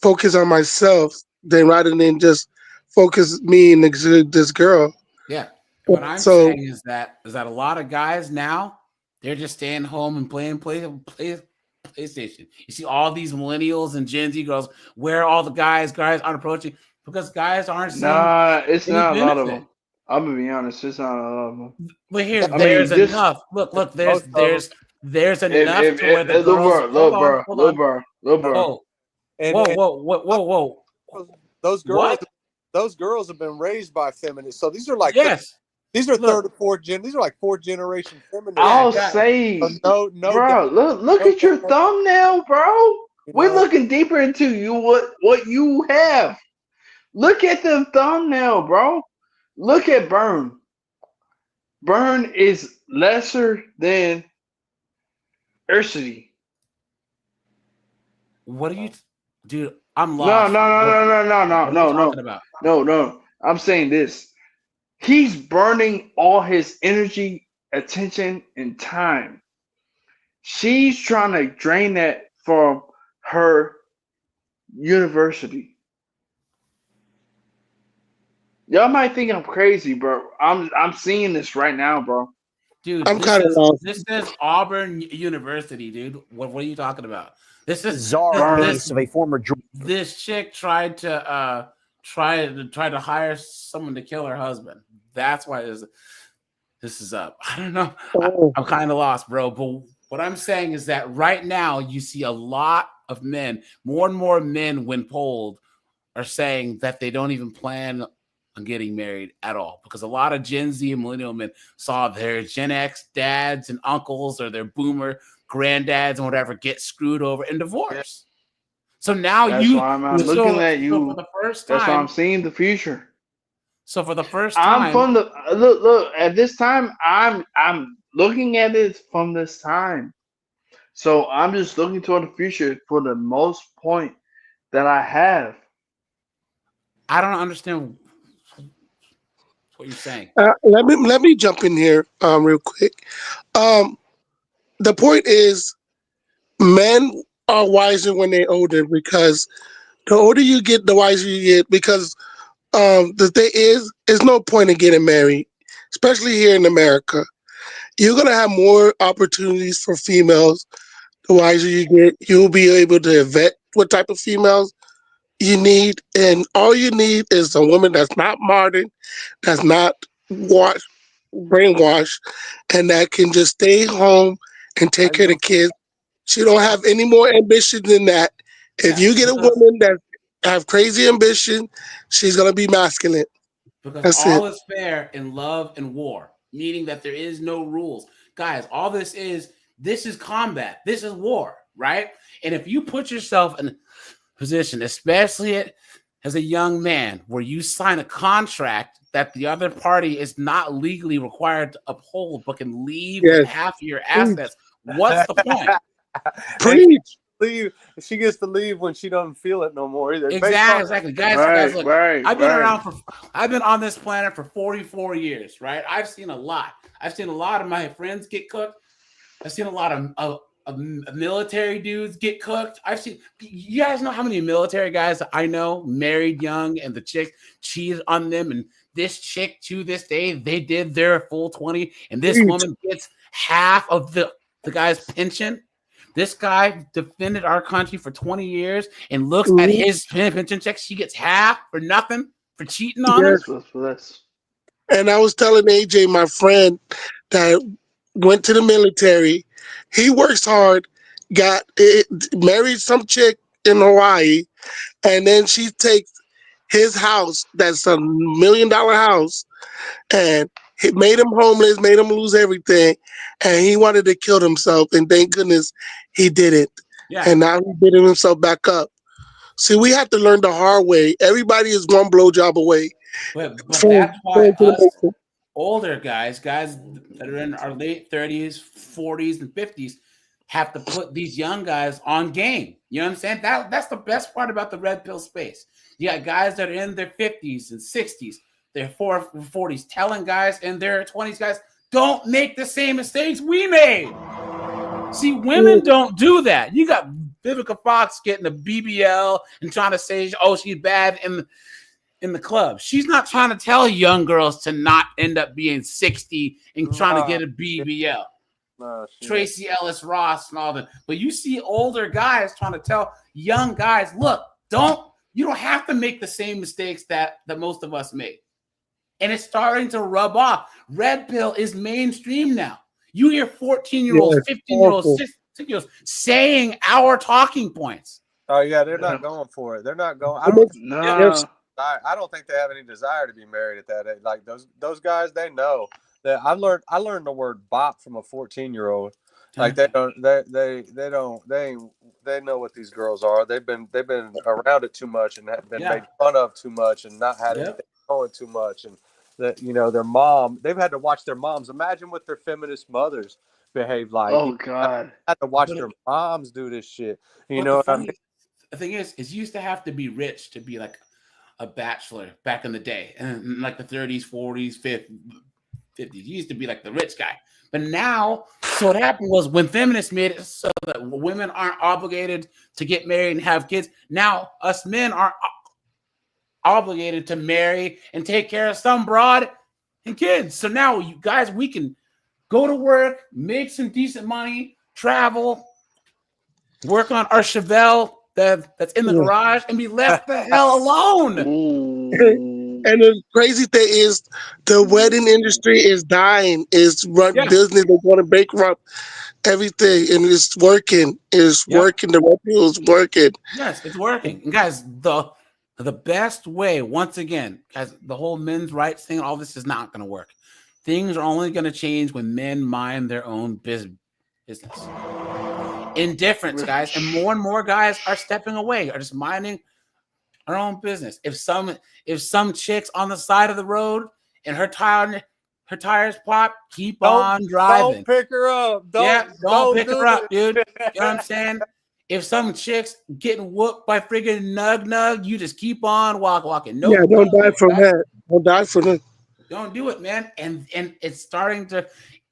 focused on myself rather than just focus me and this girl. Yeah. What I'm saying is that a lot of guys now, they're just staying home and playing PlayStation. You see all these millennials and Gen Z girls, where all the guys aren't approaching, because guys aren't seeing. Nah, it's any not a lot of benefit. them. I'm gonna be honest, it's not a lot of them. But here, there's enough. Look, there's enough to where the girls. Hold on. Whoa. Those girls have been raised by feminists. So these are like these are these are like fourth generation feminists. I'll say, bro, look at your thumbnail, bro. We're looking deeper into you what you have. Look at the thumbnail, bro. Look at Burn. Burn is lesser than Ursity. What are you, dude? I'm lost. No. What are you talking about? No. I'm saying this. He's burning all his energy, attention, and time. She's trying to drain that from her university. Y'all might think I'm crazy, bro. I'm seeing this right now, bro. Dude, I'm kind of lost. this is Auburn University, dude. What are you talking about? This is bizarre case of a former. This chick tried to try to hire someone to kill her husband. That's why this is up. I don't know. I'm kind of lost, bro. But what I'm saying is that right now you see a lot of men, more and more men, when polled, are saying that they don't even plan on getting married at all, because a lot of Gen Z and millennial men saw their Gen X dads and uncles or their boomer granddads and whatever get screwed over and divorced. So now that's why I'm looking at you. So for the first time, that's why I'm seeing the future. So for the first time, I'm from the look at this time. I'm looking at it from this time. So I'm just looking toward the future for the most point that I have. I don't understand what you're saying. Let me jump in here real quick. The point is, men are wiser when they're older, because the older you get, the wiser you get. Because the thing is, there's no point in getting married, especially here in America. You're gonna have more opportunities for females. The wiser you get, you'll be able to vet what type of females you need, and all you need is a woman that's not modern, that's not brainwashed, and that can just stay home and take care of the kids. She don't have any more ambition than that. If you get a woman that have crazy ambition, she's gonna be masculine. Because That's all it. is fair in love and war, meaning that there is no rules. Guys, all this is combat. This is war, right? And if you put yourself in a position, especially as a young man, where you sign a contract that the other party is not legally required to uphold, but can leave with half of your assets, what's the point? Preach. Leave. She gets to leave when she doesn't feel it no more either. Exactly. Guys, right, look, right, I've been right. around I've been on this planet for 44 years, right? I've seen a lot. I've seen a lot of my friends get cooked. I've seen a lot of military dudes get cooked. You guys know how many military guys I know married young and the chick cheated on them, and this chick to this day, they did their full 20, and this woman gets half of the guy's pension. This guy defended our country for 20 years and looks at his pension check. She gets half for nothing for cheating on her. And I was telling AJ, my friend, that went to the military. He works hard, married some chick in Hawaii, and then she takes his house, that's $1 million house, and it made him homeless, made him lose everything, and he wanted to kill himself, and thank goodness he didn't. Yeah. And now he's building himself back up. See, we have to learn the hard way. Everybody is one blowjob away. But that's why us older guys that are in our late 30s, 40s, and 50s have to put these young guys on game. You know what I'm saying? That's the best part about the red pill space. You got guys that are in their 50s and 60s, their 40s, telling guys in their 20s, guys, don't make the same mistakes we made. See, women don't do that. You got Vivica Fox getting a BBL and trying to say, oh, she's bad in the club. She's not trying to tell young girls to not end up being 60 and trying to get a BBL. Tracy Ellis Ross and all that. But you see older guys trying to tell young guys, look, you don't have to make the same mistakes that most of us made. And it's starting to rub off. Red pill is mainstream now. You hear 14-year-olds, 15-year-olds, 16-year-olds saying our talking points. Oh yeah, they're not going for it. They're not going. I don't think they have any desire to be married at that age. Like those guys, they know that. I learned the word bop from a 14-year-old. Like they know what these girls are. They've been around it too much and have been made fun of too much and not had anything going too much, and that their mom, they've had to watch their moms. Imagine what their feminist mothers behave like. Oh God, had to watch their moms do this shit. The thing is you used to have to be rich to be like a bachelor back in the day, and like the 30s, 40s, 50s. You used to be like the rich guy. But now, so what happened was when feminists made it so that women aren't obligated to get married and have kids, now us men are obligated to marry and take care of some broad and kids. So now, you guys, we can go to work, make some decent money, travel, work on our Chevelle that's in the garage, and be left the hell alone. And the crazy thing is, the wedding industry is dying. It's business. They're going to bankrupt everything, and it's working. It's working. The revenue is working. Yes, it's working. And guys, the best way, once again, guys, the whole men's rights thing, all this is not going to work. Things are only going to change when men mind their own business. Indifference, guys, and more guys are stepping away, are just minding our own business. If some chick's on the side of the road and her tires pop, keep on driving. Don't pick her up. Don't pick her up, dude. You know what I'm saying? If some chick's getting whooped by friggin' nug, you just keep on walking. No, yeah, don't die from that. Don't die from that. Don't do it, man. And it's starting to.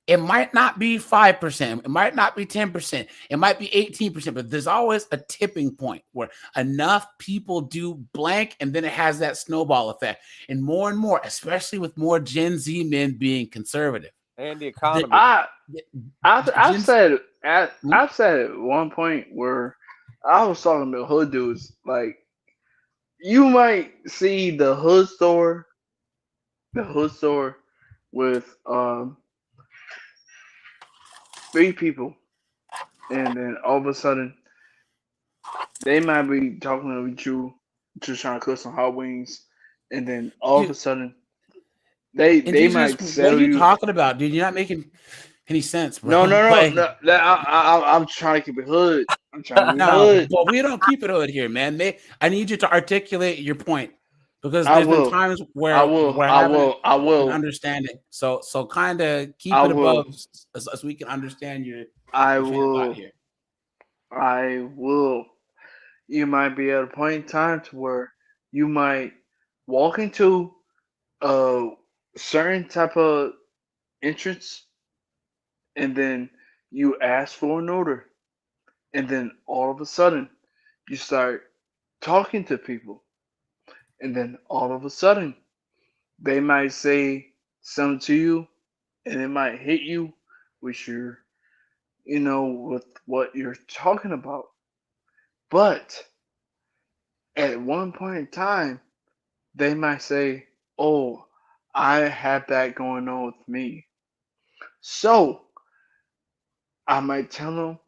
It might not be 5%. It might not be 10%. It might be 18%. But there's always a tipping point where enough people do blank, and then it has that snowball effect. And more, especially with more Gen Z men being conservative. And the economy. I've said at one point where I was talking to hood dudes, like, you might see the hood store with 3 people, and then all of a sudden they might be talking to you, just trying to cook some hot wings, and then all of a sudden they might sell what are you you. talking about, dude? You're not making any sense, bro. No. I'm trying to keep it hood. I'm trying to be hood. But we don't keep it hood here, man. I need you to articulate your point, because I there's will. been times where I will. an understanding. So kind of keep it above so we can understand your thought here. I will. You might be at a point in time to where you might walk into a certain type of entrance, and then you ask for an order, and then all of a sudden you start talking to people, and then all of a sudden they might say something to you, and it might hit you with with what you're talking about. But at one point in time, they might say, "Oh, I have that going on with me." So I might tell them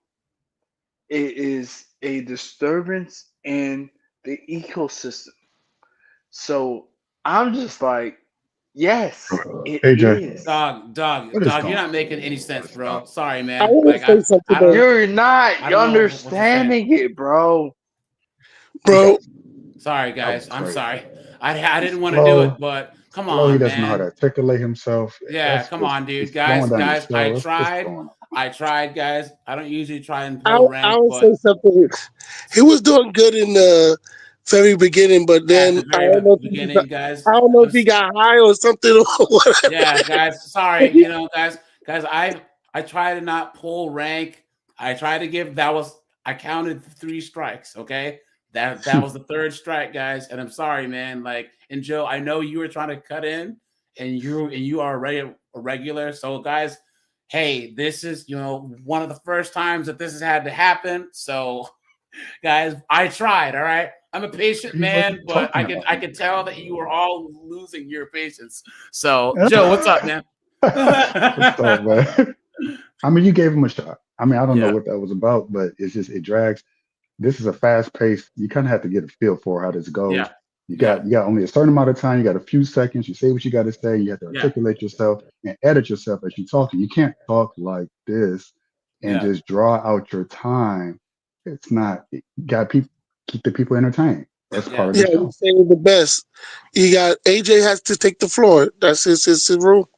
it is a disturbance in the ecosystem. So I'm just like, yes, it is. Dog, you're not making any sense, bro. Sorry, man. I want to say something. You're not. You're understanding it, bro. Sorry, guys. I'm sorry. I didn't want to do it, but come on, He doesn't know how man. to articulate himself. Yeah, come on, dude. Guys, I tried, guys. I don't usually try and I pull rank, would but say something. He was doing good in the very beginning, but then I don't know if he got high or something or whatever. Yeah, guys. Sorry, guys. I try to not pull rank. I try to give. I counted 3 strikes. Okay, that was the 3rd strike, guys. And I'm sorry, man. And Joe, I know you were trying to cut in, and you are already a regular. So, guys, hey, this is one of the first times that this has had to happen. So, guys, I tried. All right. I'm a patient man, but I can tell that you are all losing your patience. So, Joe, what's up, man? What's up, man? I mean, you gave him a shot. I mean, I don't know what that was about, but it drags. This is a fast pace. You kind of have to get a feel for how this goes. Yeah. You got only a certain amount of time. You got a few seconds. You say what you got to say. You have to articulate yourself and edit yourself as you talk. You can't talk like this and just draw out your time. It's not. You got people. Keep the people entertained. That's part of the show. He's saying the best. You got AJ has to take the floor. That's his rule.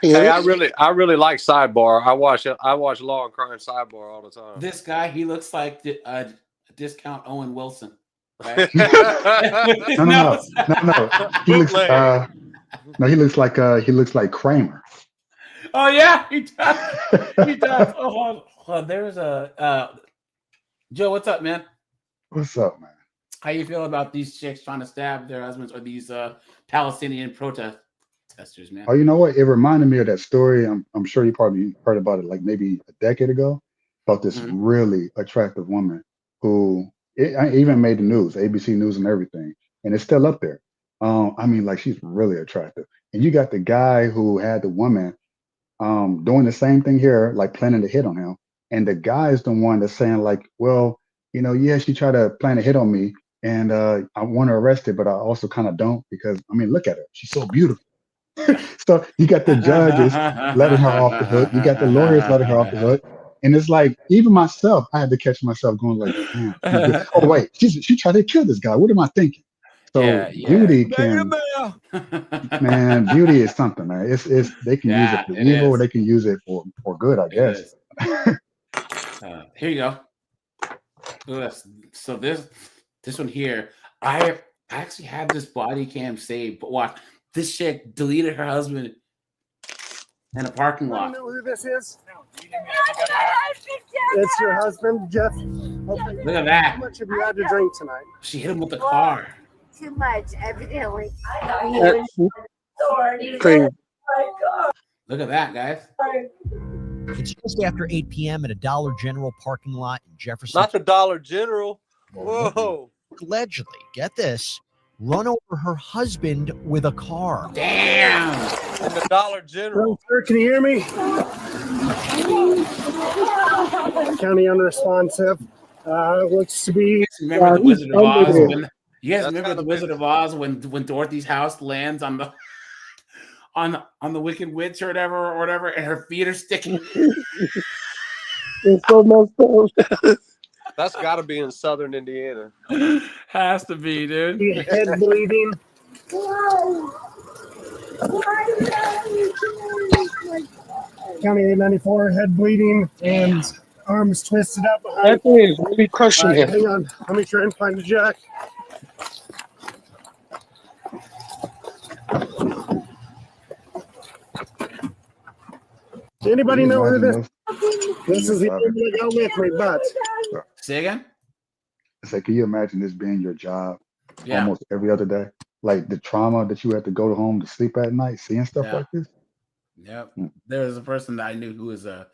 Hey, I really like Sidebar. I watch Law and Crime Sidebar all the time. This guy, he looks like a discount Owen Wilson. Right? No. He looks like Kramer. Oh yeah, he does. He does. Oh, there's a Joe. What's up, man? What's up, man? How you feel about these chicks trying to stab their husbands, or these Palestinian protesters? protesters, man. Oh, you know what? It reminded me of that story. I'm sure you probably heard about it like maybe a decade ago about this really attractive woman who I even made the news, ABC News and everything, and it's still up there. I mean, like she's really attractive. And you got the guy who had the woman doing the same thing here, like planning to hit on him. And the guy is the one that's saying, like, well, yeah, she tried to plan a hit on me and I want her arrested, but I also kind of don't because I mean, look at her. She's so beautiful. So you got the judges letting her off the hook. You got the lawyers letting her off the hook. And it's like, even myself, I had to catch myself going like, damn, she's good. Oh, wait, she tried to kill this guy. What am I thinking? So beauty can, man, beauty is something, man. It's they can use it for it evil or is. they can use it for good, I It guess. is. Here you go. Look at this. So this one here, I actually had this body cam saved, but watch, this chick deleted her husband in a parking lot. You know who this is? It's your husband, Jeff. Okay. Look at that. How much have you had to drink tonight? She hit him with the car. Too much, evidently. Crazy. Look at that, guys. It's just after 8 p.m. at a Dollar General parking lot in Jefferson. Not the Dollar General. Whoa. Allegedly, get this, run over her husband with a car. Damn. In the Dollar General. Sir, can you hear me? County unresponsive. Looks to be. Remember the Wizard of Oz? You guys remember the Wizard of Oz when Dorothy's house lands on the on the Wicked Witch or whatever, and her feet are sticking. It's so messed up. That's got to be in southern Indiana. Has to be, dude. Head bleeding. County 894, head bleeding and arms twisted up behind. That thing is really crushing him. Hang on, let me try and find the jack. Does anybody know who this? This is the only one that got with me, but. Say again? It's like, can you imagine this being your job Yeah. almost every other day? Like the trauma that you had to go home to sleep at night, seeing stuff like this. Yep. There was a person that I knew who was a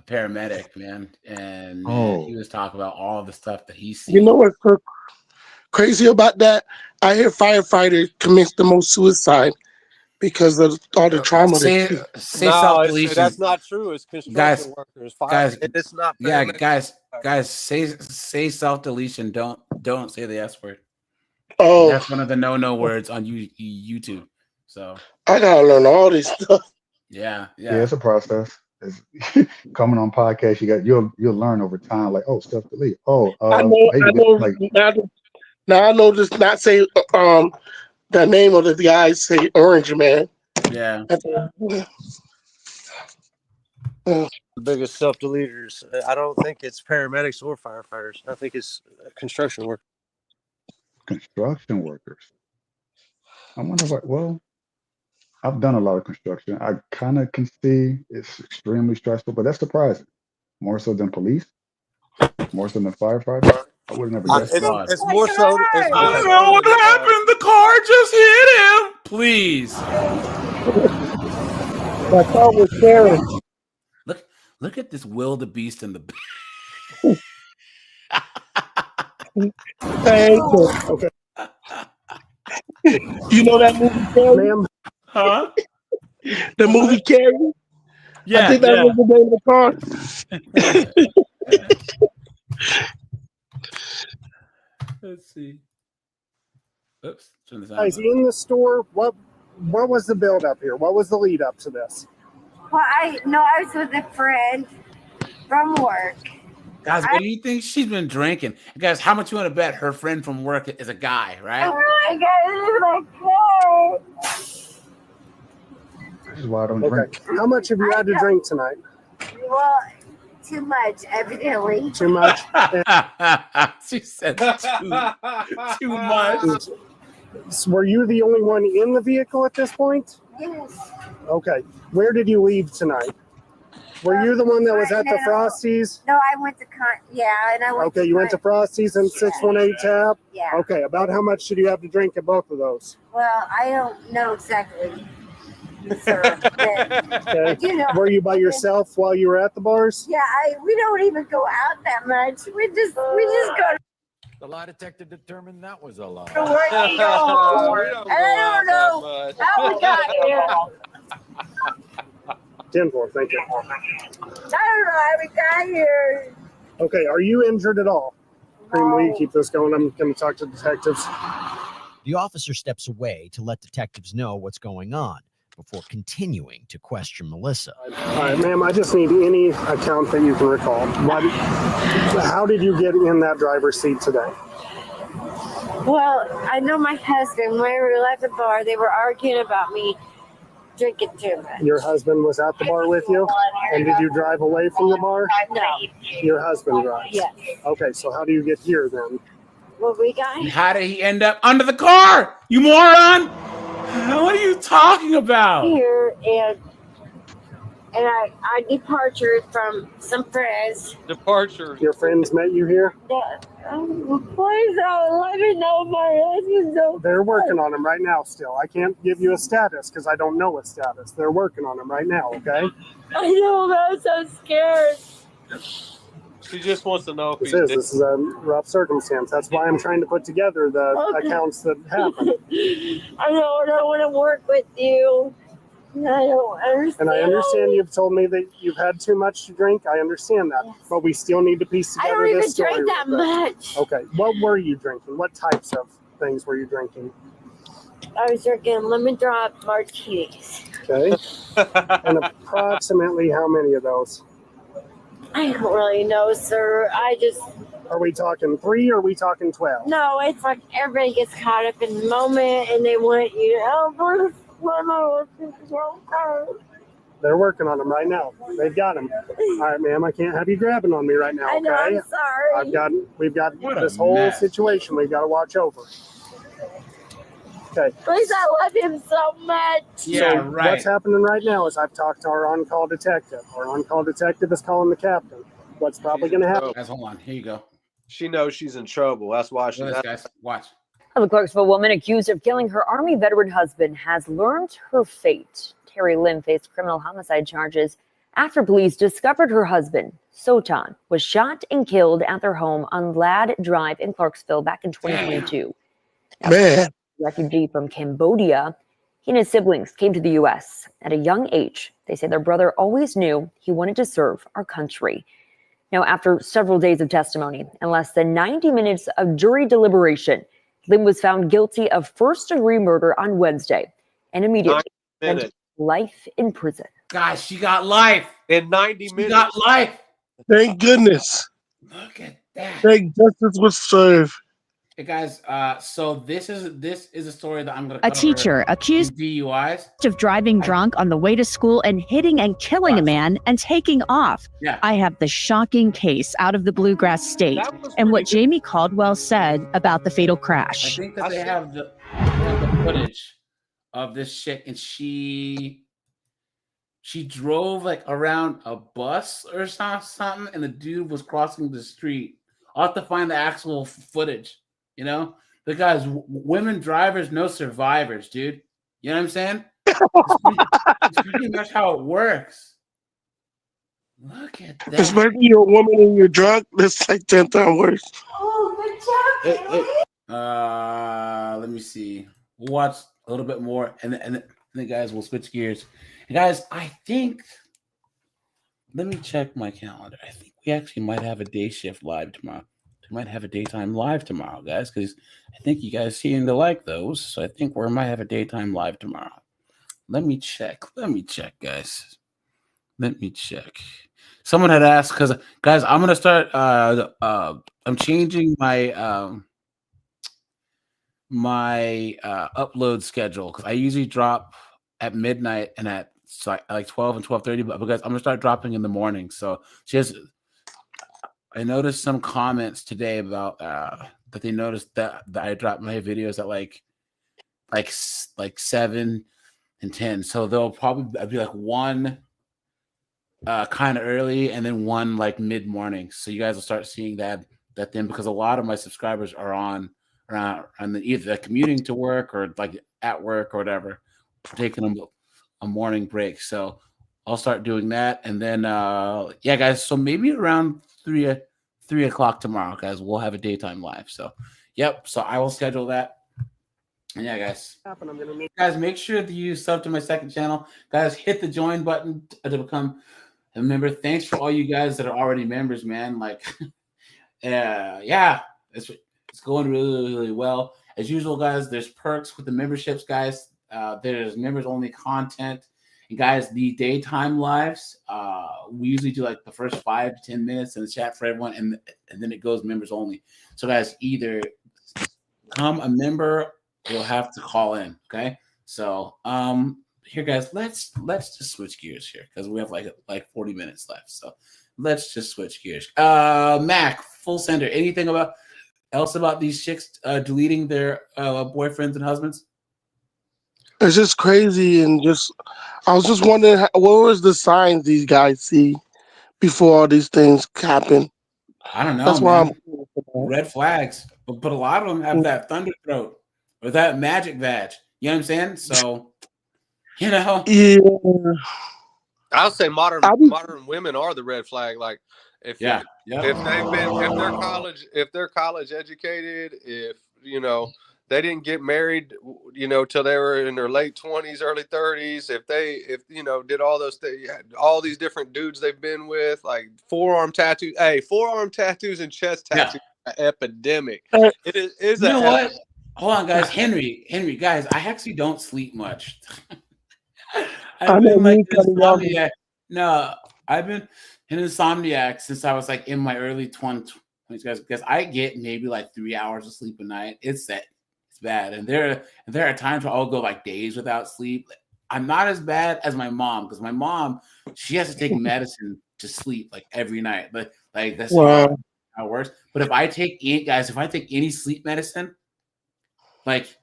paramedic, man, and he was talking about all the stuff that he's seen. You know what's so crazy about that? I hear firefighters commit the most suicide because of all the trauma. Say No, self-deletion. that's not true. It's construction workers. Fire. It's not. Yeah, paramedics. guys, say self-deletion. Don't say the S word. Oh, that's one of the no words on YouTube. So I gotta learn all this stuff. Yeah, it's a process. It's coming on podcast, you'll learn over time. Like, oh, stuff delete. Oh, I know. Like, now I know this. Not say the name of the guy. Say Orange Man. Yeah. The biggest self-deleters. I don't think it's paramedics or firefighters. I think it's construction workers. Construction workers. I wonder what. Well, I've done a lot of construction. I kind of can see it's extremely stressful, but that's surprising. More so than police, more so than firefighters. I would have never guessed. It's more so. I don't know what happened. The car just hit him. Please. My car was sharing. Look at this wildebeest in the. Thank you. Okay. You know that movie, Carrie? Huh? The movie Carrie? Yeah. I think that was the name of the car. Let's see. Oops. Turn this on. Guys, in the store, what was the build up here? What was the lead up to this? Well, I was with a friend from work. Guys, what do you think she's been drinking? Guys, how much you want to bet her friend from work is a guy, right? Oh my God, This is why I don't drink. How much have you had to drink tonight? well, too much, evidently. Too much. She said too much. So were you the only one in the vehicle at this point? Yes. Okay. Where did you leave tonight? Were you the one that was at the Frosties? No, I went to and I went. Okay, you went to Frosties and 618 Tap? Yeah. Okay, about how much did you have to drink at both of those? Well, I don't know exactly. sir. Okay. You know, Were you by yourself while you were at the bars? yeah, we don't even go out that much. We just go The lie detector determined that was a lie. to work and go home. And I don't know how we got here. 10-4, thank you. I don't know how we got here. Okay, are you injured at all? Cream, will you keep this going? I'm going to talk to detectives. The officer steps away to let detectives know what's going on before continuing to question Melissa. All right, ma'am, I just need any account that you can recall. How did you get in that driver's seat today? Well, I know my husband, when we left the bar, they were arguing about me drinking too much. Your husband was at the bar with you? And did you drive away from the bar? No. Your husband drives? Yes. Okay, so how do you get here then? Well, we got How did he end up under the car? You moron! What are you talking about? here and I departed from some friends. Departure. Your friends met you here? That, please let me know my husband's okay. They're working on him right now still. I can't give you a status because I don't know a status. They're working on him right now, okay? I know, I'm so scared. She just wants to know if This he's is a rough circumstance. That's why I'm trying to put together the accounts that happen. I don't want to work with you. I don't understand. And I understand you've told me that you've had too much to drink. I understand that. Yes. But we still need to piece I together don't this even story. drink that much. Okay. What were you drinking? What types of things were you drinking? I was drinking lemon drop martinis. Okay. And approximately how many of those? I don't really know, sir. Are we talking 3 or are we talking 12? No, it's like everybody gets caught up in the moment and they want you to help. They're working on him right now. They've got him. All right, ma'am. I can't have you grabbing on me right now. Okay. I know, I'm sorry. We've got this whole situation we've got to watch over. Okay. Please, I love him so much. Yeah, so right. What's happening right now is I've talked to our on-call detective. Our on-call detective is calling the captain. What's probably going to happen? Guys, hold on. Here you go. She knows she's in trouble. That's why she's. Guys, watch. A Clarksville woman accused of killing her Army veteran husband has learned her fate. Terry Lynn faced criminal homicide charges after police discovered her husband, Sotan, was shot and killed at their home on Ladd Drive in Clarksville back in 2022. Man. Refugee from Cambodia, he and his siblings came to the U.S. at a young age. They say their brother always knew he wanted to serve our country. Now, after several days of testimony and less than 90 minutes of jury deliberation, Lynn was found guilty of first-degree murder on Wednesday and immediately spent life in prison. Guys, she got life. In 90 minutes. She got life. Thank goodness. Look at that. Thank justice was served. Hey guys, so this is a story that I'm going to cover. A teacher accused DUIs of driving drunk on the way to school and hitting and killing a man and taking off. Yeah. I have the shocking case out of the Bluegrass State and what Jamie Caldwell said about the fatal crash. I think that they have the footage of this chick, and she drove like around a bus or something, and the dude was crossing the street. I'll have to find the actual footage. You know, because women drivers, no survivors, dude. You know what I'm saying? It's pretty much how it works. Look at that. Especially you're a woman and you're drunk, that's like 10 times worse. Oh, good job. Let me see. We'll watch a little bit more, and then guys, we'll switch gears. And guys, I think. Let me check my calendar. I think we actually might have a day shift live tomorrow. We might have a daytime live tomorrow, guys, because I think you guys seem to like those. So I think we might have a daytime live tomorrow. Let me check, guys. Let me check. Someone had asked, because guys, I'm gonna start. I'm changing my upload schedule because I usually drop at midnight and at like 12 and 12:30. But because I'm gonna start dropping in the morning, so I noticed some comments today about that they noticed that I dropped my videos at like 7 and 10. So there'll probably be like one kind of early and then one like mid morning. So you guys will start seeing that then, because a lot of my subscribers are on either commuting to work or like at work or whatever, taking them morning break. So I'll start doing that, and then yeah, guys. So maybe around 3 o'clock tomorrow, guys, we'll have a daytime live. So, yep. So I will schedule that. And yeah, guys, make sure that you sub to my second channel. Guys, hit the join button to become a member. Thanks for all you guys that are already members, man. Like, yeah, it's going really, really well. As usual, guys, there's perks with the memberships, guys. There's members only content. And guys, the daytime lives, we usually do like the first 5 to 10 minutes in the chat for everyone, and then it goes members only. So guys, either become a member, you'll have to call in. Okay. So here, guys, let's just switch gears here because we have like 40 minutes left. So let's just switch gears. Mac, full sender. Anything else about these chicks deleting their boyfriends and husbands? It's just crazy, and I was just wondering what was the signs these guys see before all these things happen. I don't know, That's man. why Red flags, but a lot of them have that thunder throat or that magic vag. You know what I'm saying? So, you know, yeah. I'll say modern women are the red flag. Like if they're college educated, if they didn't get married, till they were in their late 20s, early 30s. If did all those things, all these different dudes they've been with, like forearm tattoos. Hey, forearm tattoos and chest tattoos, epidemic. It is. You know what? Hold on, guys. Henry, guys, I actually don't sleep much. I've been like an insomniac. No, I've been an insomniac since I was like in my early 20s, guys. Because I get maybe like 3 hours of sleep a night. It's bad, and there are times where I'll go like days without sleep. I'm not as bad as my mom because my mom, she has to take medicine to sleep like every night. But like that's how it works. But if I take any sleep medicine, like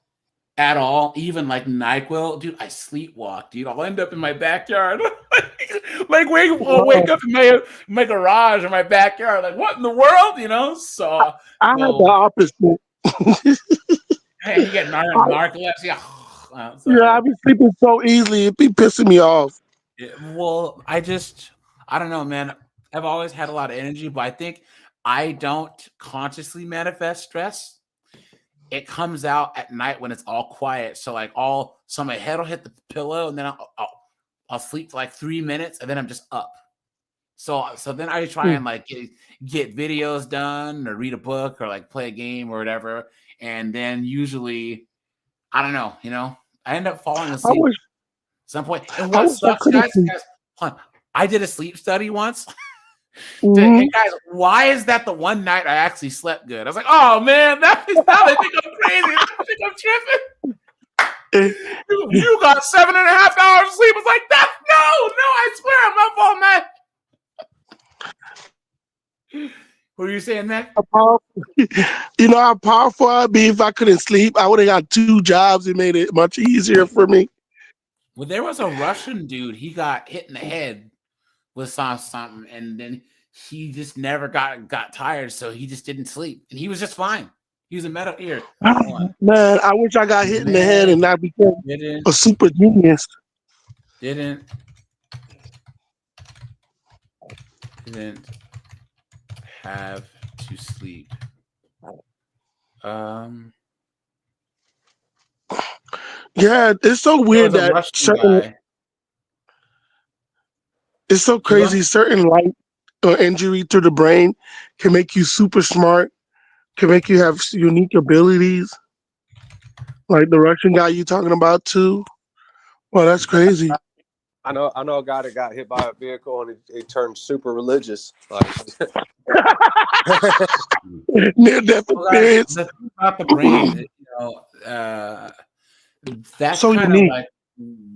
at all, even like NyQuil, dude, I sleepwalk, dude. I'll end up in my backyard, like wake up in my garage or my backyard. Like what in the world, So I had the opposite. Hey, you get narcolepsy. Yeah, I be sleeping so easily. It be pissing me off. Yeah, well, I don't know, man. I've always had a lot of energy, but I think I don't consciously manifest stress. It comes out at night when it's all quiet. So my head will hit the pillow, and then I'll sleep for like 3 minutes, and then I'm just up. So then I try and like get videos done or read a book or like play a game or whatever. And then usually, I don't know, I end up falling asleep at some point. And what sucks, guys, hold on, I did a sleep study once. And guys, why is that the one night I actually slept good? I was like, oh man, now they think I'm crazy. They think I'm tripping. You got 7.5 hours of sleep. I was like, no, I swear I'm up all night. What were you saying, Mac? How powerful I'd be if I couldn't sleep. I would have got 2 jobs. It made it much easier for me. Well, there was a Russian dude. He got hit in the head with something, and then he just never got tired, so he just didn't sleep, and he was just fine. He was a medical ear. Man, I wish I got hit in the head and not became a super genius. Didn't have to sleep. Yeah, it's so weird that it's so crazy. Certain light or injury to the brain can make you super smart, can make you have unique abilities. Like the Russian guy you talking about too. Well, that's crazy. I know a guy that got hit by a vehicle and he turned super religious. Like, near-death experience. The thing about the brain, that's so kind unique. of like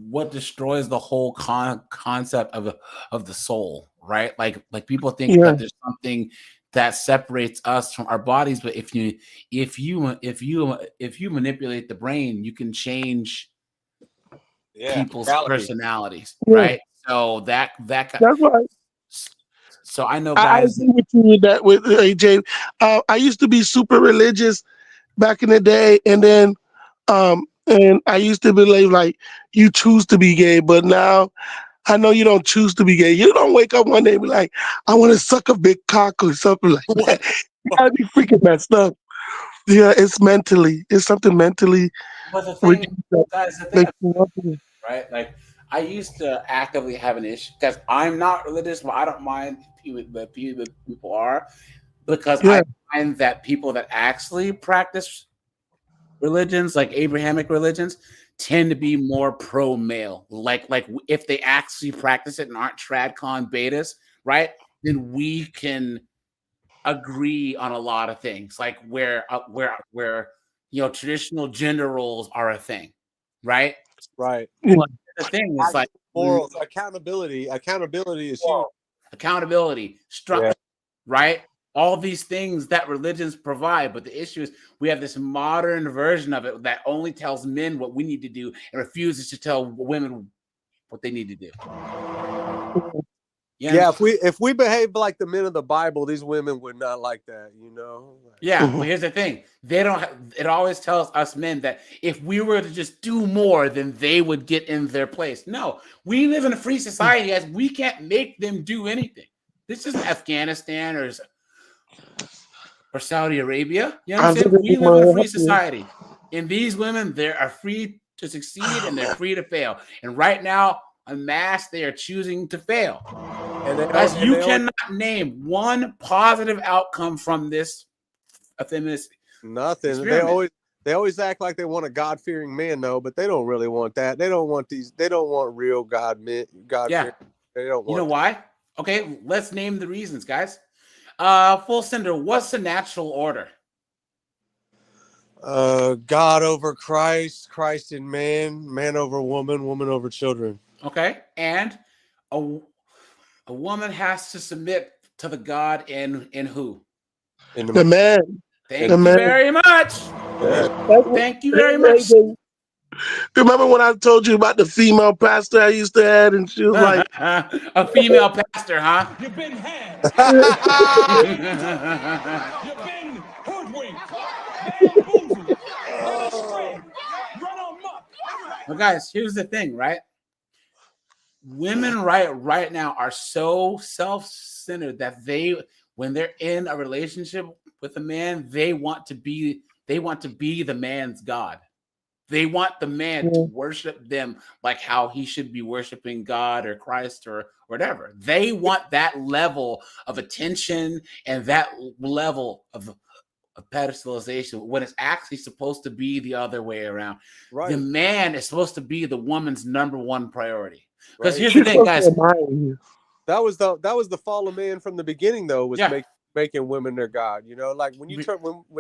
what destroys the whole concept of the soul, right? Like people think that there's something that separates us from our bodies, but if you manipulate the brain, you can change people's personalities, right? So that's right. So I know, I guys. agree with you with AJ. I used to be super religious back in the day, and then And I used to believe like you choose to be gay, but now I know you don't choose to be gay. You don't wake up one day and be like, I want to suck a big cock or something like that. You gotta be freaking messed up. Yeah, it's mentally. It's something mentally. But the With thing, you that guys, the thing, makes you want to. right? Like, I used to actively have an issue because I'm not religious, but I don't mind people are, because Yeah. I find that people that actually practice religions, like Abrahamic religions, tend to be more pro male. Like if they actually practice it and aren't tradcon betas, right? Then we can agree on a lot of things, like where traditional gender roles are a thing, right? Right. The thing is like Morals, accountability. Accountability is huge. accountability, structure, Yeah. right? All these things that religions provide, but the issue is we have this modern version of it that only tells men what we need to do and refuses to tell women what they need to do. Yeah, if we behave like the men of the Bible, these women would not like that, you know. Yeah, but here's the thing: they don't. It always tells us men that if we were to just do more, then they would get in their place. No, we live in a free society, guys. We can't make them do anything. This isn't Afghanistan or Saudi Arabia. You know what I'm saying? We live in a free society, and these women, they are free to succeed and they're free to fail. And right now, en masse, they are choosing to fail. And guys, you cannot name one positive outcome from this feminist nothing. experiment. They always act like they want a God-fearing man, though, but they don't really want that. They don't want real God men. Yeah. They don't want. You know why? Okay, let's name the reasons, guys. Full Sender, what's the natural order? God over Christ, Christ in man, man over woman, woman over children. Okay, and a woman has to submit to the God in who? In the man. Thank you very much. Thank you very much. Remember when I told you about the female pastor I used to have, and she was like, a female pastor, huh? You've been had. You've been hoodwinked, bamboozled, led astray, run amok. Well, guys, here's the thing, right? Women right now are so self-centered that when they're in a relationship with a man, they want to be the man's God. They want the man to worship them like how he should be worshiping God or Christ or whatever. They want that level of attention and that level of pedestalization when it's actually supposed to be the other way around. Right. The man is supposed to be the woman's number one priority. Because here's the thing, guys. That was the fall of man from the beginning, though, was making women their God. You know, like when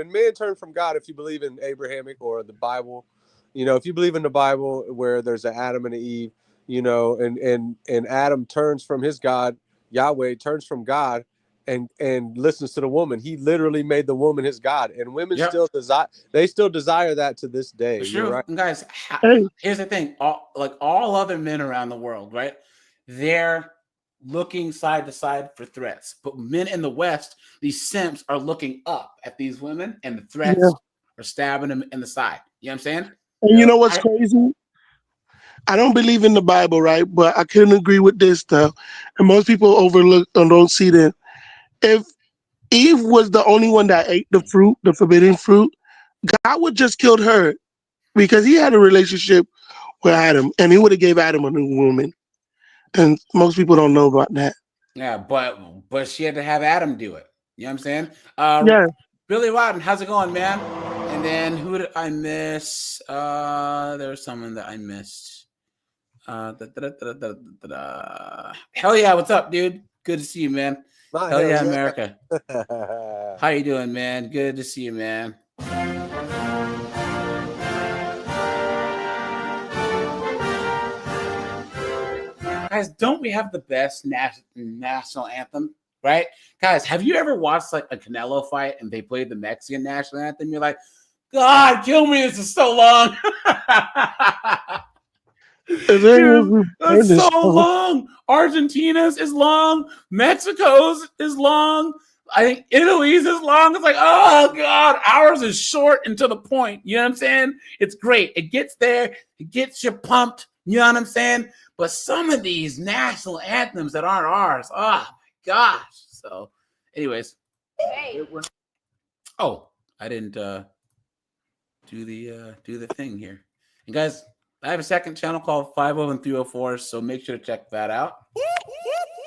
men turn from God, if you believe in Abrahamic or the Bible, you know, if you believe in the Bible where there's an Adam and an Eve, you know, and Adam turns from his God, Yahweh turns from God and listens to the woman. He literally made the woman his God, and women still desire that to this day. Sure, right? and guys. Here's the thing: all other men around the world, right? They're looking side to side for threats, but men in the West, these simps, are looking up at these women, and the threats are stabbing them in the side. You know what I'm saying? And you know what's crazy? I don't believe in the Bible, right? But I couldn't agree with this stuff. And most people overlook and don't see that. If Eve was the only one that ate the fruit, the forbidden fruit, God would just killed her because he had a relationship with Adam and he would have gave Adam a new woman. And most people don't know about that. Yeah, but she had to have Adam do it. You know what I'm saying? Yeah. Billy Rodden, how's it going, man? And then who did I miss? There was someone that I missed. Hell yeah, what's up, dude? Good to see you, man. Hell yeah, America. How you doing, man? Good to see you, man. Guys, don't we have the best national anthem? Right? Guys, have you ever watched like a Canelo fight and they played the Mexican national anthem? You're like, God, kill me. This is so long. Dude, that's so long. Argentina's is long. Mexico's is long. I think Italy's as long. It's like, oh God, ours is short and to the point. You know what I'm saying? It's great. It gets there. It gets you pumped. You know what I'm saying? But some of these national anthems that aren't ours, oh my gosh. So, anyways. Oh, I didn't do the thing here. And guys, I have a second channel called 50 and 304, so make sure to check that out.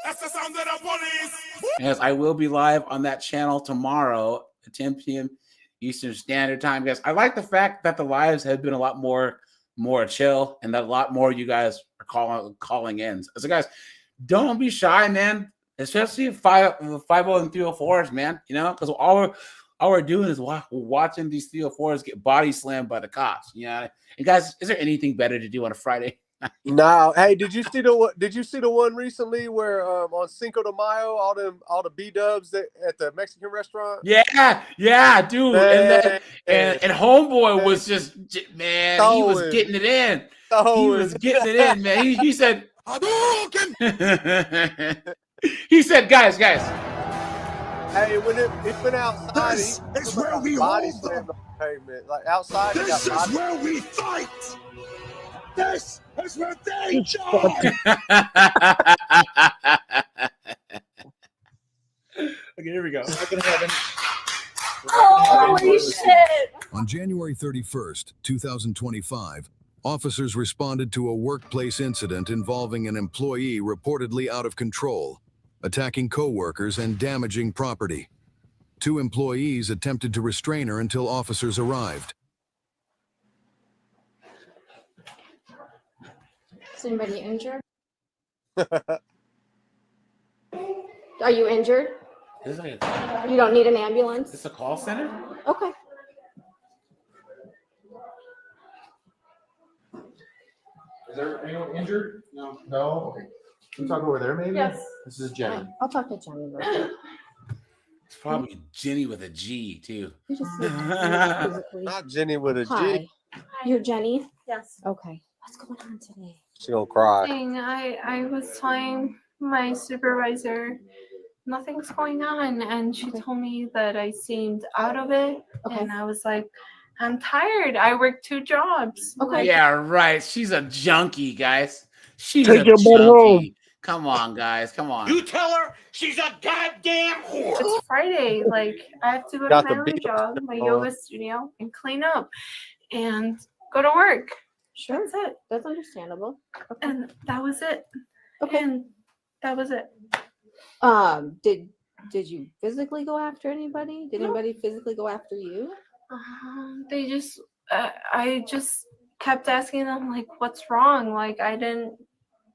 That's the sound of the police. Yes, I will be live on that channel tomorrow at 10 p.m. Eastern Standard Time. Guys, I like the fact that the lives have been a lot more chill, and that a lot more you guys are calling in. So guys, don't be shy, man. Especially 50 and 304s, man. You know, because all we're doing is watching these 304s get body slammed by the cops. You know, and guys, is there anything better to do on a Friday? No, hey, did you see the one recently where on Cinco de Mayo all the B-dubs at the Mexican restaurant? Yeah, dude. Man. And homeboy was just, man, he was getting it in. He was getting it in, man. He said, he said, guys. Hey, when it went outside, This is where we body hold slammed on the pavement. Like outside, This is where we fight. This is where they join. Okay, here we go. Holy shit! On January 31st, 2025, officers responded to a workplace incident involving an employee reportedly out of control, attacking co-workers and damaging property. 2 employees attempted to restrain her until officers arrived. Is anybody injured? Are you injured? This is You don't need an ambulance? This a call center? Okay. Is there anyone injured? No. No? Okay. Can you talk over there, maybe? Yes. This is Jenny. I'll talk to Jenny real quick. It's probably Jenny with a G, too. You just need to physically. Not Jenny with a G. Hi. You're Jenny? Yes. Okay. What's going on today? She gonna cry. I was telling my supervisor nothing's going on, and she told me that I seemed out of it, and I was like, I'm tired. I work 2 jobs. Okay. Yeah, right. She's a junkie, guys. She's Take a your butt home. junkie. Come on, guys. Come on. You tell her she's a goddamn whore. It's Friday. Like, I have to go Got to the my other beat job, my on. yoga studio, and clean up and go to work. Sure. That's it. That's understandable. Okay. And that was it. Okay. And that was it. Did you physically go after anybody? Did anybody physically go after you? They just, I just kept asking them, like, what's wrong? Like, I didn't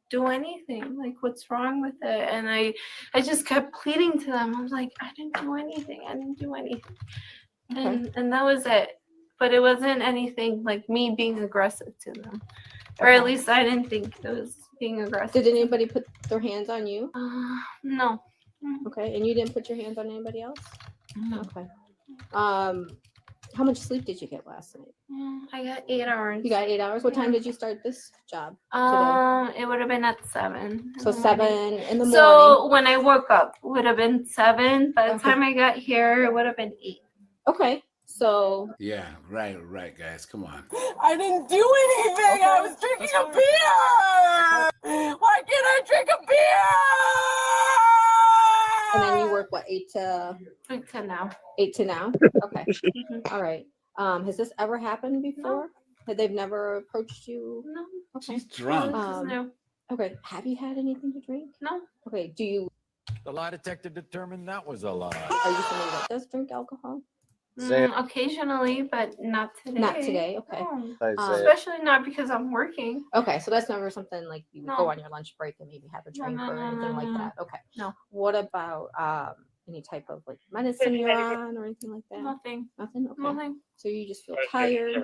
do anything. Like, what's wrong with it? And I just kept pleading to them. I was like, I didn't do anything. I didn't do anything. And that was it. But it wasn't anything like me being aggressive to them. Or at least I didn't think it was being aggressive. Did anybody put their hands on you? No. Okay. And you didn't put your hands on anybody else? No. Okay. How much sleep did you get last night? I got 8 hours. You got 8 hours? What time did you start this job today? It would have been at 7. So 7 in the morning. So when I woke up, it would have been 7. By the time I got here, it would have been 8. Okay. So Yeah, right, guys. Come on. I didn't do anything. I was drinking a beer. Why can't I drink a beer? And then you work what, 8 to now. 8 to now? Okay. All right. Has this ever happened before? They've never approached you? No. Okay. She's drunk. No. Okay. Have you had anything to drink? No. Okay. Do you The lie detector determined that was a lie. are you somebody that does drink alcohol? Occasionally, but not today. Not today. Okay. No. Especially not because I'm working. Okay, so that's never something like you would No. go on your lunch break and maybe have a drink or anything like that. Okay. No. What about any type of like medicine you're on or anything like that? Nothing. Nothing. Okay. Nothing. So you just feel tired.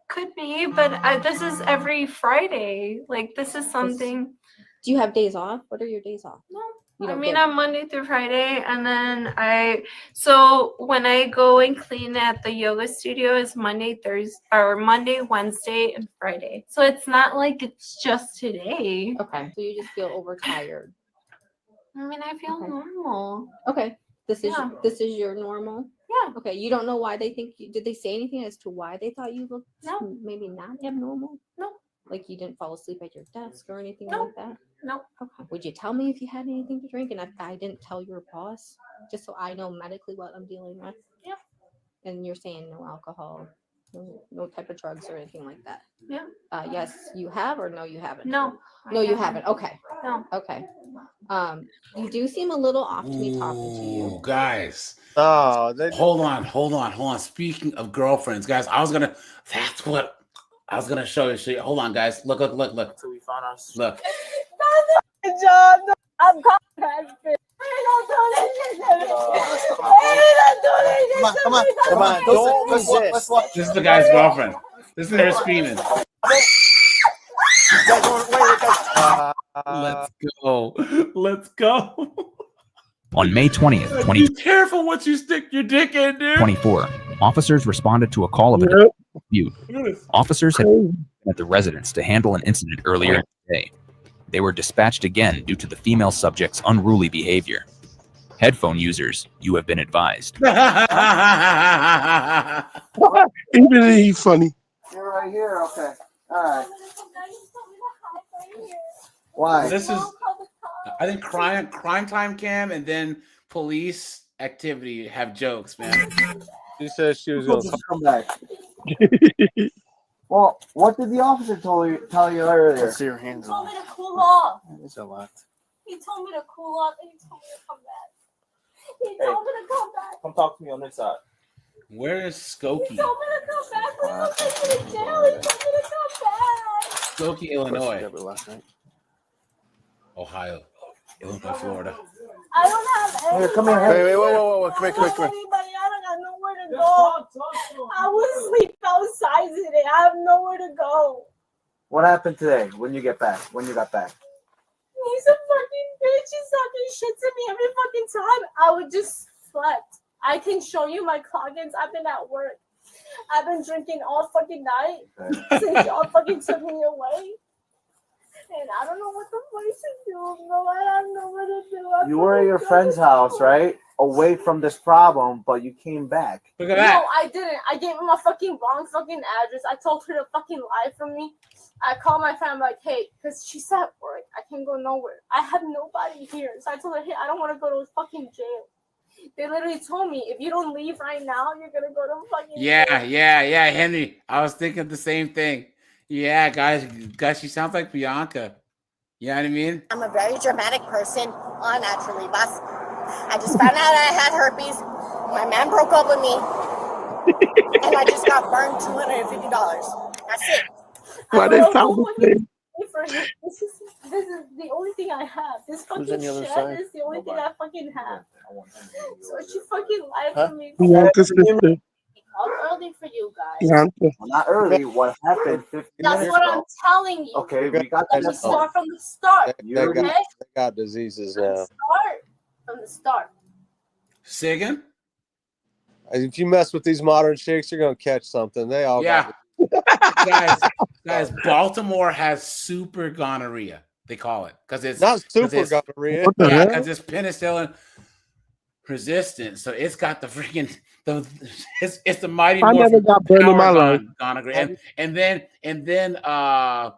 Could be, but this is every Friday. Like, this is something. Do you have days off? What are your days off? No. You I don't mean, get- I'm Monday through Friday, and then so when I go and clean at the yoga studio, it's Monday, Wednesday, and Friday. So it's not like it's just today. Okay. So you just feel overtired. I mean, I feel normal. Okay. This is Yeah. this is your normal. Yeah. Okay. You don't know why they think you did they say anything as to why they thought you looked No. maybe not abnormal? No. Like you didn't fall asleep at your desk or anything No. like that? No. Okay. Would you tell me if you had anything to drink and if I didn't tell your boss? Just so I know medically what I'm dealing with. Yeah. And you're saying no alcohol, no type of drugs or anything like that. Yeah. Yes, you have or no, you haven't. No. No, you haven't. Okay. No. Okay. You do seem a little off to me talking to you. Ooh, guys. Oh, hold on. Speaking of girlfriends, guys, that's what I was gonna show you. Hold on, guys. Look. So we found our Look. John, no, I'm calling. Come on. Don't resist. This is the guy's girlfriend. This is her screaming. Let's go. On May 20th, Be careful what you stick your dick in, dude. 2024, officers responded to a call of a dispute. Officers had been at the residence to handle an incident earlier in the day. They were dispatched again due to the female subject's unruly behavior. Headphone users, you have been advised. Even he's funny. You're right here. Okay. All right. Why? This is, I think, crime time cam and then police activity have jokes, man. She said she was going to come back. Well, what did the officer tell you earlier? Let's see your hands He told me to cool off. It's a lot. He told me to cool off and he told me to come back. He told me to come back. Come talk to me on this side. Where is Skokie? He told me to come back. We're going to take me to jail. He told me to come back. Skokie, Illinois. Last night. Ohio. Illinois, Florida. I don't have anybody. Here, come here. Wait. Whoa. Come here. Anybody. I don't got nowhere to go. I was asleep outside today. I have nowhere to go. What happened today when you got back? He's a fucking bitch. He's talking shit to me every fucking time. I would just slept. I can show you my cloggins. I've been at work. I've been drinking all fucking night since y'all fucking took me away. And I don't know what the fuck to do, bro. I have nowhere to do. You were at your friend's house, right? Away from this problem, but you came back. Look at that. No, I didn't. I gave him a fucking wrong fucking address. I told her to fucking lie for me. I called my friend, like, hey, because she's at work. I can't go nowhere. I have nobody here. So I told her, hey, I don't want to go to fucking jail. They literally told me, if you don't leave right now, you're going to go to fucking jail. Yeah, Henry. I was thinking the same thing. Yeah, guys, she sounds like Bianca. You know what I mean? I'm a very dramatic person, unnaturally, boss. I just found out I had herpes. My man broke up with me. And I just got burned $250. That's it. Why they sound the same? This is the only thing I have. This fucking on the other shed side? is the only thing I fucking have. So she fucking lied to me. Bianca's sister. How early for you guys? Bianca. Well, not early. What happened 15 That's minutes what ago? I'm telling you. Okay, we got Let me that. start from the start. They Okay? got diseases Let me now. start from the start. Say again? If you mess with these modern chicks, you're gonna catch something. They all Yeah. got guys, Baltimore has super gonorrhea. They call it because it's not super 'cause it's- gonorrhea. Yeah, because it's penicillin resistant. So it's got the freaking it's the mighty. I never got burned in my life. Gonorrhea, and then I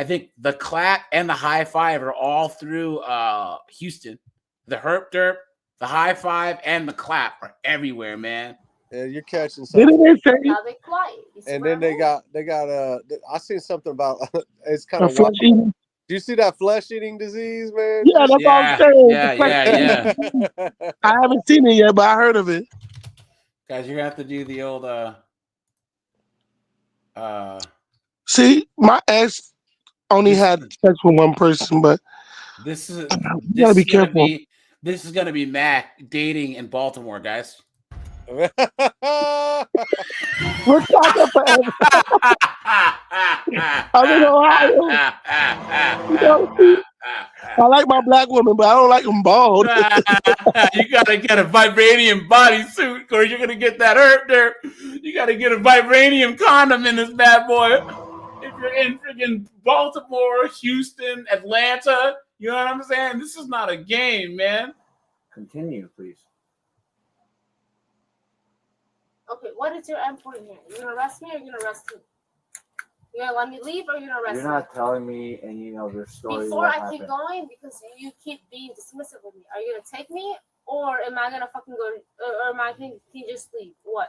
think the clap and the high five are all through Houston. The herp derp, the high five, and the clap are everywhere, man. Yeah, you're catching something. Didn't they say Now they quiet. You see And what then I they got I seen something about it's kind a of flesh eating? Do you see that flesh eating disease, man? Yeah, that's what I'm saying. Yeah. I haven't seen it yet, but I heard of it. Guys, you're gonna have to do the old See, my ex only had sex with one person, but this is you gotta be careful. This is gonna be Mac dating in Baltimore, guys. We're talking forever. I'm in Ohio. I like my black woman, but I don't like them bald. You gotta get a vibranium bodysuit, or you're gonna get that herp there. You gotta get a vibranium condom in this bad boy. If you're in freaking Baltimore, Houston, Atlanta, You know what I'm saying? This is not a game, man. Continue, please. Okay, what is your endpoint here? You're gonna arrest me or you're gonna arrest me? You're gonna let me leave or you're gonna arrest me? You're not telling me any of your story. Before I keep going, because you keep being dismissive with me, are you gonna take me or am I gonna fucking go? Or am I can you just leave? What?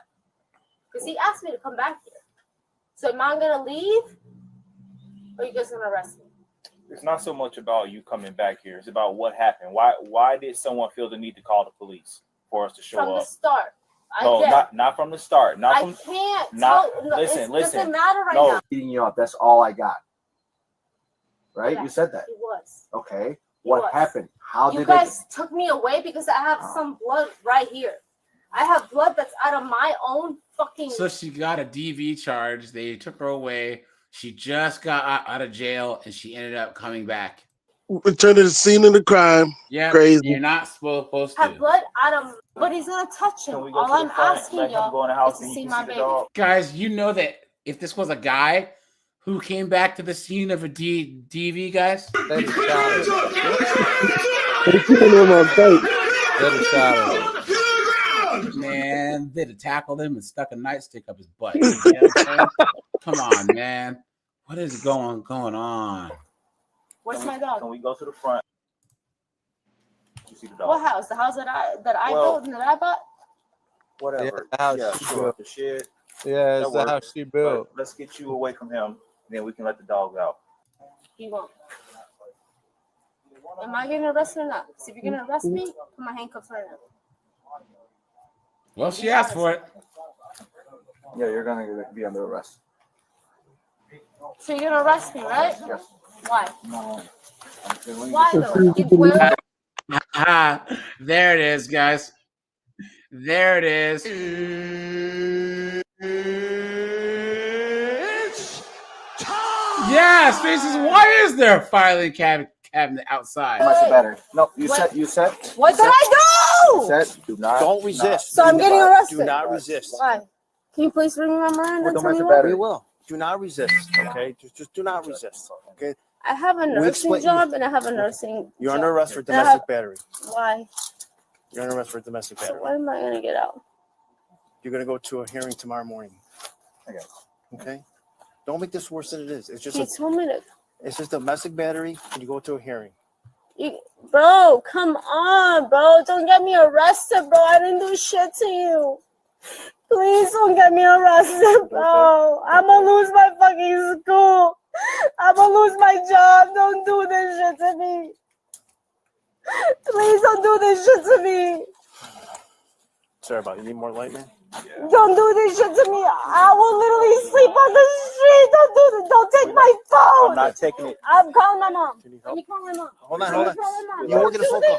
Because he asked me to come back here. So am I gonna leave or are you guys gonna arrest me? It's not so much about you coming back here. It's about what happened. Why did someone feel the need to call the police for us to show up? From the start. No, not from the start. Not from. I can't. Listen. It doesn't matter right now. Beating you up. That's all I got. Right? Yeah, You said that. It was. Okay. What happened? How You did guys took me away because I have some blood right here. I have blood that's out of my own fucking. So she got a DV charge. They took her away. She just got out of jail, and she ended up coming back. Return to the scene of the crime. Yeah, Crazy. You're not supposed have to. blood out of, but he's gonna touch him. All I'm asking y'all is to see my baby. Guys, you know that if this was a guy who came back to the scene of a DV, guys, They shot him. man, they'd have tackled him and stuck a nightstick up his butt. You know what I'm saying? Come on, man. What is going on? Where's my dog? Can we go to the front? You see the dog? What house? The house that I Well- built and that I bought? Whatever. Yeah, the house she sure. built. The shed. Yeah, it's That the works. house she built. But let's get you away from him. Then we can let the dog out. He won't. Am I getting arrested or not? So if you're gonna arrest me, put my handcuffs right now. Well, she asked for it. Yeah, you're gonna be under arrest. So you're gonna arrest me, right? Yes. Why? No. Why though? Where? There it is, guys. There it is. Yeah, Spaces. Why is there a filing cabinet outside? Domestic battery. No, you said. What did I You do? said do not. Don't resist. So I'm getting arrested. Do not resist. Why? Can you please read me my Miranda and tell me domestic why? We will. Do not resist. Okay. Just do not resist. Okay. I have a We nursing explain- job and I have a nursing. You're under arrest for And I have- domestic battery. Why? You're under arrest for domestic So battery. when am I gonna get out? You're gonna go to a hearing tomorrow morning. Okay. Don't make this worse than it is. It's just You told me to. it's just domestic battery, and you go to a hearing. Bro, come on, bro. Don't get me arrested, bro. I didn't do shit to you. Please don't get me arrested, bro. I'm gonna lose my fucking school. I'm gonna lose my job. Don't do this shit to me. Please don't do this shit to me. Sorry about it. You need more light, man? Don't do this shit to me. I will literally sleep on the street. Don't do this. Don't take my phone. I'm not taking it. I'm calling my mom. Let me call my mom. Hold on, Let hold me on. call my mom. You won't get a phone call.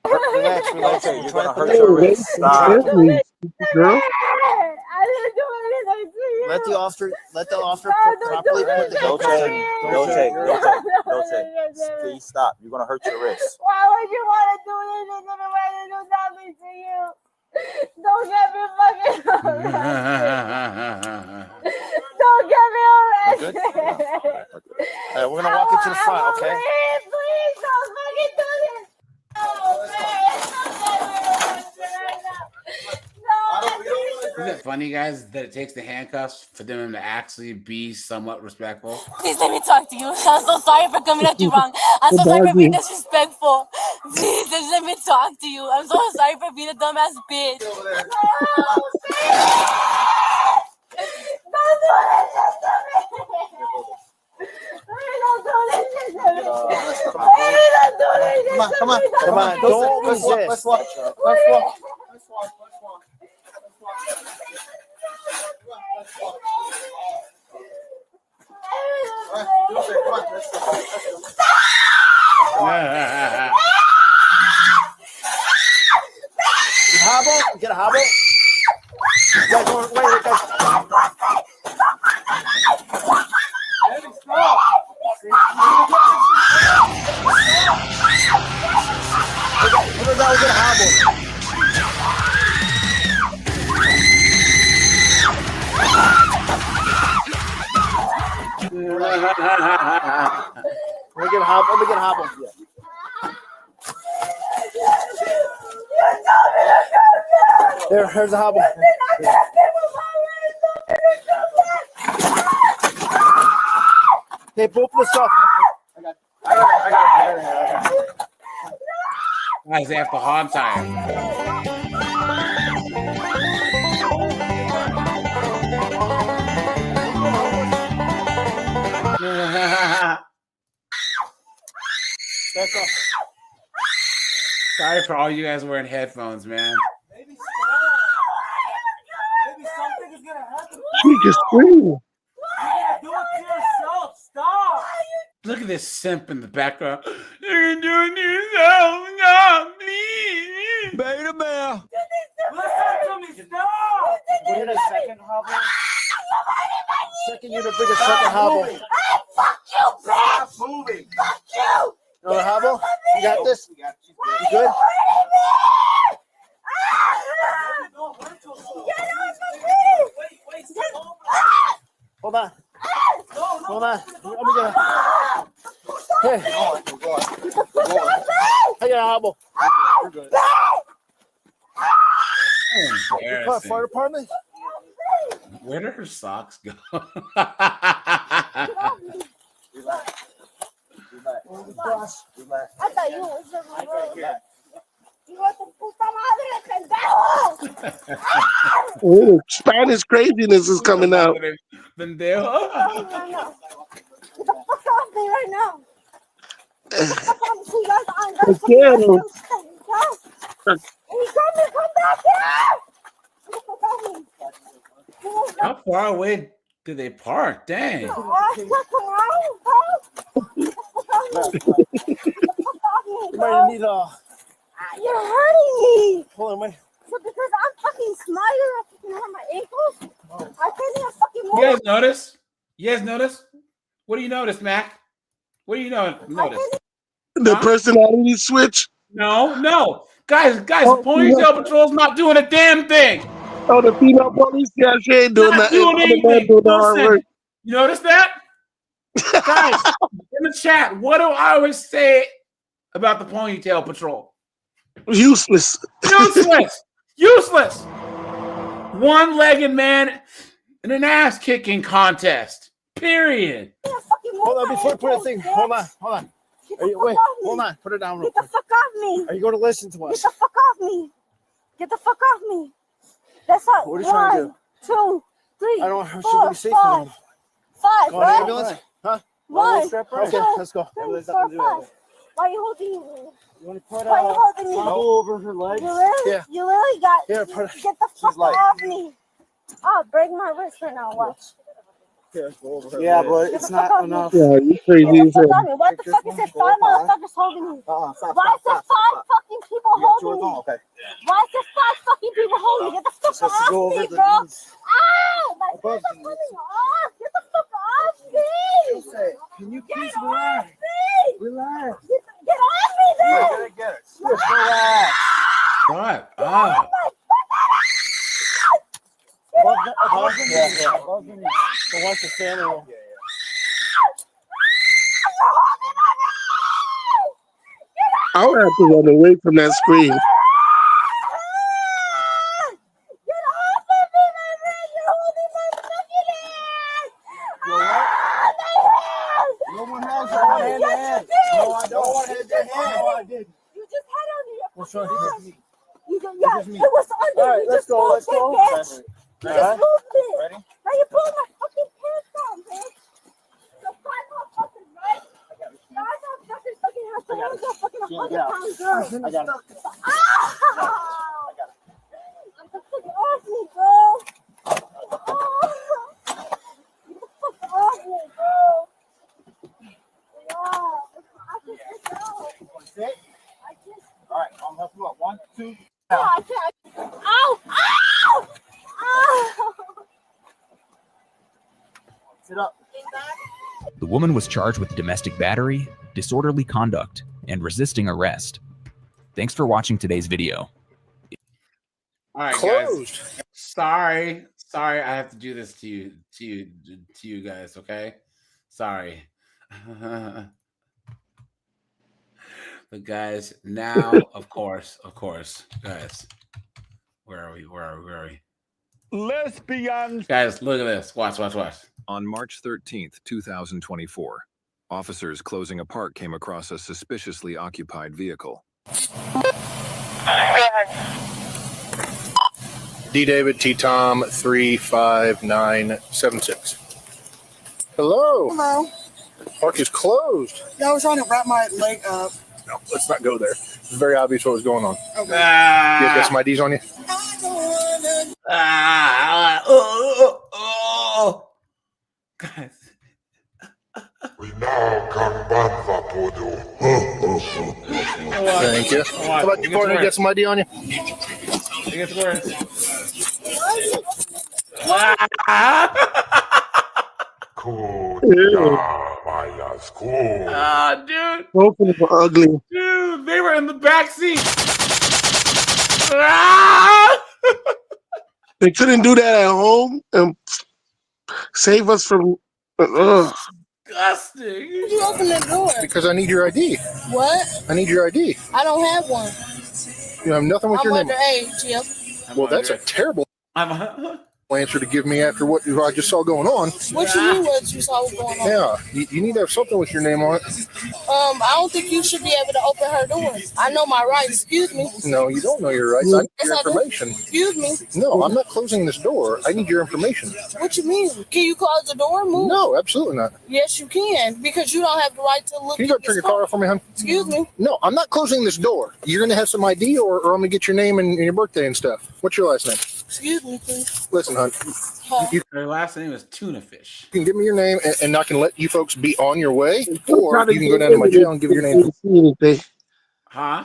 Relax. Okay, you're gonna hurt your wrist. Stop. Girl. I didn't do anything to you. Let the officer No, properly don't put do the this Don't to take. me. Don't take. No, Don't take. Don't no, take. Please stop. You're gonna hurt your wrist. Why would you want to do this to me when I do nothing to you? Don't get me fucking arrested. Don't get me arrested. We're gonna walk into the front, okay? Please don't fucking do this. Oh, man. Don't get me arrested right now. Isn't it funny, guys, that it takes the handcuffs for them to actually be somewhat respectful? Please let me talk to you. I'm so sorry for coming at you wrong. I'm so sorry for being disrespectful. Please just let me talk to you. I'm so sorry for being a dumbass bitch. Don't do this shit to me. Please don't do this shit to me. Please don't do this shit to me. Come on. Don't resist. Let's walk. Hobble? Get a hobble? Guys, wait, guys. We're gonna get a hobble. We're gonna get a hobble. Let me get a hobble. Yeah. Here's a hobble. Hey, both the stuff. I got it. Guys, they have to hog tie That's all. Sorry for all you guys wearing headphones, man. Maybe something is gonna happen. She just screamed. You gotta do it to yourself. Stop. Look at this simp in the background. You can do it to yourself. No, please. Beta bear. Listen to me. Stop. We need a second hobble. Second unit, bigger second hobble. Hey, fuck you, bitch! Stop moving. Fuck you! Another hobble. You got this. You good? Hold on. Hold on. Let me get a. Hey. I got a hobble. You're good. You call a fire department? Where did her socks go? I thought you was a you want the puta madre, pendejo! Oh, Spanish craziness is coming out. Pendejo. No. Get the fuck off me right now. Get the fuck off me. You guys aren't gonna fucking Again. And you come back here! Get the fuck off me. How far away did they park? Dang. What's wrong, bro? Get the fuck off me. Get the fuck off me, You bro. might need You're hurting me. Hold on, wait. So because I'm fucking smarter, I fucking hurt my ankles. I can't even fucking move. You guys notice? You guys notice? What do you notice, Mac? What do you notice? The personality switch. No. Guys, the ponytail patrol's not doing a damn thing. Oh, the female police? Yeah, she ain't doing Not that. doing anything. Work. You notice that? Guys, in the chat, what do I always say about the ponytail patrol? Useless. Useless. One-legged man in an ass-kicking contest. Period. Hold on, before I put a thing. Hold on. Wait, hold on. Put it down real quick. Get the fuck off me. Are you going to listen to us? Get the fuck off me. Get the fuck off me. That's not What are you trying to do? 2, 3, I don't know. She 4, can be safe 5. now. 5, Go on, right? ambulance? Huh? 1, Okay, 2, let's go. 3, 4, 5. Why are you holding me? You want to put Why are you holding me? over her legs? You really got. Here, Get the fuck off me. Oh, break my wrist right now. Watch. Here, go over her legs. But it's not enough. Yeah, you crazy as hell. What the fuck is it? 5 motherfuckers holding me. Why is there 5 fucking people holding me? Okay. Why is there 5 fucking people holding me? Get the fuck off me, bro. Ow! My hands are coming off. Get the fuck off me. Can you Get please off relax? me. Relax. Get off me, then. You're gonna get it. Just relax. What? Above the knee. So watch the family room. I would have to run away from that screen. Get off of me, my man. You're holding my fucking hand. No one has your hand. Yes, you did. No, I don't. No one has your hand. No, I did. You just had on your What's wrong? fucking hand. Yeah, it was under. All right, You let's just go. moved Let's it, go. bitch. You All just right. moved it. Ready? Now you're pulling my fucking pants down, bitch. The 5 motherfuckers, right? 5 motherfuckers fucking have to hold that fucking 100-pound girl. I got it. Ow! Get the fuck off me, bro. Get the fuck off me, bro. Wow. I just sit down. Sit. All right, I'm help you up. 1, 2. No, I can't. Ow! Ow! Ow! Sit up. The woman was charged with domestic battery, disorderly conduct, and resisting arrest. Thanks for watching today's video. All right, guys. Sorry, I have to do this to you guys. Okay, sorry. But guys, now of course, guys, where are we? Lesbians. Guys, look at this. Watch. On March 13th, 2024, officers closing a park came across a suspiciously occupied vehicle. D. David T. Tom 35976. Hello. Hello. Park is closed. Yeah, I was trying to wrap my leg up. No, let's not go there. It's very obvious what was going on. Okay. You guys got some IDs on you? Guys. Thank you. How about you, partner? You got some ID on you? It gets worse. Dude. Both of them were ugly. Dude, they were in the back seat. They couldn't do that at home and save us from. Disgusting. Did you open the door? Because I need your ID. What? I need your ID. I don't have one. You have nothing with I'm your name. underage, Jim. Well, that's a terrible answer to give me after what I just saw going on. What you mean what you saw was going on? Yeah, you need to have something with your name on it. I don't think you should be able to open her door. I know my rights. Excuse me. No, you don't know your rights. I need Yes, your I do. information. Excuse me. No, I'm not closing this door. I need your information. What you mean? Can you close the door? Move. No, absolutely not. Yes, you can, because you don't have the right to look. Can you go at turn this your car off for me, hon? Excuse me. No, I'm not closing this door. You're going to have some ID or I'm going to get your name and your birthday and stuff. What's your last name? Excuse me, please. Listen, hon. Her last name is Tuna Fish. You can give me your name and I can let you folks be on your way, or you can go down to my jail and give your name. Huh?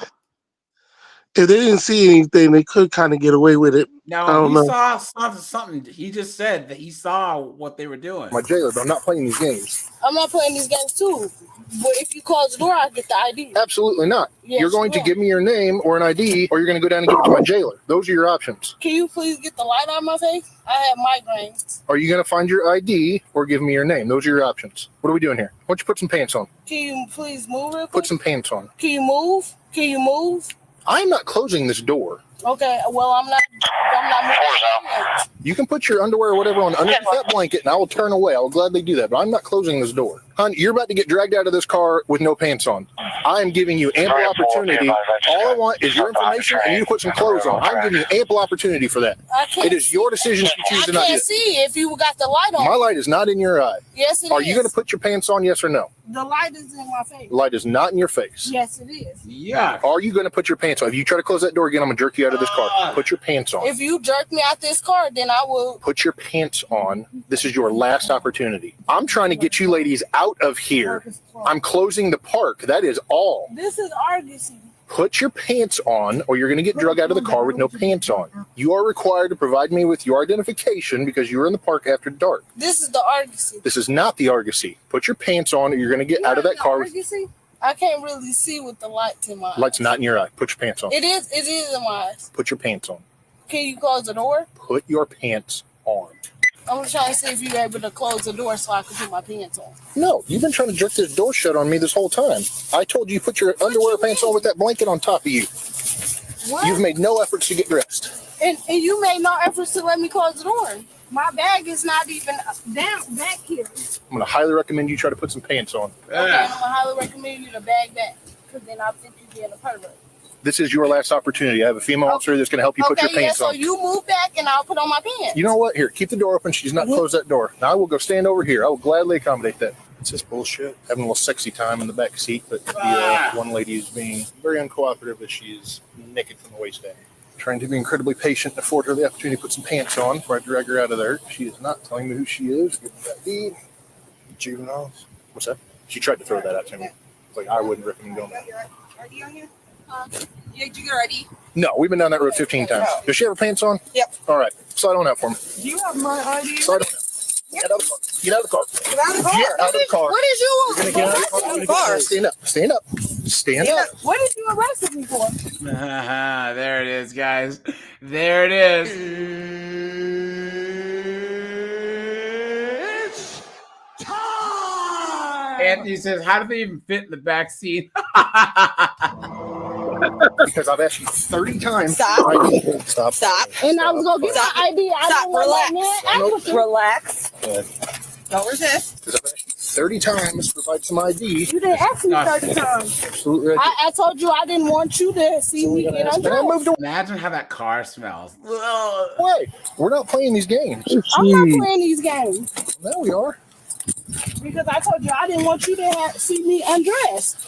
If they didn't see anything, they could kind of get away with it. I Now don't he know. saw something. He just said that he saw what they were doing. My jailer, but I'm not playing these games. I'm not playing these games too. But if you close the door, I'll get the ID. Absolutely not. Yes, You're going you to will. give me your name or an ID, or you're going to go down and give it to my jailer. Those are your options. Can you please get the light out of my face? I have migraines. Are you going to find your ID or give me your name? Those are your options. What are we doing here? Why don't you put some pants on? Can you please move real quick? Put some pants on. Can you move? Can you move? I'm not closing this door. Okay, well, I'm not moving. You can put your underwear or whatever on underneath that blanket, and I will turn away. I will gladly do that, but I'm not closing this door. Hon, you're about to get dragged out of this car with no pants on. I am giving you ample opportunity. All I want is your information, and you to put some clothes on. I'm giving you ample opportunity for that. It is your decision if you choose to not I do can't it. see if you got the light on. My light is not in your eye. Yes, it is. Are you going to put your pants on, yes or no? The light is in my face. Light is not in your face. Yes, it is. Yeah. Are you going to put your pants on? If you try to close that door again, I'm going to jerk you out of this car. Put your pants on. If you jerk me out this car, then I will. Put your pants on. This is your last opportunity. I'm trying to get you ladies out of here. I'm closing the park. That is all. This is Argosy. Put your pants on, or you're going to get drug out of the car with no pants on. You are required to provide me with your identification because you were in the park after dark. This is the Argosy. This is not the Argosy. Put your pants on, or you're going to get out of that car. Argosy? I can't really see with the lights in my eyes. Light's not in your eye. Put your pants on. It is in my eyes. Put your pants on. Can you close the door? Put your pants on. I'm trying to see if you're able to close the door so I can put my pants on. No, you've been trying to jerk this door shut on me this whole time. I told you put your underwear pants on with that blanket on top of you. What? You've made no efforts to get dressed. And you made no efforts to let me close the door. My bag is not even down back here. I'm going to highly recommend you try to put some pants on. Okay, I'm going to highly recommend you to bag back. Because then I think you're being a pervert. This is your last opportunity. I have a female officer that's going to help you put your pants so on. you move back and I'll put on my pants. You know what? Here, keep the door open. She's not closed that door. Now I will go stand over here. I will gladly accommodate that. It's just bullshit. Having a little sexy time in the back seat, but the one lady is being very uncooperative as she is naked from the waist down. Trying to be incredibly patient and afford her the opportunity to put some pants on before I drag her out of there. She is not telling me who she is. Give me that ID. Juveniles. What's that? She tried to throw that out to me. Like, I wouldn't recommend doing that. ID on you? Yeah, did you get her ID? No, we've been down that road 15 times. Does she have her pants on? Yep. All right. Slide on out for me. Do you have my ID? Slide on out. Get out of the car. Get out of the car. Get out of the car. Get out of the car. What did you You're gonna get out of the car. Stand up. Stand up. Stand up. What did you arrested me for? There it is, guys. There it is. It's time! Anthony says, how do they even fit in the back seat? Because I've asked you 30 times. Stop. Stop. And I was gonna get my ID. I Stop. didn't want Relax. that man Relax. Don't resist. Because I've asked you 30 times to provide some ID. You didn't ask me 30 times. Absolutely right. I told you I didn't want you to see me get undressed. Imagine how that car smells. Wait, we're not playing these games. I'm not playing these games. No, we are. Because I told you I didn't want you to see me undressed.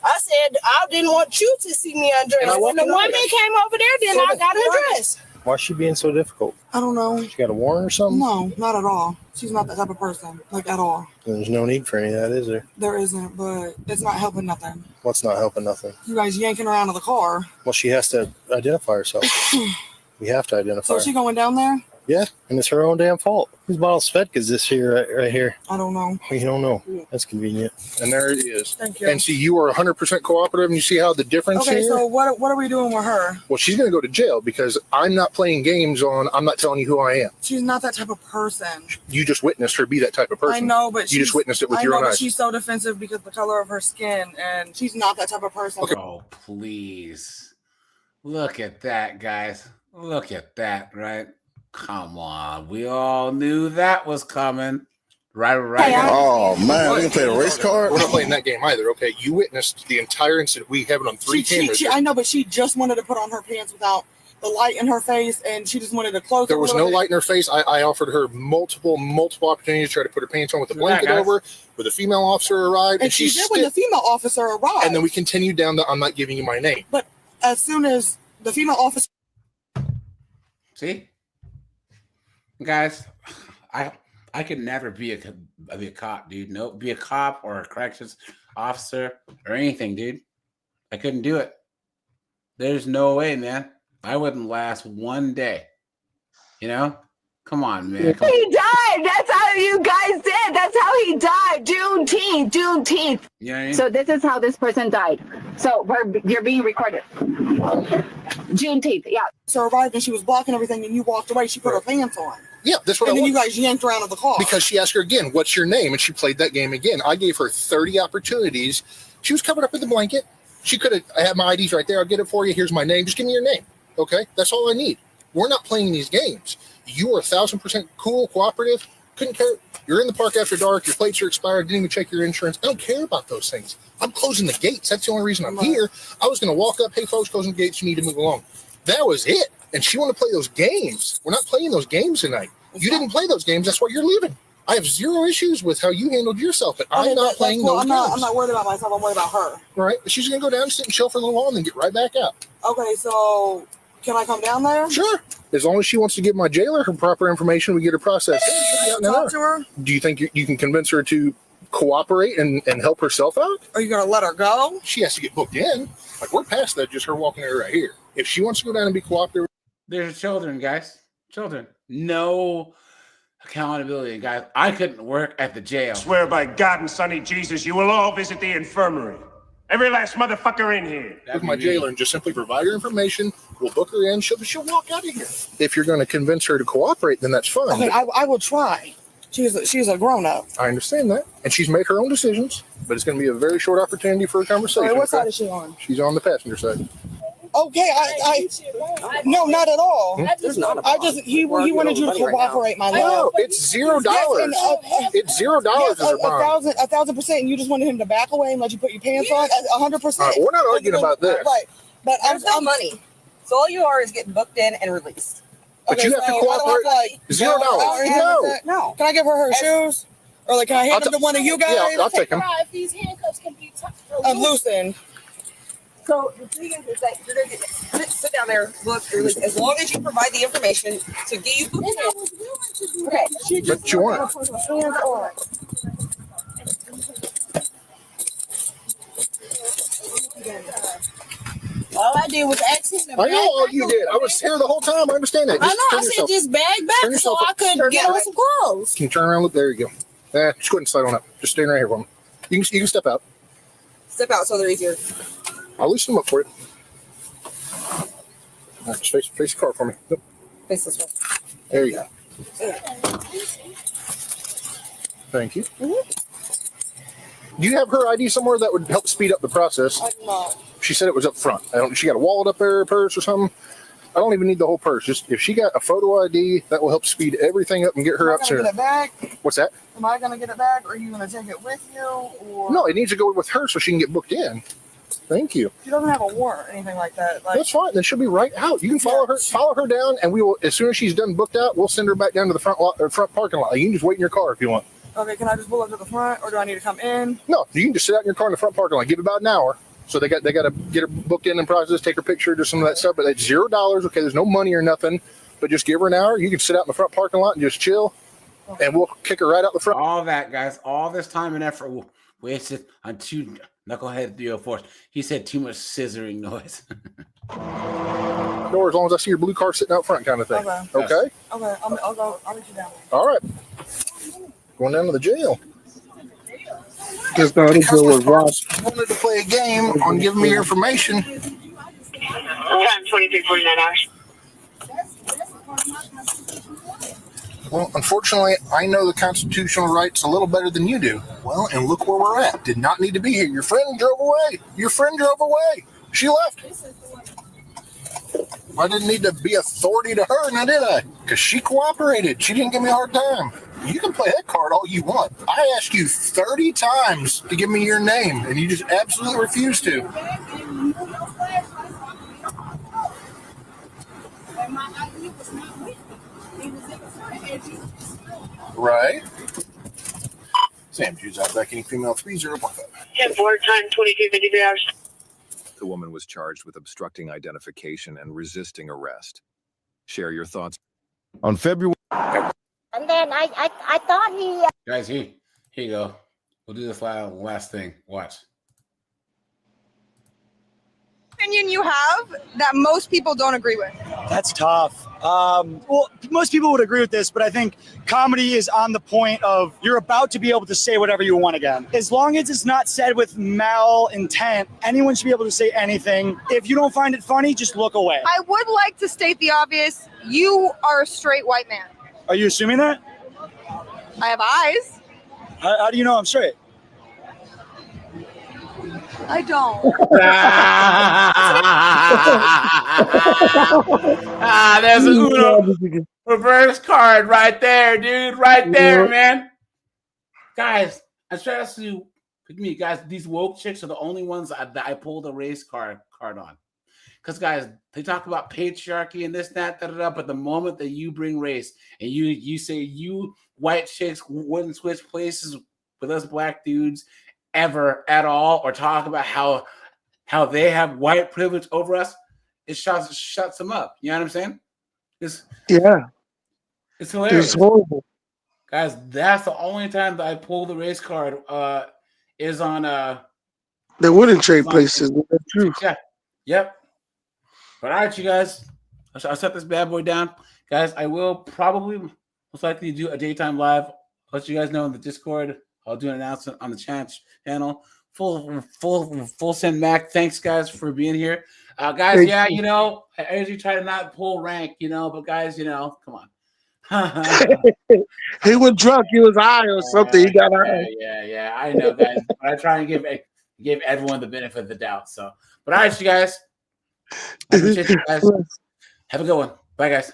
I said I didn't want you to see me undressed. When the woman came over there, then I got undressed. Why is she being so difficult? I don't know. She got a warrant or something? No, not at all. She's not that type of person, like at all. There's no need for any of that, is there? There isn't, but it's not helping nothing. What's not helping nothing? You guys yanking her out of the car. Well, she has to identify herself. We have to identify So her. is she going down there? Yeah, and it's her own damn fault. Whose bottle of Svedka is this here, right here? I don't know. You don't know. That's convenient. And there it is. Thank you. And see, you are 100% cooperative, and you see how the difference Okay, here? so what are we doing with her? Well, she's going to go to jail because I'm not playing games on, I'm not telling you who I am. She's not that type of person. You just witnessed her be that type of person. I know, but you just witnessed it with your own eyes. She's so defensive because of the color of her skin, and she's not that type of person. Okay. Oh, please. Look at that, guys. Look at that, right? Come on. We all knew that was coming. Right. Oh, man. We can play the race card? We're not playing that game either, okay? You witnessed the entire incident. We have it on 3 cameras. I know, but she just wanted to put on her pants without the light in her face, and she just wanted to close. There was no light in her face. I offered her multiple opportunities to try to put her pants on with the blanket over, where the female officer arrived. And she did when the female officer arrived. And then we continued down the I'm not giving you my name. But as soon as the female officer... See? Guys, I could never be a cop, dude. No, be a cop or a corrections officer or anything, dude. I couldn't do it. There's no way, man. I wouldn't last one day. You know? Come on, man. Come on. He died. That's how you guys did. That's how he died. Juneteenth. You know what I mean? So this is how this person died. So you're being recorded. Juneteenth, yeah. So arrived and she was blocking everything, and you walked away. She put her pants on. Yeah, that's what and I then want. you guys yanked her out of the car. Because she asked her again, what's your name? And she played that game again. I gave her 30 opportunities. She was covered up in the blanket. She could have, I have my IDs right there. I'll get it for you. Here's my name. Just give me your name. Okay? That's all I need. We're not playing these games. You are 1,000% cool, cooperative. Couldn't care. You're in the park after dark. Your plates are expired. Didn't even check your insurance. I don't care about those things. I'm closing the gates. That's the only reason I'm here. I was going to walk up. Hey, folks, closing the gates. You need to move along. That was it. And she wanted to play those games. We're not playing those games tonight. You didn't play those games. That's why you're leaving. I have zero issues with how you handled yourself, but I'm not playing those games. I'm not worried about myself. I'm worried about her. Right? She's going to go down, sit and chill for a little while, and then get right back out. Okay, so can I come down there? Sure. As long as she wants to give my jailer her proper information, we get her processed. Talk to her? Do you think you can convince her to cooperate and help herself out? Are you going to let her go? She has to get booked in. Like, we're past that, just her walking her right here. If she wants to go down and be cooperative. There's children, guys. Children. No accountability, guys. I couldn't work at the jail. I swear by God and Sonny Jesus, you will all visit the infirmary. Every last motherfucker in here. With my jailer and just simply provide her information. We'll book her in. She'll walk out of here. If you're going to convince her to cooperate, then that's fine. Okay, I will try. She's a grown-up. I understand that. And she's made her own decisions, but it's going to be a very short opportunity for a conversation. Right, what side is she on? She's on the passenger side. Okay, no, not at all. He wanted you to cooperate, my love. No, it's $0. It's $0 as a bond. 1,000%, and you just wanted him to back away and let you put your pants on? 100%. We're not arguing about this. Right, but There's no money. So all you are is getting booked in and released. But you have to cooperate. $0. No. Can I give her shoes? Or can I hand them to one of you guys? Yeah, I'll take them. If these handcuffs can be loosened. So the thing is that you're going to sit down there, look, as long as you provide the information to get you booked in. Okay. But you want All I did was ask him to I know all you did. I was here the whole time. I understand that. I know. I said just bag back so I could get on some clothes. Can you turn around? Look, there you go. Just go ahead and slide on up. Just stand right here for me. You can step out. Step out so they're easier. I'll loosen them up for you. All right, just face the car for me. Nope. Face this way. There you go. Thank you. Mm-hmm. Do you have her ID somewhere that would help speed up the process? I do not. She said it was up front. She got a wallet up there, a purse or something. I don't even need the whole purse. Just if she got a photo ID, that will help speed everything up and get her up sooner. Get it back? What's that? Am I gonna get it back, or are you gonna take it with you? Or No, it needs to go with her so she can get booked in. Thank you. She doesn't have a warrant or anything like that. Like, that's fine. Then she'll be right out. You can follow her down, and we will. As soon as she's done booked out, we'll send her back down to the front parking lot. You can just wait in your car if you want. Okay, can I just pull up to the front, or do I need to come in? No, you can just sit out in your car in the front parking lot. Give it about an hour. So they got to get her booked in and process, take her picture, do some of that stuff. But that's $0. Okay, there's no money or nothing. But just give her an hour. You can sit out in the front parking lot and just chill, and we'll kick her right out the front. All that, guys, all this time and effort wasted on two knucklehead 304s. He said too much scissoring noise. Door, as long as I see your blue car sitting out front, kind of thing. Okay. Okay, I'll go. I'll meet you down. All right. Going down to the jail. Because the other girl was lost. Wanted to play a game on giving me your information. 2349 hours. Well, unfortunately, I know the constitutional rights a little better than you do. Well, and look where we're at. Did not need to be here. Your friend drove away. She left. I didn't need to be authority to her, now did I? Because she cooperated. She didn't give me a hard time. You can play that card all you want. I asked you 30 times to give me your name, and you just absolutely refused to. Right. Sam, choose out back any female 30.5. 10-4, time 2253 hours. The woman was charged with obstructing identification and resisting arrest. Share your thoughts. On February. And then I thought he. Guys, here you go. We'll do this last thing. Watch. Opinion you have that most people don't agree with? That's tough. Well, most people would agree with this, but I think comedy is on the point of you're about to be able to say whatever you want again. As long as it's not said with malintent, anyone should be able to say anything. If you don't find it funny, just look away. I would like to state the obvious. You are a straight white man. Are you assuming that? I have eyes. How do you know I'm straight? I don't. There's a Uno reverse card right there, dude. Right there, man. Guys, I'm trying to pick me, guys. These woke chicks are the only ones that I pulled a race card on. Because, guys, they talk about patriarchy and this, that, but the moment that you bring race and you say you white chicks wouldn't switch places with us black dudes ever at all, or talk about how they have white privilege over us, it shuts them up. You know what I'm saying? It's hilarious. It's horrible. Guys, that's the only time that I pull the race card is on They wouldn't trade places. That's true. Yeah. Yep. But all right, you guys. I'll set this bad boy down. Guys, I will probably most likely do a daytime live. I'll let you guys know in the Discord. I'll do an announcement on the channel. Full send Mac. Thanks, guys, for being here. Guys, yeah, you know, I usually try to not pull rank, you know, but guys, you know, come on. He was drunk. He was high or something. He got high. Yeah. I know, guys. But I try and give everyone the benefit of the doubt. So, but all right, you guys. I appreciate you guys. Have a good one. Bye, guys.